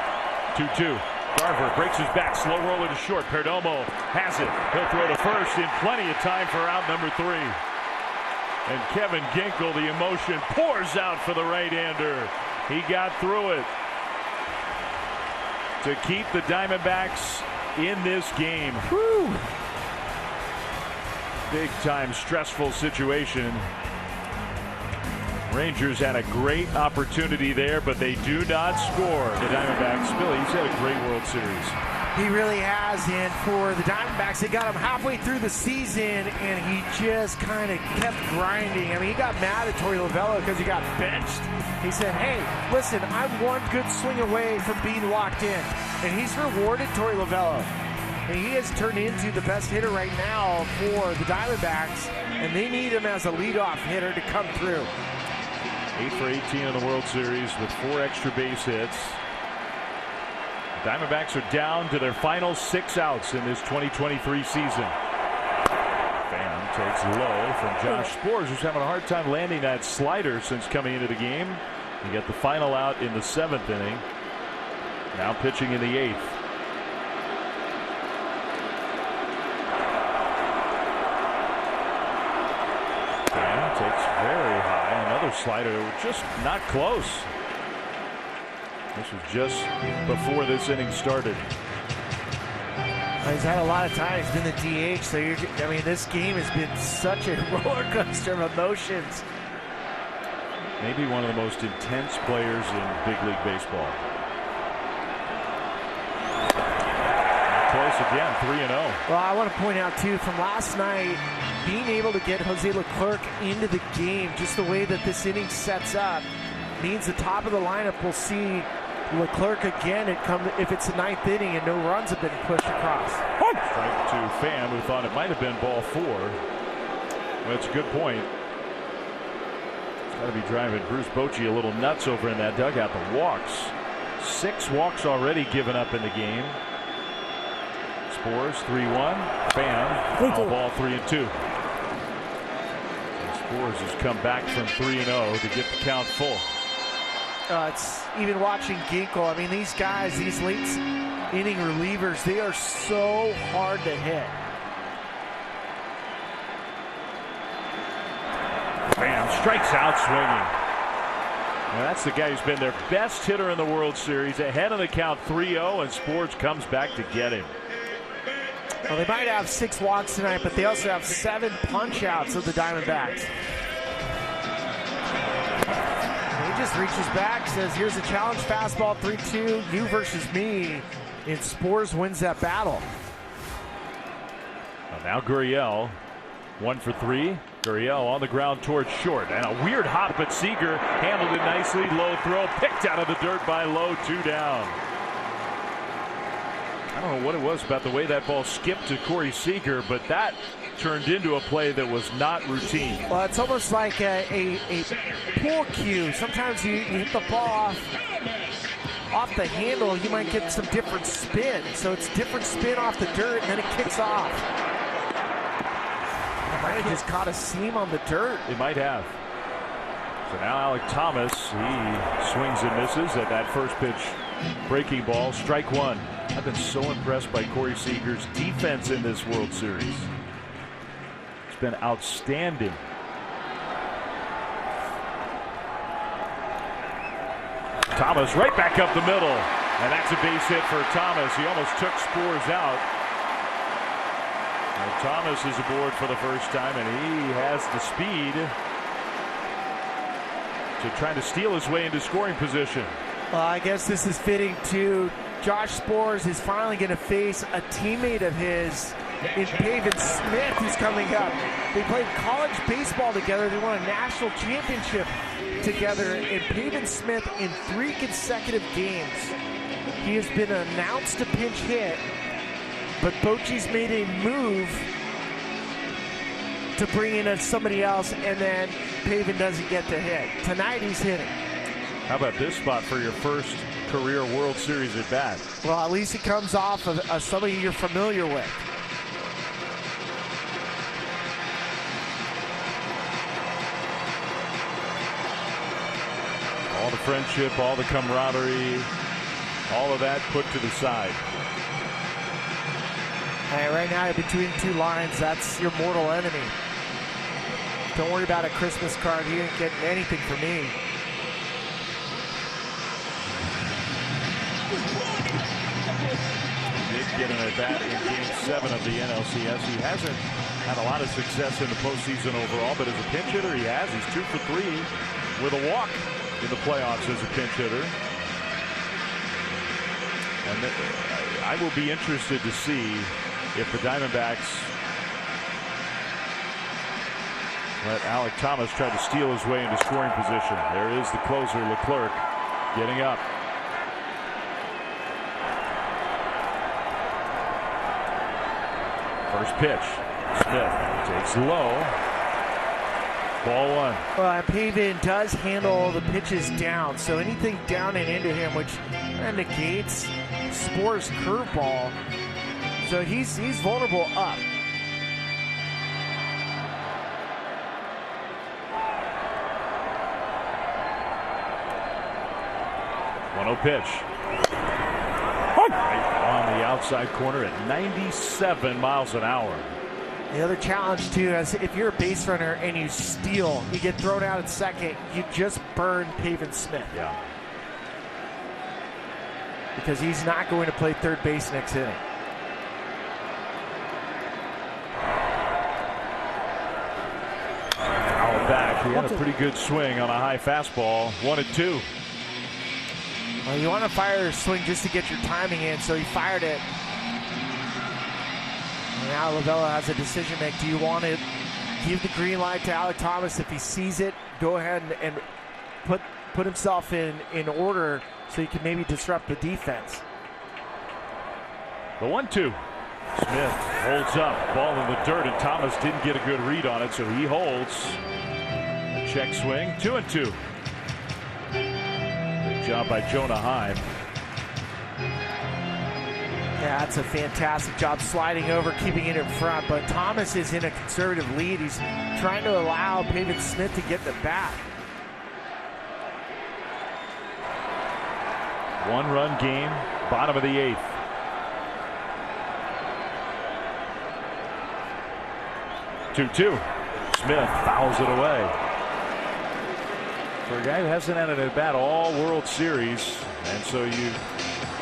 2-2. Carver breaks his back, slow roller to short. Perdomo has it. He'll throw to first in plenty of time for out number 3. And Kevin Ginkel, the emotion pours out for the right-hander. He got through it to keep the Diamondbacks in this game. Whew. Big time stressful situation. Rangers had a great opportunity there, but they do not score. The Diamondbacks, Billy, he's had a great World Series. He really has, and for the Diamondbacks, they got him halfway through the season, and he just kind of kept grinding. I mean, he got mad at Torey Lovullo because he got benched. He said, hey, listen, I'm one good swing away from being locked in. And he's rewarded Torey Lovullo. And he has turned into the best hitter right now for the Diamondbacks, and they need him as a leadoff hitter to come through. 8 for 18 in the World Series with 4 extra base hits. The Diamondbacks are down to their final 6 outs in this 2023 season. Bam takes low from Josh Sborz, who's having a hard time landing that slider since coming into the game. You get the final out in the 7th inning. Now pitching in the 8th. Bam takes very high. Another slider, just not close. This was just before this inning started. He's had a lot of time. He's been the DH, so I mean, this game has been such a roller coaster of emotions. Maybe one of the most intense players in big league baseball. Close again, 3-0. Well, I want to point out, too, from last night, being able to get Jose Leclerc into the game, just the way that this inning sets up, means the top of the lineup will see Leclerc again if it's the 9th inning and no runs have been pushed across. Strike to Pham, who thought it might have been ball 4. That's a good point. It's got to be driving Bruce Bochy a little nuts over in that dugout. The walks. 6 walks already given up in the game. Sborz 3-1. Pham, foul ball 3-2. Sborz has come back from 3-0 to get the count full. It's even watching Ginkel. I mean, these guys, these late inning relievers, they are so hard to hit. Pham strikes out swinging. Now that's the guy who's been their best hitter in the World Series. Ahead of the count 3-0, and Sborz comes back to get him. Well, they might have 6 walks tonight, but they also have 7 punch-outs of the Diamondbacks. He just reaches back, says, here's a challenge fastball, 3-2, you versus me, and Sborz wins that battle. Well, now Gurriel, 1 for 3. Gurriel on the ground towards short, and a weird hop, but Seager handled it nicely. Low throw, picked out of the dirt by Lowe, 2 down. I don't know what it was about the way that ball skipped to Corey Seager, but that turned into a play that was not routine. Well, it's almost like a pool cue. Sometimes you hit the ball off the handle, you might get some different spin. So it's different spin off the dirt, and then it kicks off. It might have just caught a seam on the dirt. It might have. So now Alec Thomas, he swings and misses at that first pitch breaking ball. Strike one. I've been so impressed by Corey Seager's defense in this World Series. It's been outstanding. Thomas right back up the middle. And that's a base hit for Thomas. He almost took Spores out. Now Thomas is aboard for the first time, and he has the speed to try to steal his way into scoring position. Well, I guess this is fitting too. Josh Spores is finally going to face a teammate of his in Pavin Smith, who's coming up. They played college baseball together. They won a national championship together. And Pavin Smith in 3 consecutive games, he has been announced to pinch hit, but Bochy's made a move to bring in somebody else, and then Pavin doesn't get to hit. Tonight he's hitting. How about this spot for your first career World Series at bat? Well, at least it comes off of somebody you're familiar with. All the friendship, all the camaraderie, all of that put to the side. Right now, between 2 lines, that's your mortal enemy. Don't worry about a Christmas card. He ain't getting anything from me. He did get an at-bat in Game 7 of the NLCS. He hasn't had a lot of success in the postseason overall, but as a pinch hitter, he has. He's 2 for 3 with a walk in the playoffs as a pinch hitter. And I will be interested to see if the Diamondbacks let Alec Thomas try to steal his way into scoring position. There is the closer, Leclerc, getting up. First pitch. Smith takes low. Ball 1. Well, Pavin does handle the pitches down, so anything down and into him, which negates Spores' curveball. So he's vulnerable up. Pitch. Right on the outside corner at 97 miles an hour. The other challenge too is if you're a base runner and you steal, you get thrown out at second, you just burn Pavin Smith. Yeah. Because he's not going to play third base next inning. Foul back. He had a pretty good swing on a high fastball. 1-2. Well, you want to fire a swing just to get your timing in, so he fired it. And now Lavella has a decision to make. Do you want to give the green light to Alec Thomas? If he sees it, go ahead and put himself in order so he can maybe disrupt the defense. The 1-2. Smith holds up. Ball in the dirt, and Thomas didn't get a good read on it, so he holds. Check swing. 2-2. Job by Jonah Heim. Yeah, that's a fantastic job sliding over, keeping it in front. But Thomas is in a conservative lead. He's trying to allow Pavin Smith to get the bat. 1-run game, bottom of the 8th. Two. Smith fouls it away. For a guy who hasn't had an at-bat all World Series, and so you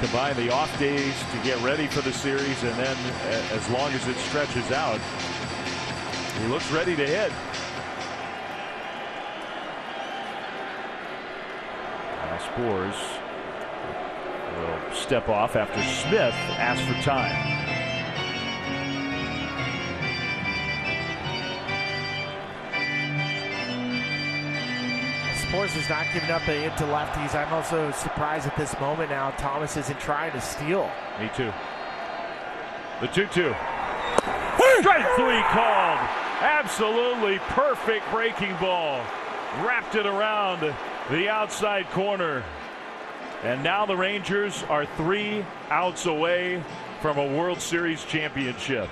combine the off days to get ready for the series, and then as long as it stretches out, he looks ready to hit. Now Spores will step off after Smith asks for time. Spores has not given up a hit to lefties. I'm also surprised at this moment now Thomas isn't trying to steal. Me too. The 2-2. Strike 3 called. Absolutely perfect breaking ball. Wrapped it around the outside corner. And now the Rangers are 3 outs away from a World Series championship.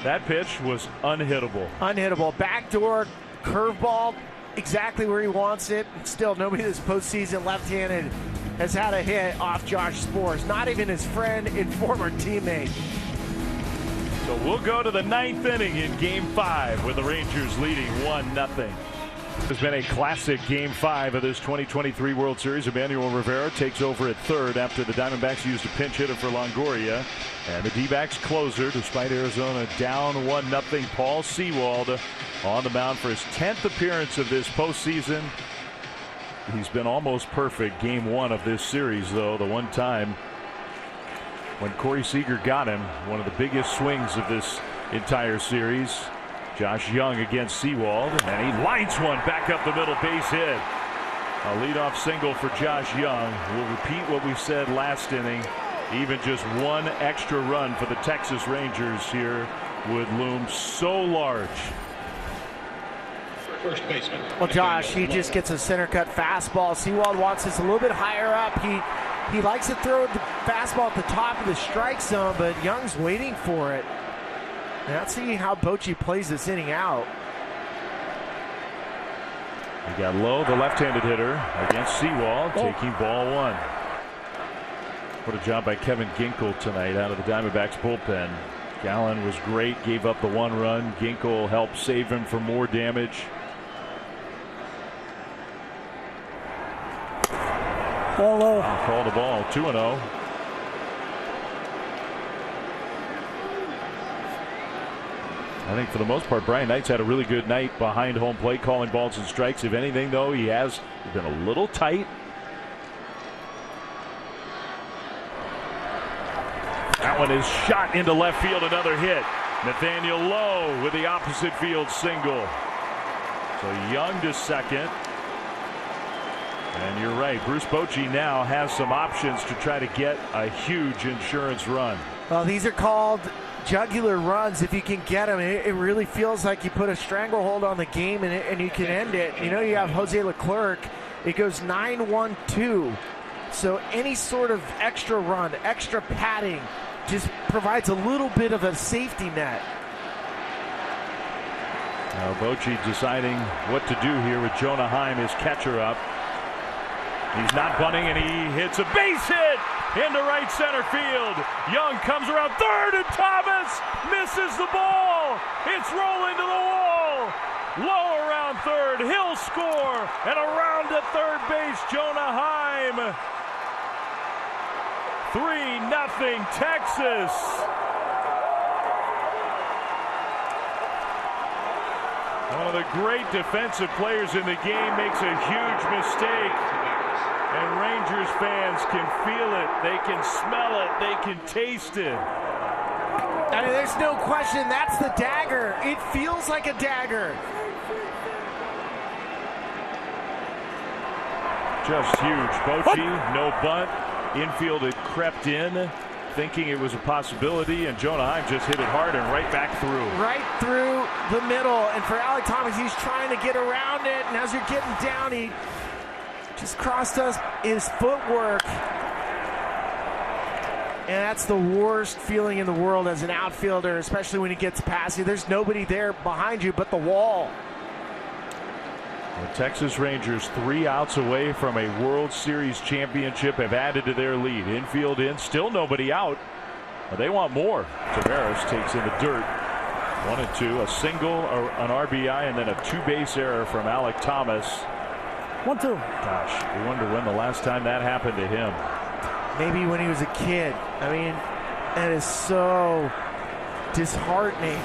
That pitch was unhittable. Unhittable. Backdoor curveball, exactly where he wants it. Still, nobody this postseason left-handed has had a hit off Josh Sborz. Not even his friend and former teammate. So we'll go to the 9th inning in Game 5 with the Rangers leading 1-0. It's been a classic Game 5 of this 2023 World Series. Emmanuel Rivera takes over at third after the Diamondbacks used a pinch hitter for Longoria. And the D-backs closer, despite Arizona down 1-0, Paul Sewald on the mound for his 10th appearance of this postseason. He's been almost perfect Game 1 of this series, though. The one time when Corey Seager got him, one of the biggest swings of this entire series. Josh Young against Sewald, and he lines one back up the middle, base hit. A leadoff single for Josh Young. We'll repeat what we said last inning. Even just one extra run for the Texas Rangers here would loom so large. First baseman. Well, Josh, he just gets a center cut fastball. Sewald wants this a little bit higher up. He likes to throw the fastball at the top of the strike zone, but Young's waiting for it. And let's see how Bochy plays this inning out. He got low, the left-handed hitter against Sewald, taking ball 1. What a job by Kevin Ginkel tonight out of the Diamondbacks bullpen. Gallen was great, gave up the 1 run. Ginkel helped save him from more damage. Ball low. Call the ball, 2-0. I think for the most part, Brian Knight's had a really good night behind home plate, calling balls and strikes. If anything, though, he has been a little tight. That one is shot into left field, another hit. Nathaniel Lowe with the opposite field single. So Young to second. And you're right, Bruce Bochy now has some options to try to get a huge insurance run. Well, these are called jugular runs if you can get them. It really feels like you put a stranglehold on the game and you can end it. You know, you have Jose Leclerc. It goes 9-1-2. So any sort of extra run, extra padding just provides a little bit of a safety net. Now Bochy deciding what to do here with Jonah Heim, his catcher, up. He's not bunting, and he hits a base hit into right center field. Young comes around third, and Thomas misses the ball. It's rolling to the wall. Low around third. He'll score, and around to third base, Jonah Heim. 3-0 Texas. One of the great defensive players in the game makes a huge mistake. And Rangers fans can feel it, they can smell it, they can taste it. I mean, there's no question, that's the dagger. It feels like a dagger. Just huge. Bochy, no bunt. Infield had crept in, thinking it was a possibility, and Jonah Heim just hit it hard and right back through. Right through the middle, and for Alek Thomas, he's trying to get around it, and as you're getting down, he just crossed us his footwork. And that's the worst feeling in the world as an outfielder, especially when he gets past you. There's nobody there behind you but the wall. The Texas Rangers, 3 outs away from a World Series championship, have added to their lead. Infield in, still nobody out. But they want more. Tavares takes in the dirt. 1-2, a single, an RBI, and then a 2-base error from Alek Thomas. 1-2. Gosh, we wonder when the last time that happened to him. Maybe when he was a kid. I mean, that is so disheartening.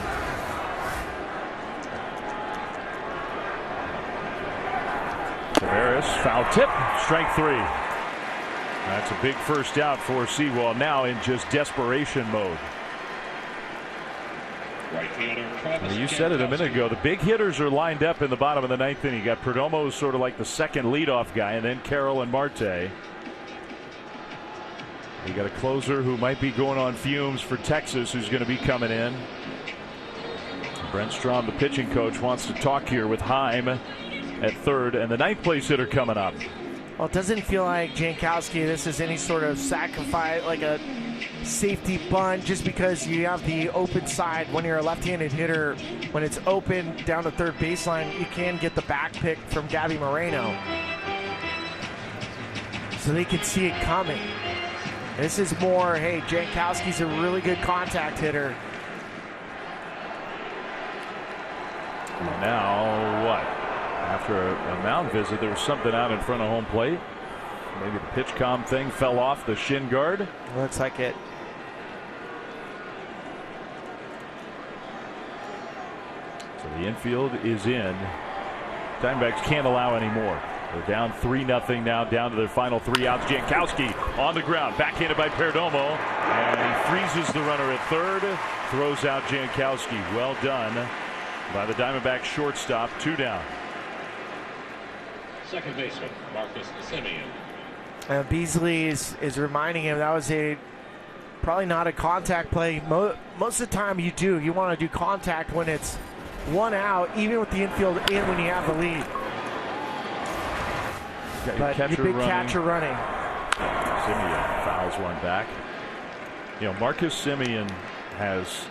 Tavares, foul tip, strike 3. That's a big first out for Sewald, now in just desperation mode. You said it a minute ago, the big hitters are lined up in the bottom of the 9th inning. You got Perdomo, sort of like the second leadoff guy, and then Carroll and Marte. You got a closer who might be going on fumes for Texas, who's going to be coming in. Brent Strom, the pitching coach, wants to talk here with Heim at third, and the ninth place hitter coming up. Well, it doesn't feel like Jankowski, this is any sort of sacrifice, like a safety bunt, just because you have the open side. When you're a left-handed hitter, when it's open down to third baseline, you can get the back pick from Gabby Moreno. So they can see it coming. This is more, hey, Jankowski's a really good contact hitter. Now what? After a mound visit, there was something out in front of home plate. Maybe the pitch comm thing fell off the shin guard. Looks like it. So the infield is in. Diamondbacks can't allow any more. They're down 3-0 now, down to their final 3 outs. Jankowski on the ground, backhanded by Perdomo, and he freezes the runner at third, throws out Jankowski. Well done by the Diamondbacks shortstop. 2 down. Second baseman, Marcus Semien. Beasley is reminding him that was probably not a contact play. Most of the time you do. You want to do contact when it's 1 out, even with the infield in when you have the lead. But your big catcher running. Semien fouls one back. You know, Marcus Semien has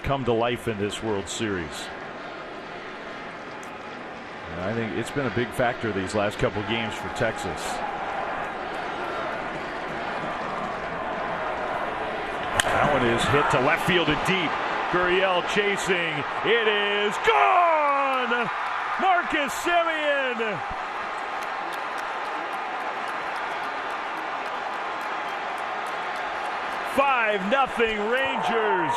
come to life in this World Series. And I think it's been a big factor these last couple games for Texas. That one is hit to left field and deep. Gurriel chasing. It is gone! Marcus Semien! Nothing Rangers.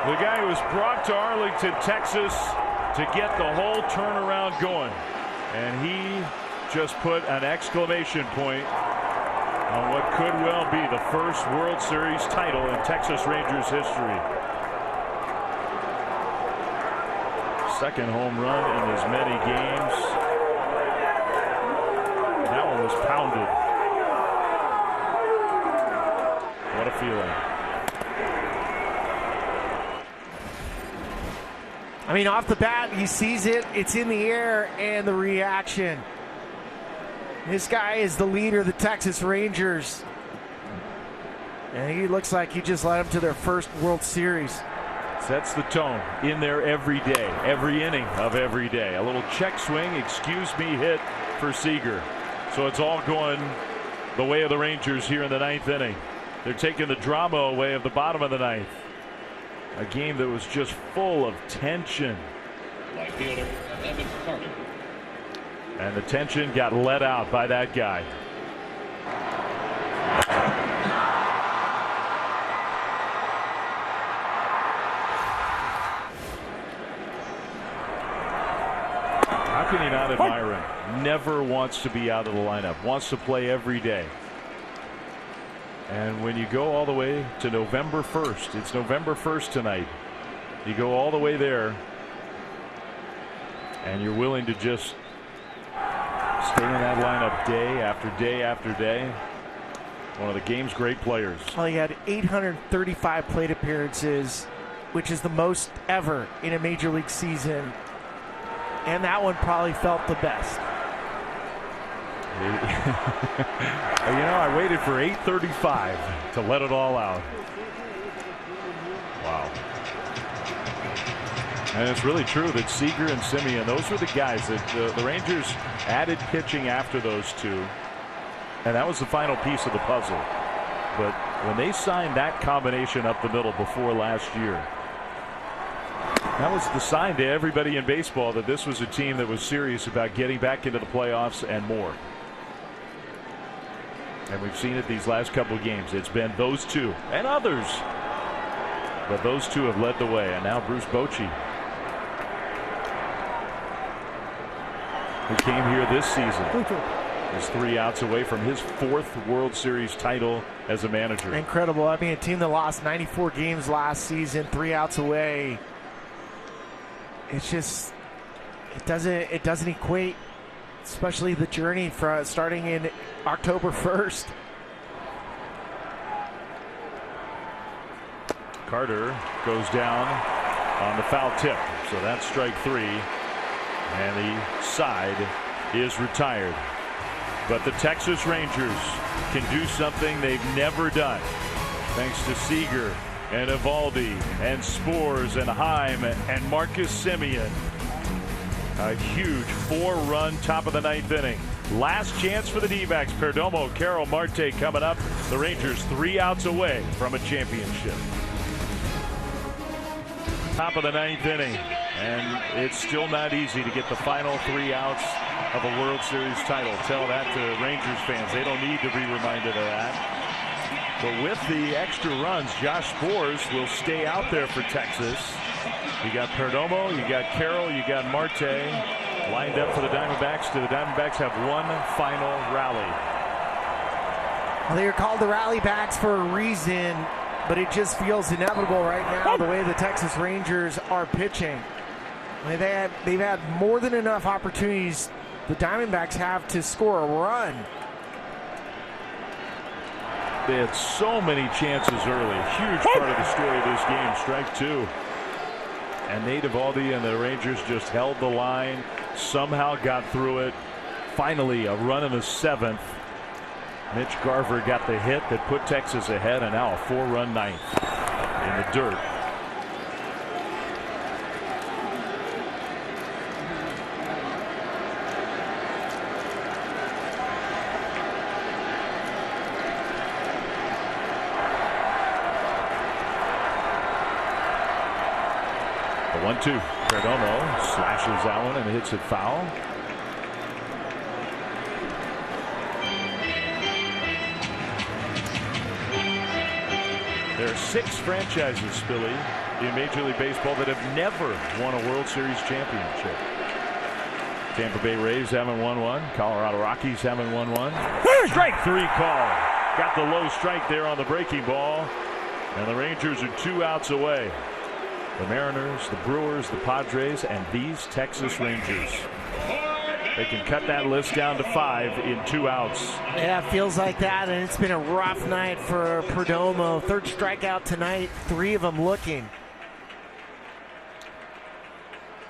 The guy who was brought to Arlington, Texas to get the whole turnaround going. And he just put an exclamation point on what could well be the first World Series title in Texas Rangers history. Second home run in as many games. That one was pounded. What a feeling. I mean, off the bat, he sees it, it's in the air, and the reaction. This guy is the leader of the Texas Rangers. And he looks like he just led them to their first World Series. Sets the tone in there every day, every inning of every day. A little check swing, excuse me, hit for Seager. So it's all going the way of the Rangers here in the 9th inning. They're taking the drama away of the bottom of the 9th. A game that was just full of tension. Right fielder, Evan Carter. And the tension got let out by that guy. How can you not admire him? Never wants to be out of the lineup. Wants to play every day. And when you go all the way to November 1st, it's November 1st tonight. You go all the way there, and you're willing to just stay in that lineup day after day after day. One of the game's great players. Well, he had 835 plate appearances, which is the most ever in a major league season. And that one probably felt the best. You know, I waited for 835 to let it all out. Wow. And it's really true that Seager and Semien, those were the guys that the Rangers added pitching after those two. And that was the final piece of the puzzle. But when they signed that combination up the middle before last year, that was the sign to everybody in baseball that this was a team that was serious about getting back into the playoffs and more. And we've seen it these last couple of games. It's been those two and others. But those two have led the way. And now Bruce Bochy, who came here this season, is 3 outs away from his 4th World Series title as a manager. Incredible. I mean, a team that lost 94 games last season, 3 outs away. it's just it doesn't equate, especially the journey from starting in October 1st. Carter goes down on the foul tip, so that's strike 3, and the side is retired. But the Texas Rangers can do something they've never done, thanks to Seager and Evaldi and Spores and Heim and Marcus Semien. A huge 4-run top of the 9th inning. Last chance for the D-backs. Perdomo, Carroll, Marte coming up. The Rangers 3 outs away from a championship. Top of the 9th inning, and it's still not easy to get the final 3 outs of a World Series title. Tell that to Rangers fans. They don't need to be reminded of that. But with the extra runs, Josh Spores will stay out there for Texas. You got Perdomo, you got Carroll, you got Marte lined up for the Diamondbacks. Do the Diamondbacks have one final rally? Well, they are called the Rally Backs for a reason, but it just feels inevitable right now the way the Texas Rangers are pitching. I mean, they've had more than enough opportunities the Diamondbacks have to score a run. They had so many chances early. Huge part of the story of this game. Strike 2. And Nate Evaldi and the Rangers just held the line, somehow got through it. Finally, a run in the 7th. Mitch Garver got the hit that put Texas ahead, and now a 4-run 9th in the dirt. The 1-2. Perdomo slashes that one and hits it foul. There are 6 franchises, Spilly, in Major League Baseball that have never won a World Series championship. Tampa Bay Rays haven't won one. Colorado Rockies haven't won one. Strike 3 call. Got the low strike there on the breaking ball. And the Rangers are 2 outs away. The Mariners, the Brewers, the Padres, and these Texas Rangers. They can cut that list down to 5 in 2 outs. Yeah, it feels like that, and it's been a rough night for Perdomo. 3rd strikeout tonight, 3 of them looking.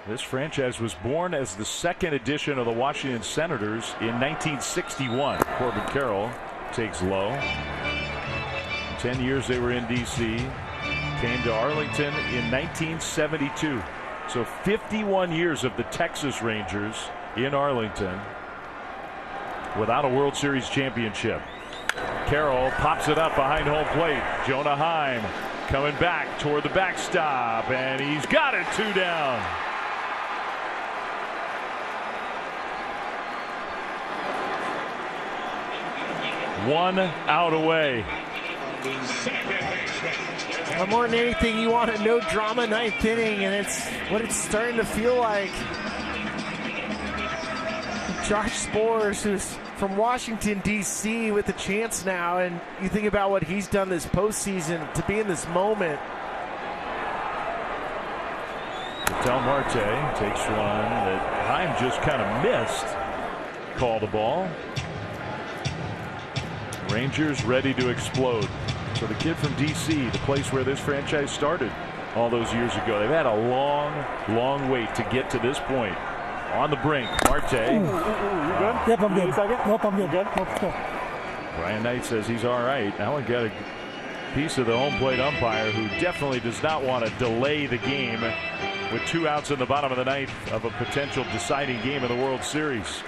This franchise was born as the 2nd edition of the Washington Senators in 1961. Corbin Carroll takes low. 10 years they were in D.C. Came to Arlington in 1972. So 51 years of the Texas Rangers in Arlington without a World Series championship. Carroll pops it up behind home plate. Jonah Heim coming back toward the backstop, and he's got it. 2 down. One out away. Well, more than anything, you want a no drama 9th inning, and it's what it's starting to feel like. Josh Spores, who's from Washington, D.C., with a chance now, and you think about what he's done this postseason to be in this moment. Del Marte takes one that Heim just kind of missed. Call the ball. Rangers ready to explode. So the kid from D.C., the place where this franchise started all those years ago, they've had a long wait to get to this point. On the brink, Marte. You good? Yep, I'm good. Nope, I'm good. Nope. Brian Knight says he's all right. Now we got a piece of the home plate umpire who definitely does not want to delay the game with 2 outs in the bottom of the 9th of a potential deciding game in the World Series.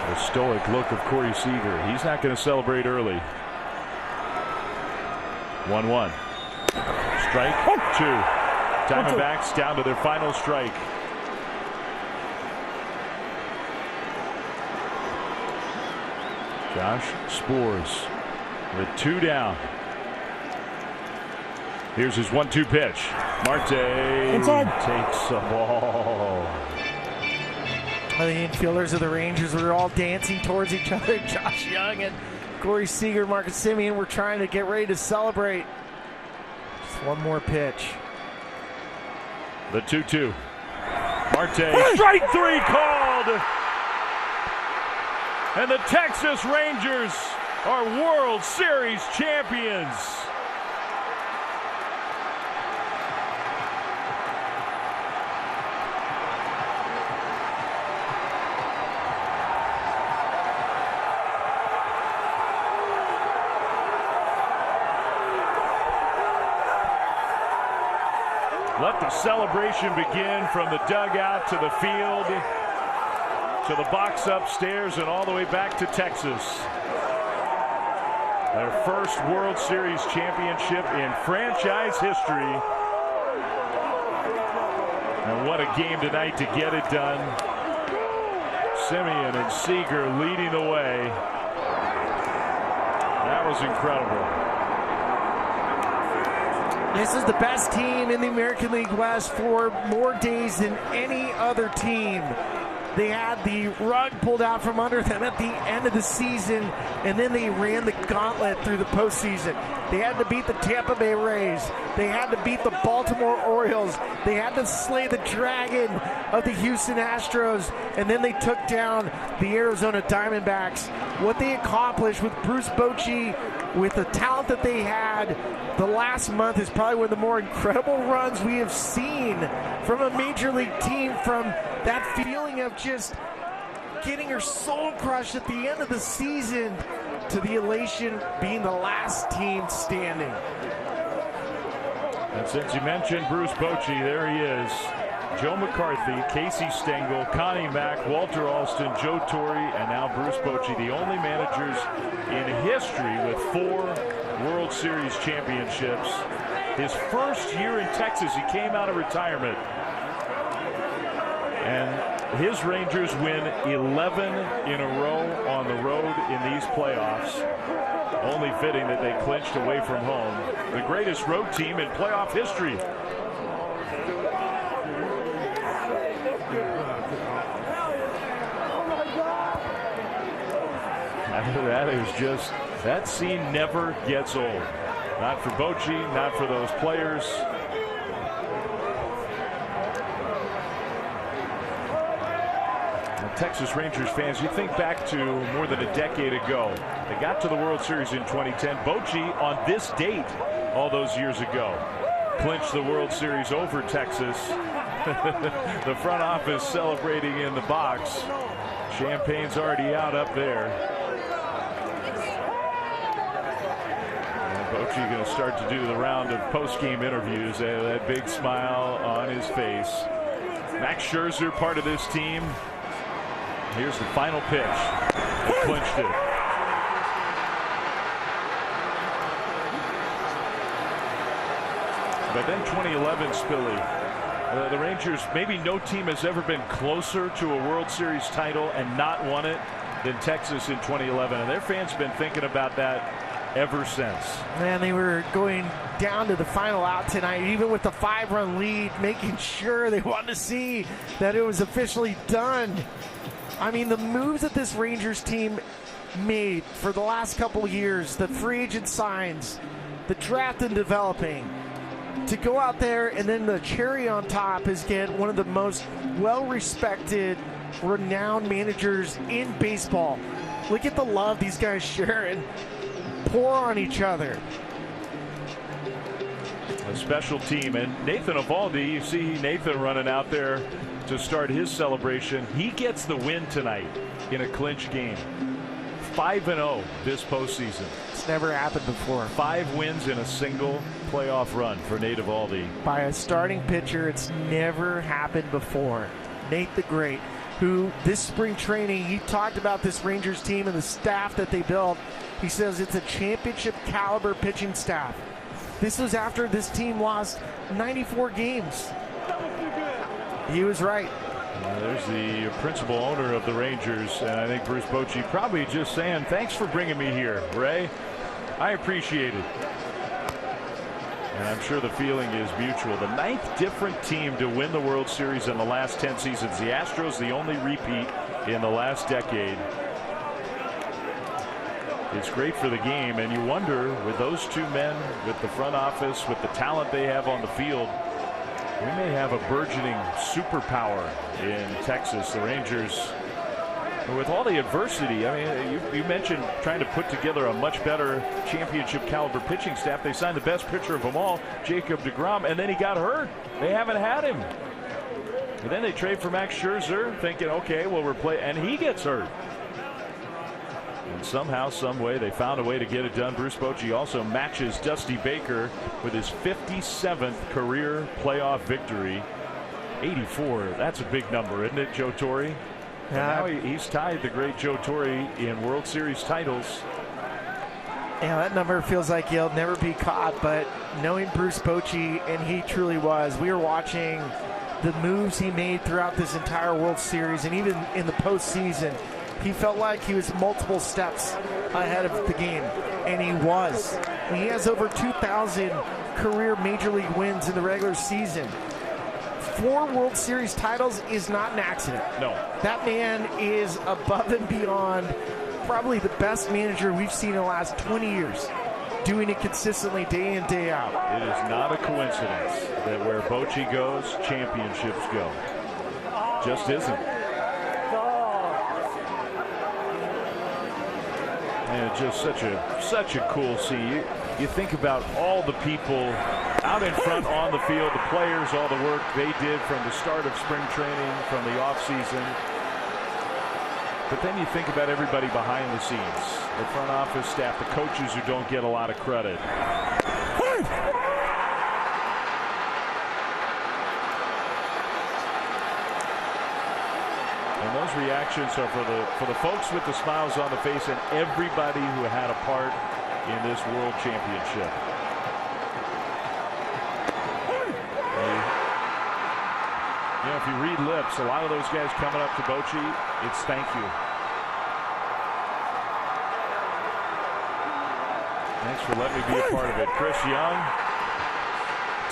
The stoic look of Corey Seager. He's not going to celebrate early. 1-1. Strike 2. Diamondbacks down to their final strike. Josh Spores with 2 down. Here's his 1-2 pitch. Marte takes the ball. The infielders of the Rangers were all dancing towards each other. Josh Young and Corey Seager, Marcus Semien were trying to get ready to celebrate. Just one more pitch. The 2-2. Marte, strike three called. And the Texas Rangers are World Series champions. Let the celebration begin from the dugout to the field, to the box upstairs, and all the way back to Texas. Their first World Series championship in franchise history. And what a game tonight to get it done. Semien and Seager leading the way. That was incredible. This is the best team in the American League West for more days than any other team. They had the rug pulled out from under them at the end of the season, and then they ran the gauntlet through the postseason. They had to beat the Tampa Bay Rays. They had to beat the Baltimore Orioles. They had to slay the dragon of the Houston Astros, and then they took down the Arizona Diamondbacks. What they accomplished with Bruce Bochy, with the talent that they had the last month, is probably one of the more incredible runs we have seen from a major league team, from that feeling of just getting her soul crushed at the end of the season to the elation being the last team standing. And since you mentioned Bruce Bochy, there he is. Joe McCarthy, Casey Stengel, Connie Mack, Walter Alston, Joe Torre, and now Bruce Bochy, the only managers in history with 4 World Series championships. His first year in Texas, he came out of retirement. And his Rangers win 11 in a row on the road in these playoffs. Only fitting that they clinched away from home. The greatest road team in playoff history. That is just, that scene never gets old. Not for Bochy, not for those players. And Texas Rangers fans, you think back to more than a decade ago. They got to the World Series in 2010. Bochy, on this date, all those years ago, clinched the World Series over Texas. The front office celebrating in the box. Champagne's already out up there. Bochy going to start to do the round of post-game interviews. That big smile on his face. Max Scherzer, part of this team. Here's the final pitch. He clinched it. But then 2011, Spilly. The Rangers, maybe no team has ever been closer to a World Series title and not won it than Texas in 2011. And their fans have been thinking about that ever since. Man, they were going down to the final out tonight, even with the 5-run lead, making sure they wanted to see that it was officially done. I mean, the moves that this Rangers team made for the last couple of years, the free agent signs, the draft and developing, to go out there, and then the cherry on top is get one of the most well-respected, renowned managers in baseball. Look at the love these guys share and pour on each other. A special team. And Nathan Eovaldi, you see Nathan running out there to start his celebration. He gets the win tonight in a clinch game. 5-0 this postseason. It's never happened before. 5 wins in a single playoff run for Nate Eovaldi. By a starting pitcher, it's never happened before. Nate the Great, who this spring training, he talked about this Rangers team and the staff that they built. He says it's a championship caliber pitching staff. This was after this team lost 94 games. He was right. There's the principal owner of the Rangers, and I think Bruce Bochy probably just saying, thanks for bringing me here, Ray. I appreciate it. And I'm sure the feeling is mutual. The 9th different team to win the World Series in the last 10 seasons. The Astros, the only repeat in the last decade. It's great for the game, and you wonder, with those two men, with the front office, with the talent they have on the field, We may have a burgeoning superpower in Texas. The Rangers, with all the adversity, I mean, you mentioned trying to put together a much better championship caliber pitching staff. They signed the best pitcher of them all, Jacob deGrom, and then he got hurt. They haven't had him. And then they trade for Max Scherzer, thinking, okay, we'll replace, and he gets hurt. And somehow, some way, they found a way to get it done. Bruce Bochy also matches Dusty Baker with his 57th career playoff victory. 84, that's a big number, isn't it, Joe Torre? And now he's tied the great Joe Torre in World Series titles. Yeah, that number feels like he'll never be caught, but knowing Bruce Bochy, and he truly was, we were watching the moves he made throughout this entire World Series, and even in the postseason, he felt like he was multiple steps ahead of the game, and he was. He has over 2,000 career Major League wins in the regular season. 4 World Series titles is not an accident. No. That man is above and beyond probably the best manager we've seen in the last 20 years, doing it consistently day in, day out. It is not a coincidence that where Bochy goes, championships go. Just isn't. And it's just such a cool scene. You think about all the people out in front on the field, the players, all the work they did from the start of spring training, from the offseason. But then you think about everybody behind the scenes, the front office staff, the coaches who don't get a lot of credit. And those reactions are for the folks with the smiles on the face and everybody who had a part in this World Championship. You know, if you read lips, a lot of those guys coming up to Bochy, it's thank you. Thanks for letting me be a part of it. Chris Young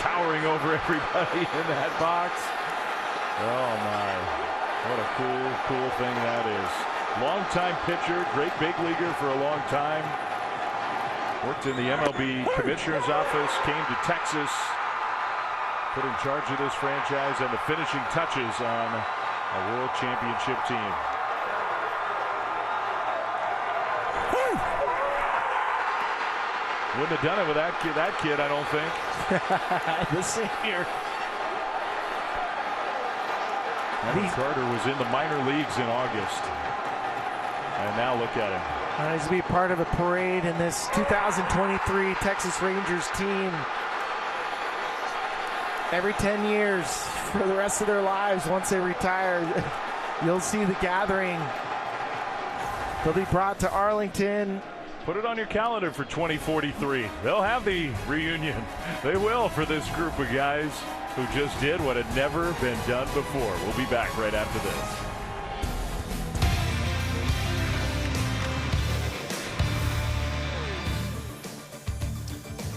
towering over everybody in that box. Oh my, what a cool thing that is. Longtime pitcher, great big leaguer for a long time. Worked in the MLB Commissioner's office, came to Texas, put in charge of this franchise and the finishing touches on a World Championship team. Wouldn't have done it with that kid, I don't think. The senior. Evan Carter was in the minor leagues in August. And now look at him. He's to be part of a parade in this 2023 Texas Rangers team. Every 10 years for the rest of their lives, once they retire, you'll see the gathering. They'll be brought to Arlington. Put it on your calendar for 2043. They'll have the reunion. They will, for this group of guys who just did what had never been done before. We'll be back right after this.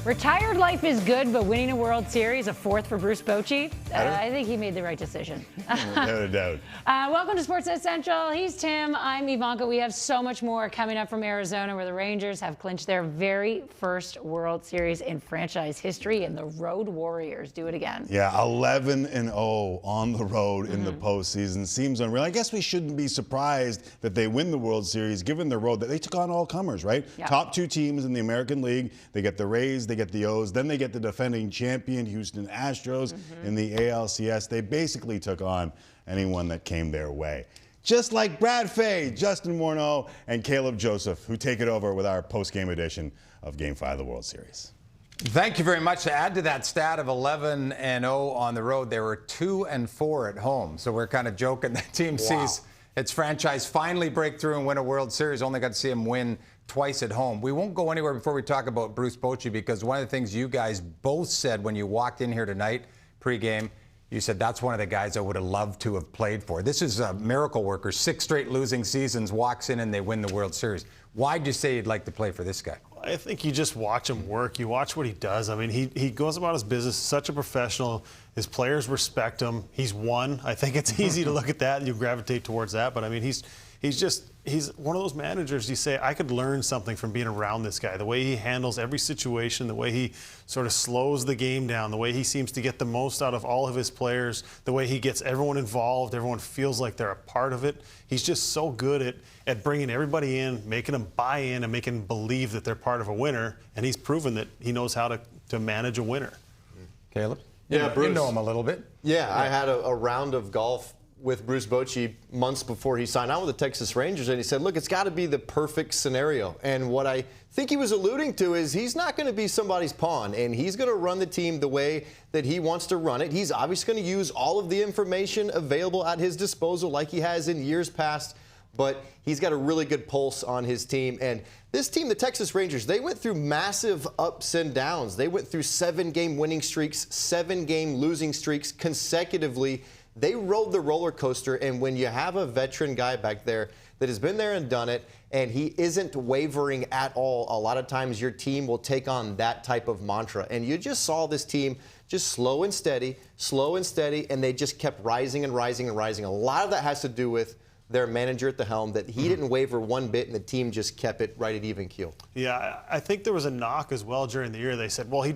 Retired life is good, but winning a World Series, a 4th for Bruce Bochy, I think he made the right decision. Without a doubt. Welcome to Sportsnet Central. He's Tim. I'm Ivanka. We have so mumuch more coming up from Arizona, where the Rangers have clinched their very first World Series in franchise history, and the Road Warriors do it again. Yeah, 11-0 on the road in the postseason. Seems unreal. I guess we shouldn't be surprised that they win the World Series, given the road that they took on all comers, right? Yeah. Top 2 teams in the American League. They get the Rays, they get the O's, then they get the defending champion Houston Astros in the ALCS. They basically took on anyone that came their way. Just like Brad Fay, Justin Morneau, and Caleb Joseph, who take it over with our post-game edition of Game 5 of the World Series. Thank you very much. To add to that stat of 11-0 on the road, they were 2-4 at home. So we're kind of joking that team sees its franchise finally break through and win a World Series. Only got to see them win twice at home. We won't go anywhere before we talk about Bruce Bochy, because one of the things you guys both said when you walked in here tonight, pregame, you said that's one of the guys I would have loved to have played for. This is a miracle worker. 6 straight losing seasons, walks in and they win the World Series. Why'd you say you'd like to play for this guy? I think you just watch him work. You watch what he does. I mean, he goes about his business, such a professional, His players respect him. He's won. I think it's easy to look at that and you gravitate towards that. But I mean, he's one of those managers you say, I could learn something from being around this guy. The way he handles every situation, the way he sort of slows the game down, the way he seems to get the most out of all of his players, the way he gets everyone involved, everyone feels like they're a part of it. He's just so good at bringing everybody in, making them buy in and making them believe that they're part of a winner. And he's proven that he knows how to manage a winner. Caleb? Yeah, Bruce. You know him a little bit. Yeah, I had a round of golf with Bruce Bochy months before he signed on with the Texas Rangers, and he said, look, it's got to be the perfect scenario. And what I think he was alluding to is he's not going to be somebody's pawn, and he's going to run the team the way that he wants to run it. He's obviously going to use all of the information available at his disposal like he has in years past, but he's got a really good pulse on his team. And this team, the Texas Rangers, they went through massive ups and downs. They went through 7-game winning streaks, 7-game losing streaks consecutively. They rode the roller coaster, and when you have a veteran guy back there that has been there and done it, and he isn't wavering at all, a lot of times your team will take on that type of mantra. And you just saw this team just slow and steady, and they just kept rising and rising and rising. A lot of that has to do with their manager at the helm, that he didn't waver one bit, and the team just kept it right at even keel. Yeah, I think there was a knock as well during the year. They said, well, he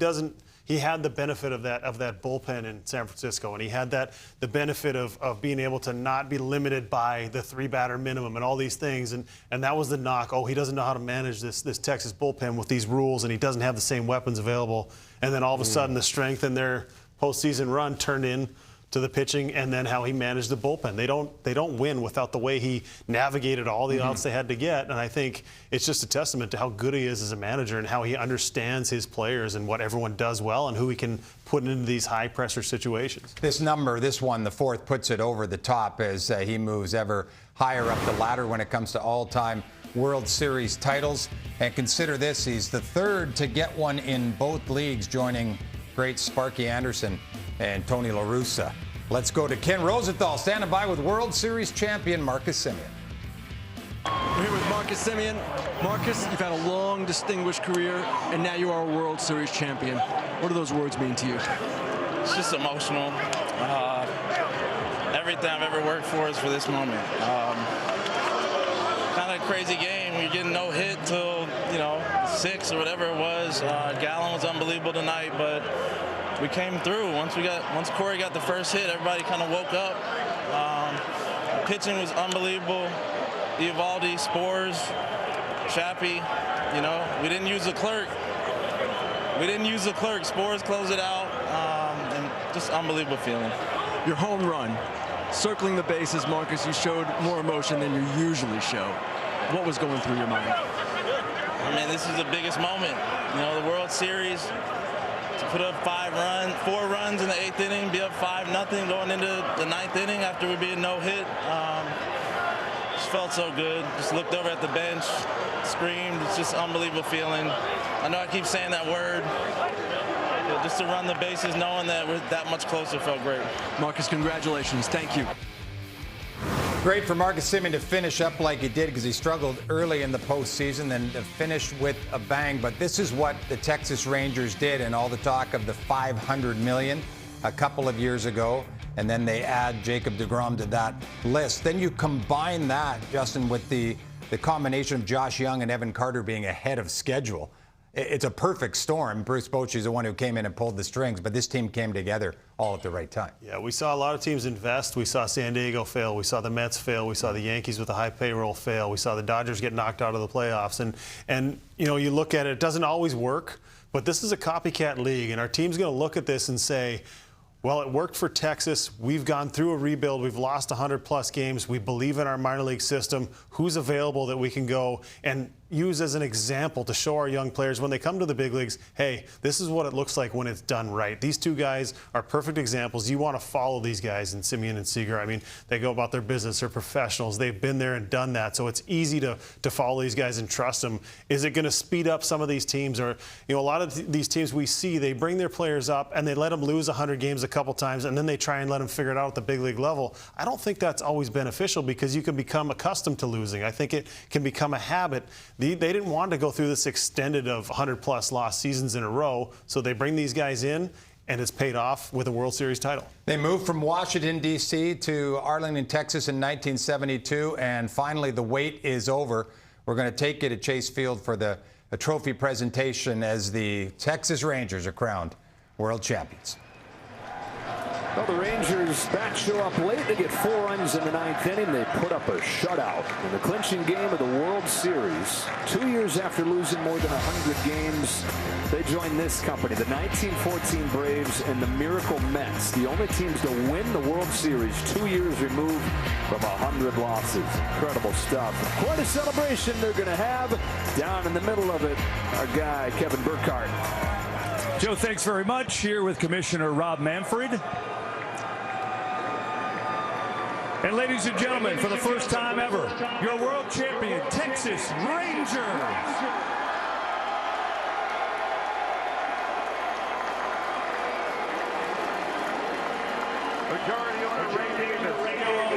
had the benefit of that bullpen in San Francisco, and he had the benefit of being able to not be limited by the 3-batter minimum and all these things, and that was the knock. Oh, he doesn't know how to manage this Texas bullpen with these rules, and he doesn't have the same weapons available. And then all of a sudden, the strength in their postseason run turned in to the pitching, and then how he managed the bullpen. They don't win without the way he navigated all the outs they had to get. And I think it's just a testament to how good he is as a manager and how he understands his players and what everyone does well and who he can put into these high pressure situations. This one, the fourth, puts it over the top as he moves ever higher up the ladder when it comes to all-time World Series titles. And consider this, he's the third to get one in both leagues, joining great Sparky Anderson and Tony La Russa. Let's go to Ken Rosenthal, standing by with World Series champion Marcus Semien. We're here with Marcus Semien. Marcus, you've had a long, distinguished career, and now you are a World Series champion. What do those words mean to you? It's just emotional. Everything I've ever worked for is for this moment. Kind of a crazy game. You're getting no hit till 6 or whatever it was. Gallen was unbelievable tonight, but we came through. Once Corey got the first hit, everybody kind of woke up. Pitching was unbelievable. Eovaldi, Spores, Chappie. We didn't use the clerk. Spores closed it out, and just unbelievable feeling. Your home run, circling the bases, Marcus, you showed more emotion than you usually show. What was going through your mind? I mean, this is the biggest moment. The World Series. To put up 4 runs in the 8th inning, be up 5-0 going into the 9th inning after we being no hit. Just felt so good. Just looked over at the bench, screamed. It's just an unbelievable feeling. I know I keep saying that word, but just to run the bases knowing that we're that much closer felt great. Marcus, congratulations. Thank you. Great for Marcus Semien to finish up like he did, because he struggled early in the postseason, then to finish with a bang. But this is what the Texas Rangers did, and all the talk of the $500 million a couple of years ago, and then they add Jacob deGrom to that list. Then you combine that, Justin, with the combination of Josh Young and Evan Carter being ahead of schedule. It's a perfect storm. Bruce Bochy is the one who came in and pulled the strings, but this team came together all at the right time. Yeah, we saw a lot of teams invest. We saw San Diego fail. We saw the Mets fail. We saw the Yankees with a high payroll fail. We saw the Dodgers get knocked out of the playoffs. And you look at it, it doesn't always work, but this is a copycat league, and our team's going to look at this and say, well, it worked for Texas. We've gone through a rebuild. We've lost 100-plus games. We believe in our minor league system. Who's available that we can go and use as an example to show our young players when they come to the big leagues, hey, this is what it looks like when it's done right. These two guys are perfect examples. You want to follow these guys in Semien and Seager. I mean, they go about their business. They're professionals. They've been there and done that. So it's easy to follow these guys and trust them. Is it going to speed up some of these teams? Or, a lot of these teams we see, they bring their players up and they let them lose 100 games a couple times, and then they try and let them figure it out at the big league level. I don't think that's always beneficial, because you can become accustomed to losing. I think it can become a habit. They didn't want to go through this extended of 100-plus lost seasons in a row, so they bring these guys in, and it's paid off with a World Series title. They moved from Washington, D.C. to Arlington, Texas in 1972, and finally the wait is over. We're going to take you to Chase Field for a trophy presentation as the Texas Rangers are crowned world champions. Well, the Rangers back show up late. They get 4 runs in the 9th inning. They put up a shutout in the clinching game of the World Series. 2 years after losing more than 100 games, they join this company, the 1914 Braves and the Miracle Mets, the only teams to win the World Series 2 years removed from 100 losses. Incredible stuff. Quite a celebration they're going to have. Down in the middle of it, our guy, Kevin Burkhardt. Joe, thanks very much. Here with Commissioner Rob Manfred. And ladies and gentlemen, for the first time ever, your world champion, Texas Rangers.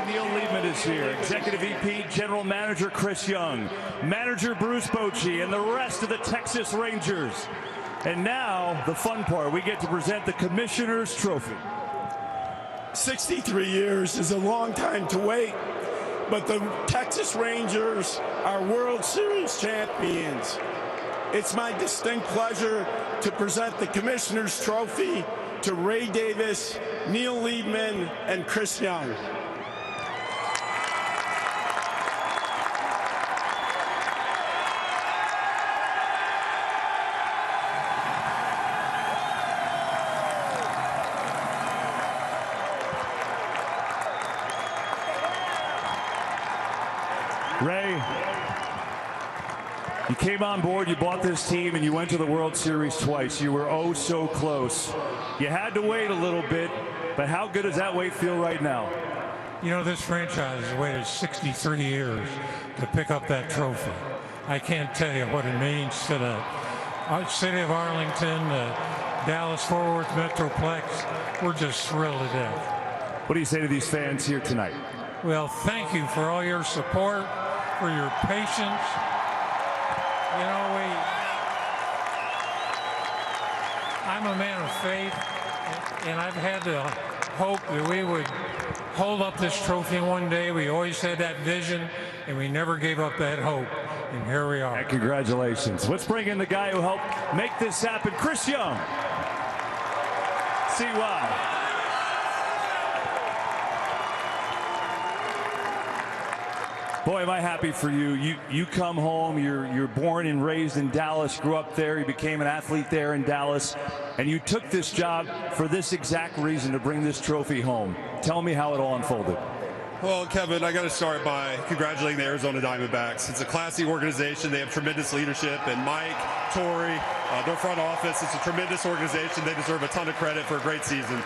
Neil Liebman is here. Executive VP, General Manager Chris Young, Manager Bruce Bochy, and the rest of the Texas Rangers. And now, the fun part, we get to present the Commissioner's Trophy. 63 years is a long time to wait, but the Texas Rangers are World Series champions. It's my distinct pleasure to present the Commissioner's Trophy to Ray Davis, Neil Liebman, and Chris Young. Ray, you came on board, you bought this team, and you went to the World Series twice. You were oh so close. You had to wait a little bit, but how good does that wait feel right now? You know, this franchise has waited 63 years to pick up that trophy. I can't tell you what it means to the city of Arlington, the Dallas-Fort Worth Metroplex. We're just thrilled to death. What do you say to these fans here tonight? Well, thank you for all your support, for your patience. You know, I'm a man of faith, and I've had to hope that we would hold up this trophy one day. We always had that vision, and we never gave up that hope. And here we are. And congratulations. Let's bring in the guy who helped make this happen, Chris Young. See why. Boy, am I happy for you. You come home, you're born and raised in Dallas, grew up there, you became an athlete there in Dallas, and you took this job for this exact reason, to bring this trophy home. Tell me how it all unfolded. Well, Kevin, I got to start by congratulating the Arizona Diamondbacks. It's a classy organization. They have tremendous leadership, and Mike, Torrey, their front office, it's a tremendous organization. They deserve a ton of credit for a great season.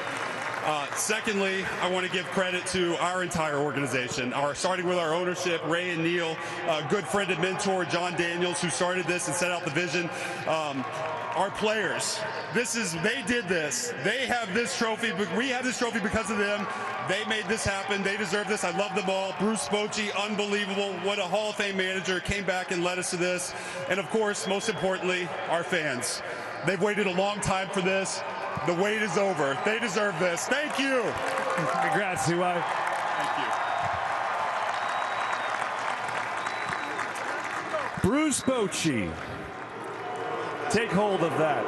Secondly, I want to give credit to our entire organization, starting with our ownership, Ray and Neil, a good friend and mentor, John Daniels, who started this and set out the vision. Our players, they did this. They have this trophy, but we have this trophy because of them. They made this happen. They deserve this. I love them all. Bruce Bochy, unbelievable. What a Hall of Fame manager. Came back and led us to this. And of course, most importantly, our fans. They've waited a long time for this. The wait is over. They deserve this. Thank you. Congrats, T.Y. Thank you. Bruce Bochy. Take hold of that.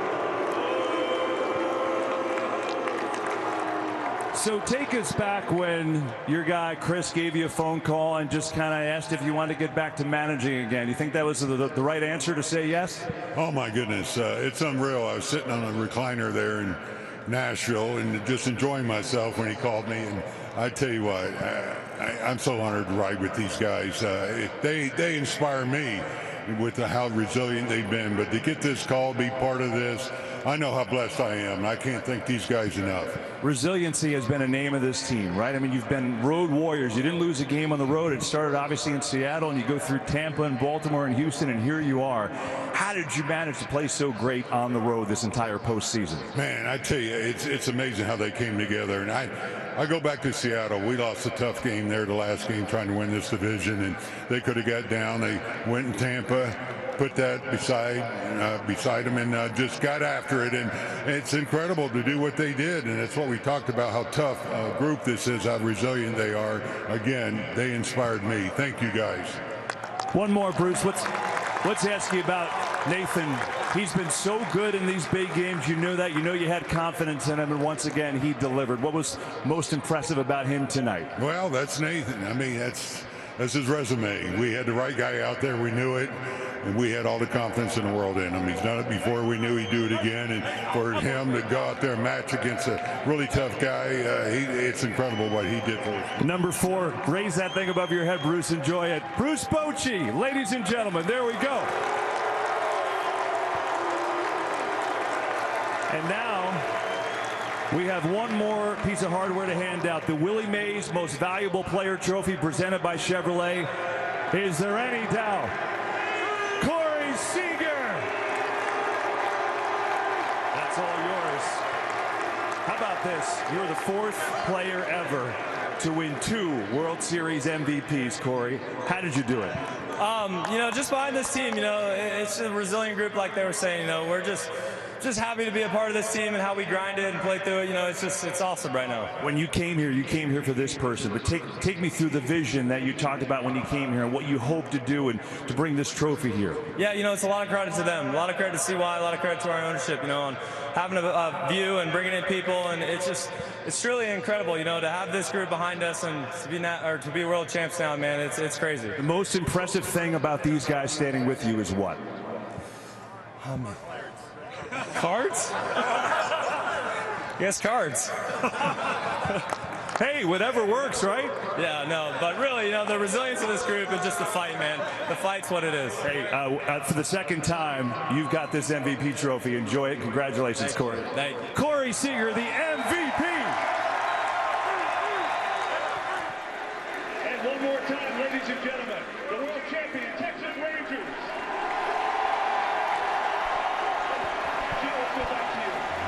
So take us back when your guy Chris gave you a phone call and just kind of asked if you wanted to get back to managing again. You think that was the right answer to say yes? Oh my goodness, it's unreal. I was sitting on a recliner there in Nashville and just enjoying myself when he called me. And I tell you what, I'm so honored to ride with these guys. They inspire me with how resilient they've been. But to get this call, be part of this, I know how blessed I am. I can't thank these guys enough. Resiliency has been a name of this team, right? I mean, you've been road warriors. You didn't lose a game on the road. It started obviously in Seattle, and you go through Tampa and Baltimore and Houston, and here you are. How did you manage to play so great on the road this entire postseason? Man, I tell you, it's amazing how they came together. And I go back to Seattle. We lost a tough game there, the last game, trying to win this division, and they could have got down. They went in Tampa, put that beside them, and just got after it. And it's incredible to do what they did, and it's what we talked about, how tough a group this is, how resilient they are. Again, they inspired me. Thank you, guys. One more, Bruce. Let's ask you about Nathan. He's been so good in these big games. You knew that. You know you had confidence in him, and once again, he delivered. What was most impressive about him tonight? Well, that's Nathan. I mean, that's his resume. We had the right guy out there. We knew it, and we had all the confidence in the world in him. He's done it before. We knew he'd do it again, and for him to go out there and match against a really tough guy, it's incredible what he did for us. Number 4, raise that thing above your head, Bruce. Enjoy it. Bruce Bochy, ladies and gentlemen, there we go. And now we have one more piece of hardware to hand out. The Willie Mays Most Valuable Player Trophy presented by Chevrolet. Is there any doubt? Corey Seager. That's all yours. How about this? You're the 4th player ever to win 2 World Series MVPs, Corey. How did you do it? Just behind this team, it's a resilient group like they were saying. We're just happy to be a part of this team and how we grind it and play through it. It's awesome right now. When you came here for this person, but take me through the vision that you talked about when you came here and what you hope to do and to bring this trophy here. Yeah, it's a lot of credit to them, a lot of credit to CY, a lot of credit to our ownership, on having a view and bringing in people, and it's truly incredible, to have this group behind us and to be world champs now, man. It's crazy. The most impressive thing about these guys standing with you is what? Cards? Yes, cards. Hey, whatever works, right? Yeah, no, but really, the resilience of this group is just the fight, man. The fight's what it is. Hey, for the second time, you've got this MVP trophy. Enjoy it. Congratulations, Corey. Thank you. Corey Seager, the MVP. And one more time, ladies and gentlemen, the world champion, Texas Rangers.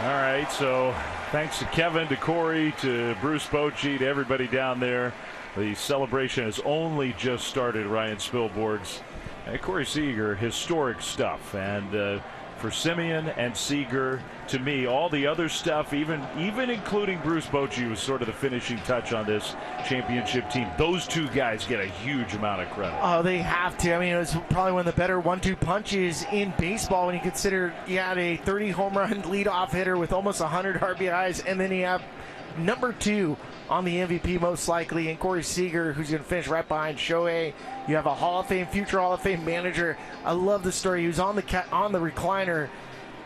All right, so thanks to Kevin, to Corey, to Bruce Bochy, to everybody down there. The celebration has only just started, Ryan Spilborghs. And Corey Seager, historic stuff. And for Simeon and Seager, to me, all the other stuff, even including Bruce Bochy, was sort of the finishing touch on this championship team. Those two guys get a huge amount of credit. Oh, they have to. I mean, it was probably one of the better 1-2 punches in baseball when you consider you had a 30 home run leadoff hitter with almost 100 RBIs, and then you have number 2 on the MVP most likely, and Corey Seager, who's going to finish right behind Shohei. You have a Hall of Fame, future Hall of Fame manager. I love the story. He was on the recliner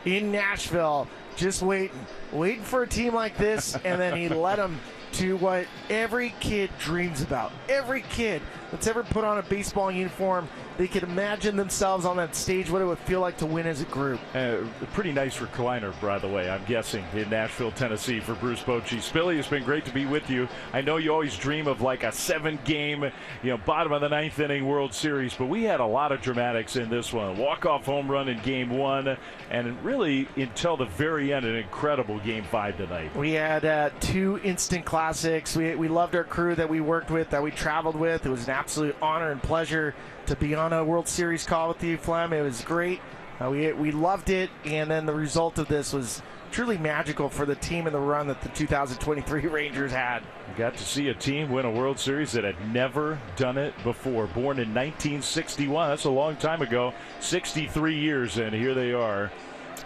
in Nashville, just waiting for a team like this, and then he led them to what every kid dreams about. Every kid that's ever put on a baseball uniform, they could imagine themselves on that stage, what it would feel like to win as a group. A pretty nice recliner, by the way, I'm guessing, in Nashville, Tennessee for Bruce Bochy. Spilly, it's been great to be with you. I know you always dream of like a 7-game, bottom of the 9th inning World Series, but we had a lot of dramatics in this one. Walk-off home run in Game 1, and really, until the very end, an incredible Game 5 tonight. We had 2 instant classics. We loved our crew that we worked with, that we traveled with. It was an absolute honor and pleasure to be on a World Series call with you, Flem. It was great. We loved it, and then the result of this was truly magical for the team and the run that the 2023 Rangers had. You got to see a team win a World Series that had never done it before. Born in 1961, that's a long time ago, 63 years, and here they are,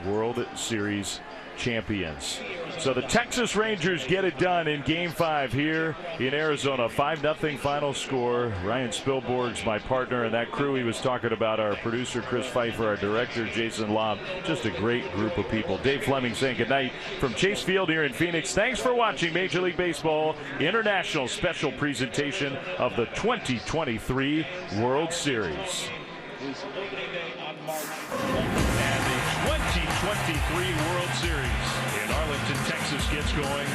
World Series champions. So the Texas Rangers get it done in Game 5 here in Arizona. 5-0 final score. Ryan Spilborghs, my partner, and that crew he was talking about, our producer Chris Pfeiffer, our director Jason Lobb. Just a great group of people. Dave Fleming saying goodnight from Chase Field here in Phoenix. Thanks for watching Major League Baseball International special presentation of the 2023 World Series. And the 2023 World Series in Arlington, Texas gets going.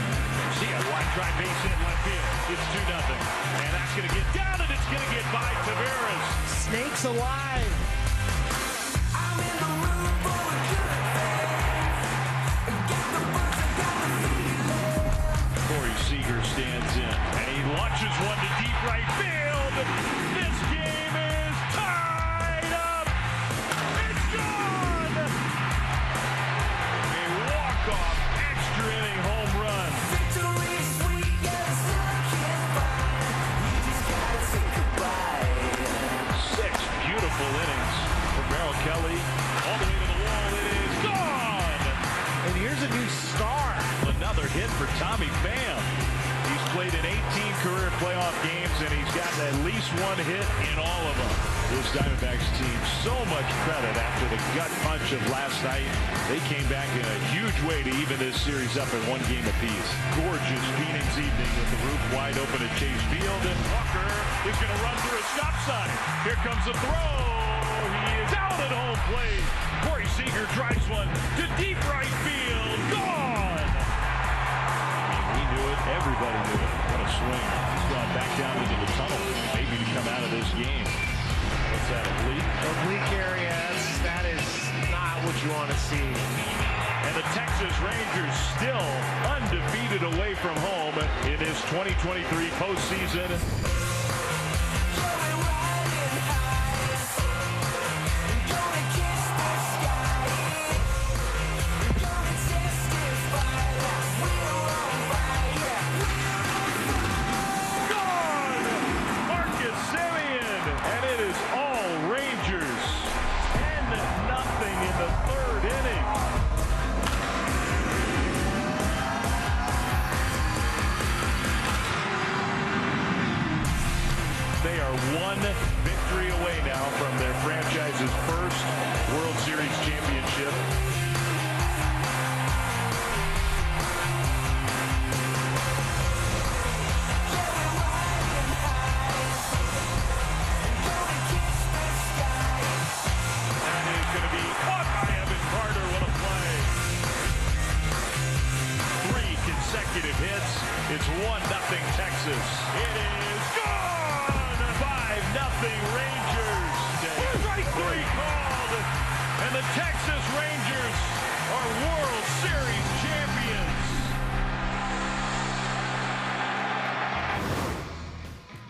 See a line drive base hit left field. It's 2-0. And that's going to get down, and it's going to get by Taveras. Snakes alive. Corey Seager stands right field. This game is tied up. It's gone. A walk-off extra inning home run. Victory is sweet, yeah, the sun can't find. You just gotta say goodbye. 6 beautiful innings from Merrill Kelly. All the way to the wall. It is gone. And here's a new star. Another hit for Tommy Pham. He's played in 18 career playoff games, and he's gotten at least 1 hit in all of them. This Diamondbacks team, so much credit after the gut punch of last night. They came back in a huge way to even this series up at 1 game apiece. Gorgeous Phoenix evening with the roof wide open at Chase Field, and Walker is going to run through a stop sign. Here comes the throw. He is out at home plate. Corey Seager drives one to deep right field. Gone. He knew it. Everybody knew it. What a swing. He's gone back down into the tunnel, maybe to come out of this game. What's that, oblique? Oblique area, that is not what you want to see. And the Texas Rangers still undefeated away from home in this 2023 postseason. They are 1 victory away now from their franchise's first World Series championship. That is going to be caught by Evan Carter. What a play. 3 consecutive hits. It's 1-0 Texas. It is gone. 5-0 Rangers. Strike 3 called, and the Texas Rangers are World Series champions.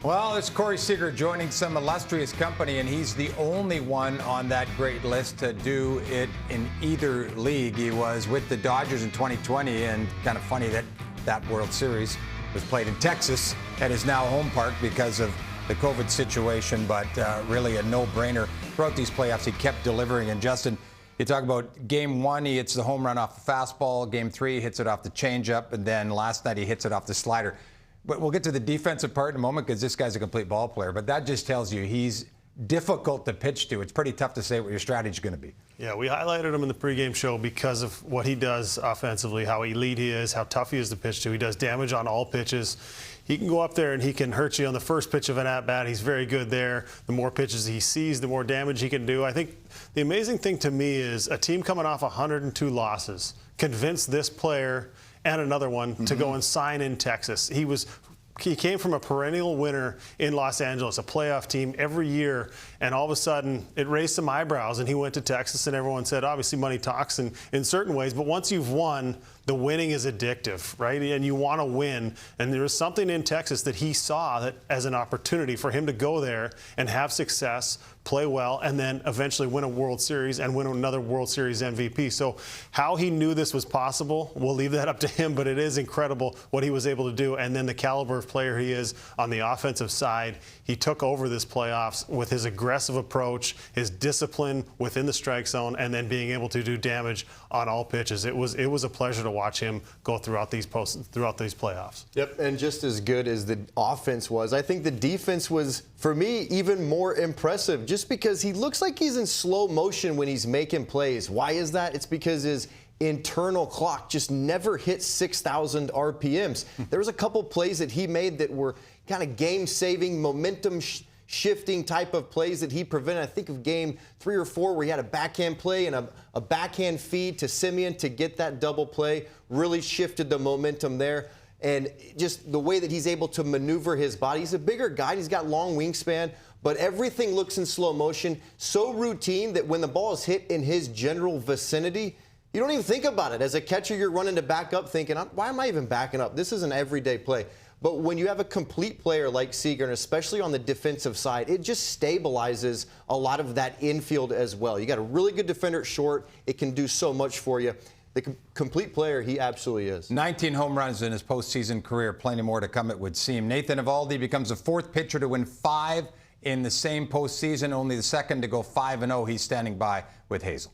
Well, it's Corey Seager joining some illustrious company, and he's the only one on that great list to do it in either league. He was with the Dodgers in 2020, and kind of funny that that World Series was played in Texas at his now home park because of the COVID situation, but really a no-brainer. Throughout these playoffs, he kept delivering. And Justin, you talk about Game 1, he hits the home run off the fastball. Game 3, he hits it off the changeup. And then last night, he hits it off the slider. But we'll get to the defensive part in a moment because this guy's a complete ball player. But that just tells you he's difficult to pitch to. It's pretty tough to say what your strategy is going to be. Yeah, we highlighted him in the pregame show because of what he does offensively, how elite he is, how tough he is to pitch to. He does damage on all pitches. He can go up there and he can hurt you on the first pitch of an at-bat. He's very good there. The more pitches he sees, the more damage he can do. I think the amazing thing to me is a team coming off 102 losses convinced this player and another one to go and sign in Texas. He came from a perennial winner in Los Angeles, a playoff team every year, and all of a sudden it raised some eyebrows, and he went to Texas, and everyone said, obviously money talks in certain ways, but once you've won, the winning is addictive, right? And you want to win. And there was something in Texas that he saw that as an opportunity for him to go there and have success, play well, and then eventually win a World Series and win another World Series MVP. So how he knew this was possible, we'll leave that up to him, but it is incredible what he was able to do. And then the caliber of player he is on the offensive side, he took over this playoffs with his aggressive approach, his discipline within the strike zone, and then being able to do damage on all pitches. It was a pleasure to watch him go throughout these playoffs. Yep, and just as good as the offense was, I think the defense was, for me, even more impressive just because he looks like he's in slow motion when he's making plays. Why is that? It's because his internal clock just never hit 6,000 RPMs. There was a couple plays that he made that were kind of game-saving, momentum-shifting type of plays that he prevented. I think of game 3 or 4 where he had a backhand play and a backhand feed to Semien to get that double play. Really shifted the momentum there. And just the way that he's able to maneuver his body. He's a bigger guy. He's got long wingspan. But everything looks in slow motion. So routine that when the ball is hit in his general vicinity, you don't even think about it. As a catcher, you're running to back up thinking, why am I even backing up? This is an everyday play. But when you have a complete player like Seager, and especially on the defensive side, it just stabilizes a lot of that infield as well. You got a really good defender at short. It can do so much for you. The complete player, he absolutely is. 19 home runs in his postseason career. Plenty more to come, it would seem. Nathan Eovaldi becomes the 4th pitcher to win 5 in the same postseason, only the 2nd to go 5-0. He's standing by with Hazel.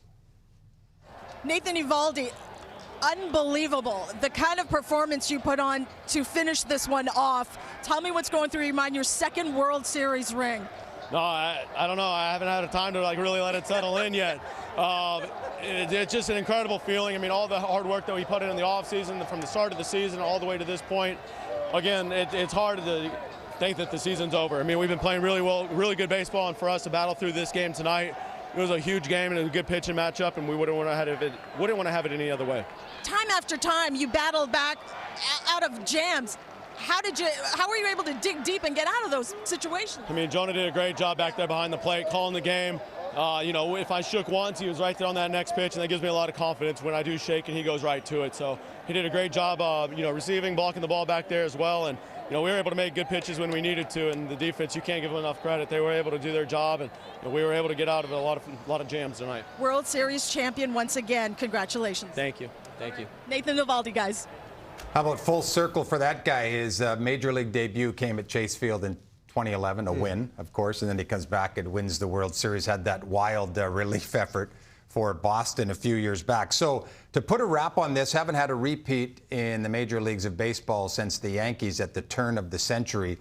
Nathan Eovaldi, unbelievable. The kind of performance you put on to finish this one off. Tell me what's going through your mind, your 2nd World Series ring. No, I don't know. I haven't had a time to really let it settle in yet. It's just an incredible feeling. I mean, all the hard work that we put in the offseason, from the start of the season all the way to this point. Again, it's hard to think that the season's over. I mean, we've been playing really well, really good baseball, and for us to battle through this game tonight, it was a huge game and a good pitching matchup, and we wouldn't want to have it any other way. Time after time, you battled back out of jams. How were you able to dig deep and get out of those situations? I mean, Jonah did a great job back there behind the plate, calling the game. If I shook once, he was right there on that next pitch, and that gives me a lot of confidence. When I do shake, and he goes right to it. So he did a great job, receiving, blocking the ball back there as well. And we were able to make good pitches when we needed to. And the defense, you can't give them enough credit. They were able to do their job, and we were able to get out of a lot of jams tonight. World Series champion once again. Congratulations. Thank you. Thank you. Nathan Eovaldi, guys. How about full circle for that guy? His major league debut came at Chase Field in 2011, a win, of course, and then he comes back and wins the World Series, had that wild relief effort for Boston a few years back. So to put a wrap on this, haven't had a repeat in the major leagues of baseball since the Yankees at the turn of the century.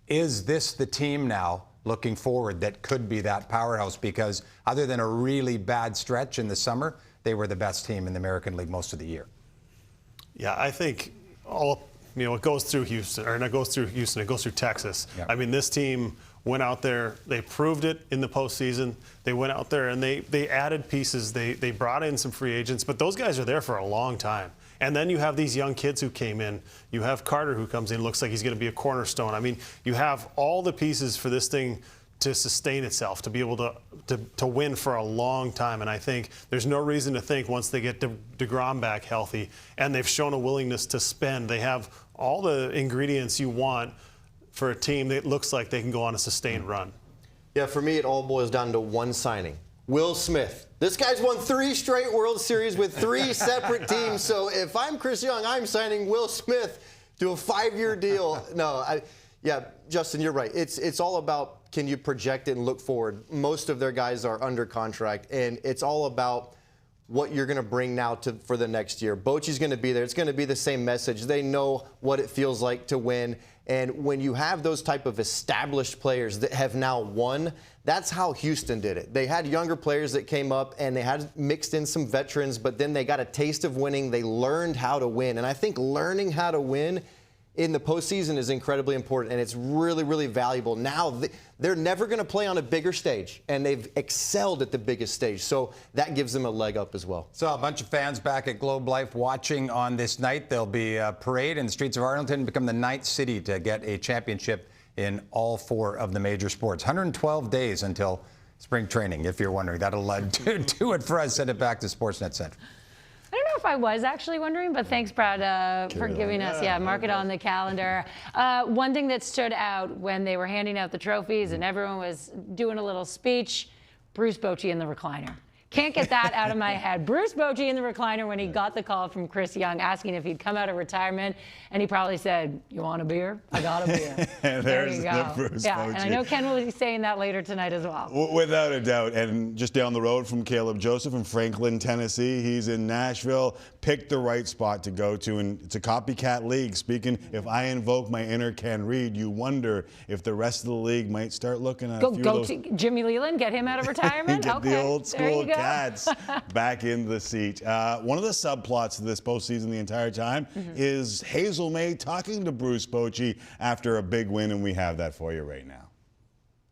Is this the team now, looking forward, that could be that powerhouse? Because other than a really bad stretch in the summer, they were the best team in the American League most of the year. Yeah, I think it goes through Houston, or it goes through Texas. Yep. I mean, this team went out there, they proved it in the postseason. They went out there and they added pieces. They brought in some free agents, but those guys are there for a long time. And then you have these young kids who came in. You have Carter who comes in, looks like he's going to be a cornerstone. I mean, you have all the pieces for this thing to sustain itself, to be able to win for a long time. And I think there's no reason to think once they get DeGrom back healthy, and they've shown a willingness to spend, they have all the ingredients you want for a team that looks like they can go on a sustained run. Yeah, for me, it all boils down to one signing. Will Smith. This guy's won 3 straight World Series with 3 separate teams. So if I'm Chris Young, I'm signing Will Smith to a 5-year deal. Yeah, Justin, you're right. It's all about, can you project it and look forward? Most of their guys are under contract, and it's all about what you're going to bring now for the next year. Bochy's going to be there. It's going to be the same message. They know what it feels like to win. And when you have those type of established players that have now won, that's how Houston did it. They had younger players that came up, and they had mixed in some veterans, but then they got a taste of winning. They learned how to win. And I think learning how to win in the postseason is incredibly important, and it's really, really valuable. Now, they're never going to play on a bigger stage, and they've excelled at the biggest stage, so that gives them a leg up as well. So a bunch of fans back at Globe Life watching on this night. There'll be a parade in the streets of Arlington, become the 9th city to get a championship in all 4 of the major sports. 112 days until spring training, if you're wondering. That'll do it for us. Send it back to Sportsnet Central. I don't know if I was actually wondering, but thanks, Brad, for giving us, mark it on the calendar. One thing that stood out when they were handing out the trophies and everyone was doing a little speech, Bruce Bochy in the recliner. Can't get that out of my head. Bruce Bochy in the recliner when he got the call from Chris Young asking if he'd come out of retirement, and he probably said, "You want a beer? I got a beer." There you you go. the Bruce yeah, Bochy. and I know Ken will be saying that later tonight as well. Without a doubt. And just down the road from Caleb Joseph in Franklin, Tennessee, he's in Nashville. Picked the right spot to go to, and it's a copycat league. Speaking, if I invoke my inner Ken Reed, you wonder if the rest of the league might start looking at Go to Jimmy Leland, get him out of retirement. Get okay, the old school go. Cats back in the seat. One of the subplots of this postseason the entire time is Hazel May talking to Bruce Bochy after a big win, and we have that for you right now.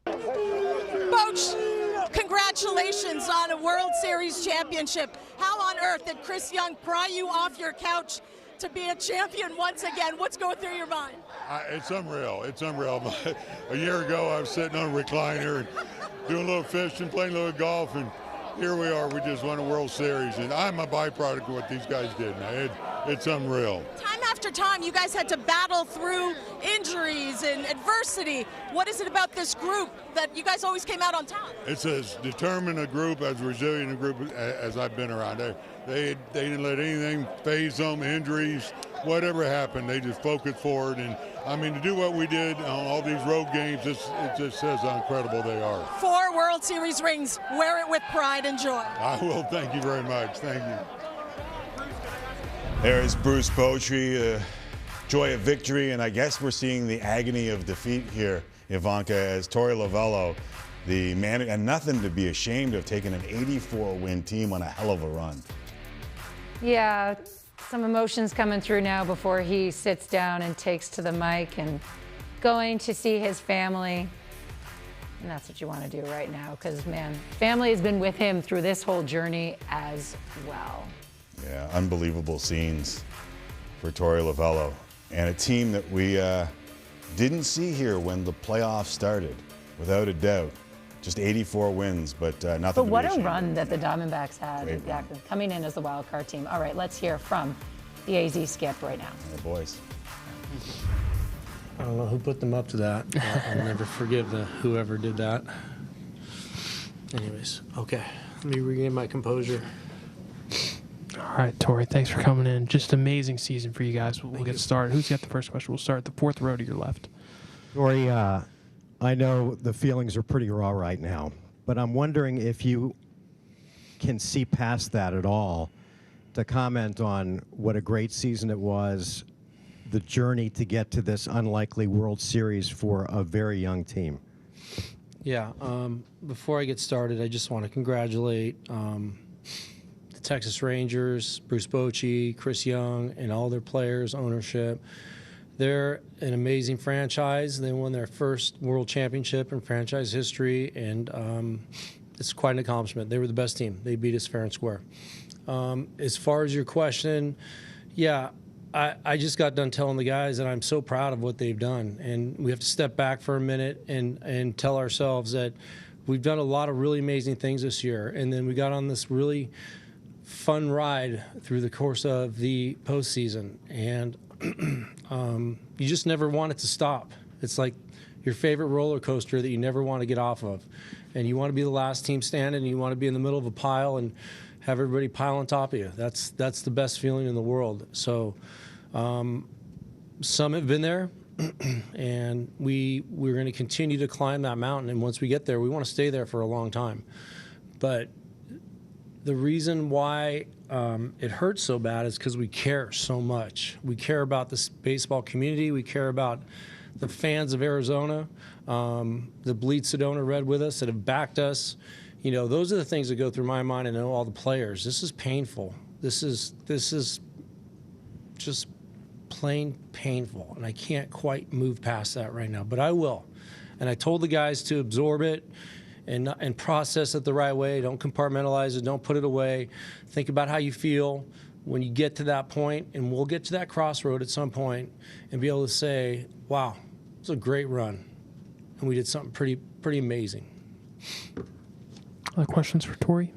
Boch, congratulations on a World Series championship. How on earth did Chris Young pry you off your couch to be a champion once again? What's going through your mind? It's unreal. It's unreal. A year ago, I was sitting on a recliner and doing a little fishing, playing a little golf, and here we are. We just won a World Series, and I'm a byproduct of what these guys did. It's unreal. Time after after time, you guys had to battle through injuries and adversity. What is it about this group that you guys always came out on top? It's as determined a group, as resilient a group as I've been around. They didn't let anything faze them, injuries, whatever happened. They just focused forward. And, I mean, to do what we did on all these road games, it just says how incredible they are. 4 World Series rings. Wear it with pride and joy. I will. Thank you very much. Thank you. There is Bruce Bochy, joy of victory, and I guess we're seeing the agony of defeat here, Ivanka, as Torey Lovullo, the man, and nothing to be ashamed of, taking an 84-win team on a hell of a run. Yeah, some emotions coming through now before he sits down and takes to the mic and going to see his family. And that's what you want to do right now because, man, family has been with him through this whole journey as well. Yeah, unbelievable scenes for Torey Lovullo. And a team that we didn't see here when the playoffs started, without a doubt. Just 84 wins, but nothing But to be what a ashamed run of. that the Diamondbacks had, Great exactly, coming in as the wild card team. All right, let's hear from the AZ skip right now. The boys. I don't know who put them up to that. I'll never forgive whoever did that. Anyways, okay. Let me regain my composure. All right, Torey, thanks for coming in. Just amazing season for you guys. We'll get started. Who's got the first question? We'll start the fourth row to your left. Torey, I know the feelings are pretty raw right now, but I'm wondering if you can see past that at all to comment on what a great season it was, the journey to get to this unlikely World Series for a very young team. Yeah, before I get started, I just want to congratulate the Texas Rangers, Bruce Bochy, Chris Young, and all their players, ownership. They're an amazing franchise. They won their first World Championship in franchise history, and it's quite an accomplishment. They were the best team. They beat us fair and square. As far as your question, yeah, I just got done telling the guys that I'm so proud of what they've done, and we have to step back for a minute and tell ourselves that we've done a lot of really amazing things this year, and then we got on this really fun ride through the course of the postseason, and you just never want it to stop. It's like your favorite roller coaster that you never want to get off of, and you want to be the last team standing, and you want to be in the middle of a pile and have everybody pile on top of you. That's the best feeling in the world. So some have been there, and we're going to continue to climb that mountain, and once we get there, we want to stay there for a long time. But the reason why it hurts so bad is because we care so much. We care about this baseball community. We care about the fans of Arizona, the Bleed Sedona Red with us that have backed us. You know, those are the things that go through my mind. I know all the players. This is painful. This is just plain painful, and I can't quite move past that right now, but I will. And I told the guys to absorb it and process it the right way. Don't compartmentalize it. Don't put it away. Think about how you feel when you get to that point, and we'll get to that crossroad at some point and be able to say, wow, it was a great run, and we did something pretty amazing. Other questions for Torey?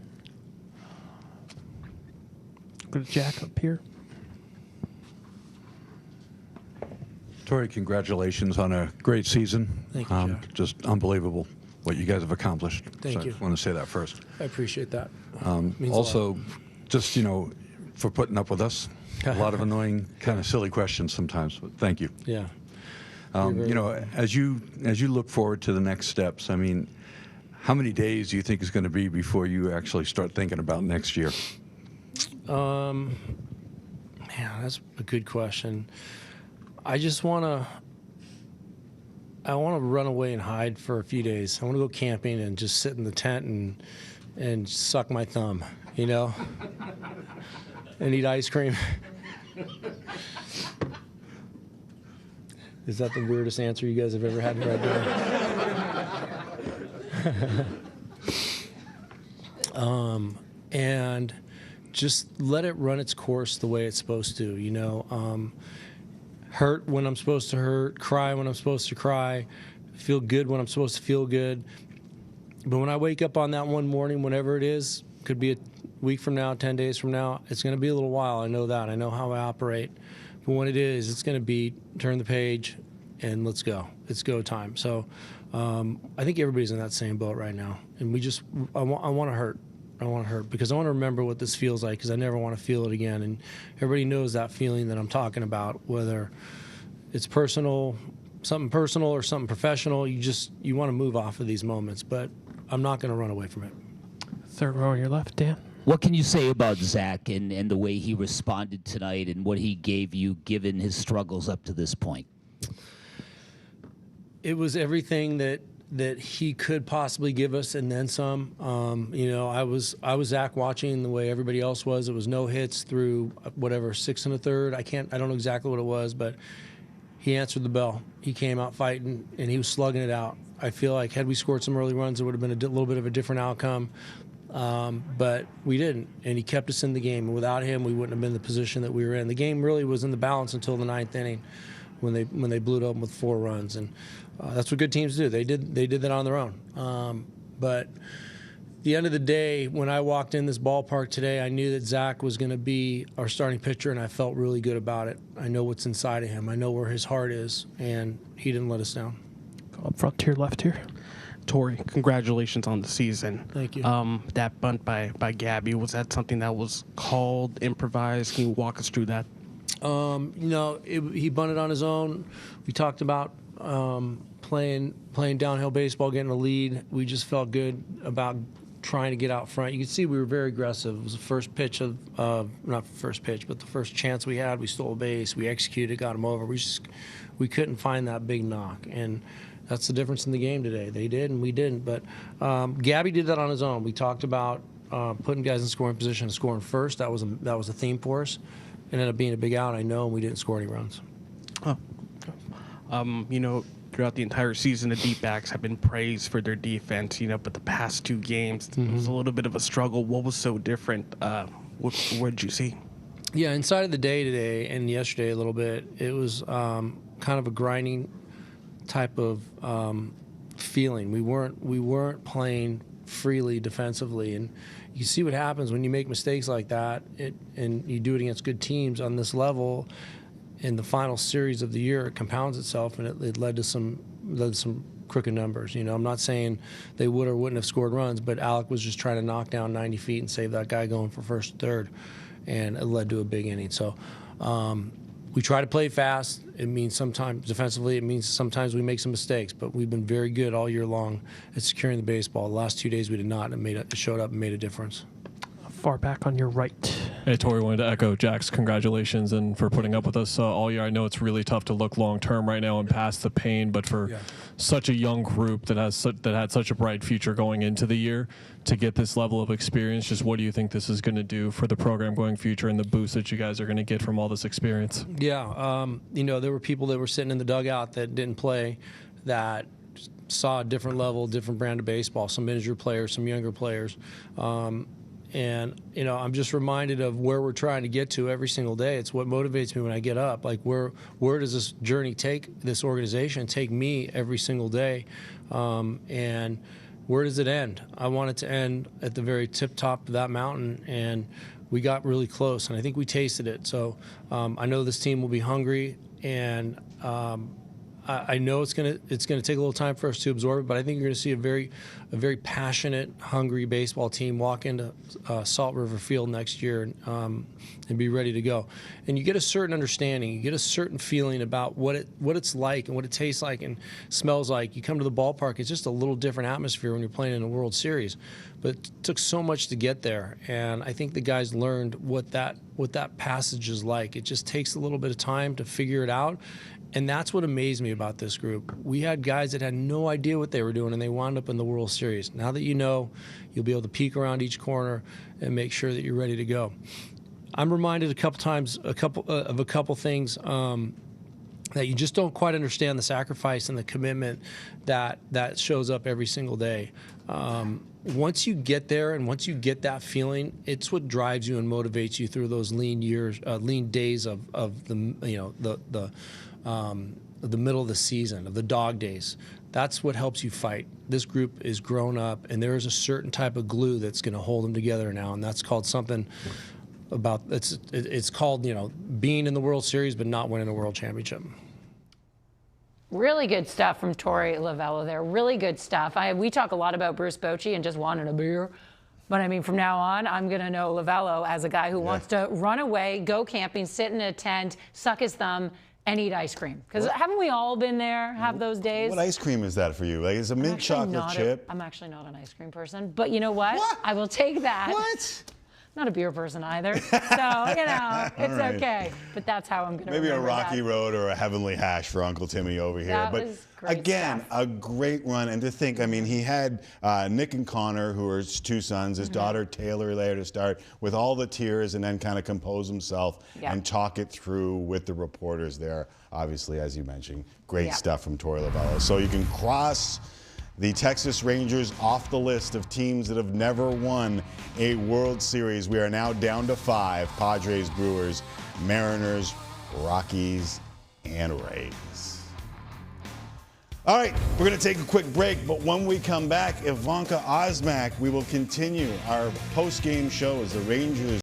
Go to Jack up here. Torey, congratulations on a great season. Thank you, Jack. Just unbelievable what you guys have accomplished. Thank so you. I just want to say that first. I appreciate that. Means a Also, lot. just, for putting up with us. A lot of annoying, kind of silly questions sometimes, but thank you. Yeah. As you look forward to the next steps, I mean, how many days do you think is going to be before you actually start thinking about next year? Man, that's a good question. I just want to run away and hide for a few days. I want to go camping and just sit in the tent and suck my thumb, and eat ice cream. Is that the weirdest answer you guys have ever had right now? And just let it run its course the way it's supposed to, hurt when I'm supposed to hurt, cry when I'm supposed to cry, feel good when I'm supposed to feel good. But when I wake up on that one morning, whenever it is, could be a week from now, 10 days from now, it's going to be a little while. I know that. I know how I operate. But when it is, it's going to be turn the page and let's go. It's go time. So I think everybody's in that same boat right now. And I want to hurt. I want to hurt because I want to remember what this feels like because I never want to feel it again. And everybody knows that feeling that I'm talking about, whether it's personal, something personal or something professional. You want to move off of these moments, but I'm not going to run away from it. Third row on your left, Dan. What can you say about Zach and the way he responded tonight and what he gave you given his struggles up to this point? It was everything that he could possibly give us and then some. I was Zach watching the way everybody else was. It was no hits through whatever 6 1/3. I don't know exactly what it was, but he answered the bell. He came out fighting and he was slugging it out. I feel like had we scored some early runs, it would have been a little bit of a different outcome. But we didn't, and he kept us in the game. And without him, we wouldn't have been in the position that we were in. The game really was in the balance until the 9th inning when they blew it open with 4 runs. And that's what good teams do. They did that on their own. But at the end of the day, when I walked in this ballpark today, I knew that Zach was going to be our starting pitcher, and I felt really good about it. I know what's inside of him. I know where his heart is, and he didn't let us down. Up front to your left here. Torrey, congratulations on the season. Thank you. That bunt by Gabby, was that something that was called, improvised? Can you walk us through that? He bunted on his own. We talked about playing downhill baseball, getting a lead. We just felt good about trying to get out front. You can see we were very aggressive. It was the first pitch not first pitch, but the first chance we had. We stole a base. We executed, got him over. We couldn't find that big knock, and that's the difference in the game today. They did, and we didn't. But Gabby did that on his own. We talked about putting guys in scoring position and scoring first. That was a theme for us. It ended up being a big out, I know, and we didn't score any runs. Throughout the entire season, the D-backs have been praised for their defense, but the past 2 games, it was a little bit of a struggle. What was so different? What did you see? Yeah, inside of the day today and yesterday a little bit, it was kind of a grinding type of feeling. We weren't playing freely defensively, and you see what happens when you make mistakes like that, and you do it against good teams on this level. In the final series of the year, it compounds itself, and it led to some crooked numbers. I'm not saying they would or wouldn't have scored runs, but Alec was just trying to knock down 90 feet and save that guy going for first and third, and it led to a big inning. So we try to play fast. It means sometimes defensively, it means sometimes we make some mistakes, but we've been very good all year long at securing the baseball. The last 2 days we did not, and it showed up and made a difference. Far back on your right. Hey, Torrey, wanted to echo Jack's congratulations and for putting up with us all year. I know it's really tough to look long-term right now and past the pain, but for such a young group that had such a bright future going into the year, to get this level of experience, just what do you think this is going to do for the program going future and the boost that you guys are going to get from all this experience? Yeah, there were people that were sitting in the dugout that didn't play that saw a different level, different brand of baseball, some miniature players, some younger players. And, I'm just reminded of where we're trying to get to every single day. It's what motivates me when I get up. Like, where does this journey take this organization, take me every single day? And where does it end? I want it to end at the very tip top of that mountain, and we got really close, and I think we tasted it. So I know this team will be hungry, and I know it's gonna take a little time for us to absorb it, but I think you're going to see a very passionate, hungry baseball team walk into Salt River Field next year and be ready to go. And you get a certain understanding, you get a certain feeling about what it's like and what it tastes like and smells like. You come to the ballpark, it's just a little different atmosphere when you're playing in a World Series. But it took so much to get there, and I think the guys learned what that passage is like. It just takes a little bit of time to figure it out. And that's what amazed me about this group. We had guys that had no idea what they were doing, and they wound up in the World Series. Now that you know, you'll be able to peek around each corner and make sure that you're ready to go. I'm reminded a couple things that you just don't quite understand the sacrifice and the commitment that shows up every single day. Once you get there and once you get that feeling, it's what drives you and motivates you through those lean days of the middle of the season, of the dog days. That's what helps you fight. This group is grown up, and there is a certain type of glue that's going to hold them together now, and that's called something about it's called, being in the World Series but not winning a World Championship. Really good stuff from Torey Lovullo there. Really good stuff. We talk a lot about Bruce Bochy and just wanting a beer. But I mean, from now on, I'm going to know Lovullo as a guy who wants to run away, go camping, sit in a tent, suck his thumb, and eat ice cream. Because haven't we all been there, have those days? What ice cream is that for you? Like, is a mint chocolate chip? I'm actually not an ice cream person. But you know what? I will take that. What? Not a beer person either. So, it's okay. But that's how I'm going to Maybe a remember Rocky that. Road or a Heavenly Hash for Uncle Timmy over here. That but was great again, stuff. a great run. And to think, I mean, he had Nick and Connor, who are his two sons, his daughter Taylor there to start with all the tears and then kind of compose himself and talk it through with the reporters there. Obviously, as you mentioned, great stuff from Torey Lovullo. So you can cross the Texas Rangers off the list of teams that have never won a World Series. We are now down to 5: Padres, Brewers, Mariners, Rockies, and Rays. All right, we're going to take a quick break, but when we come back, Ivanka Osmak, we will continue our post-game show as the Rangers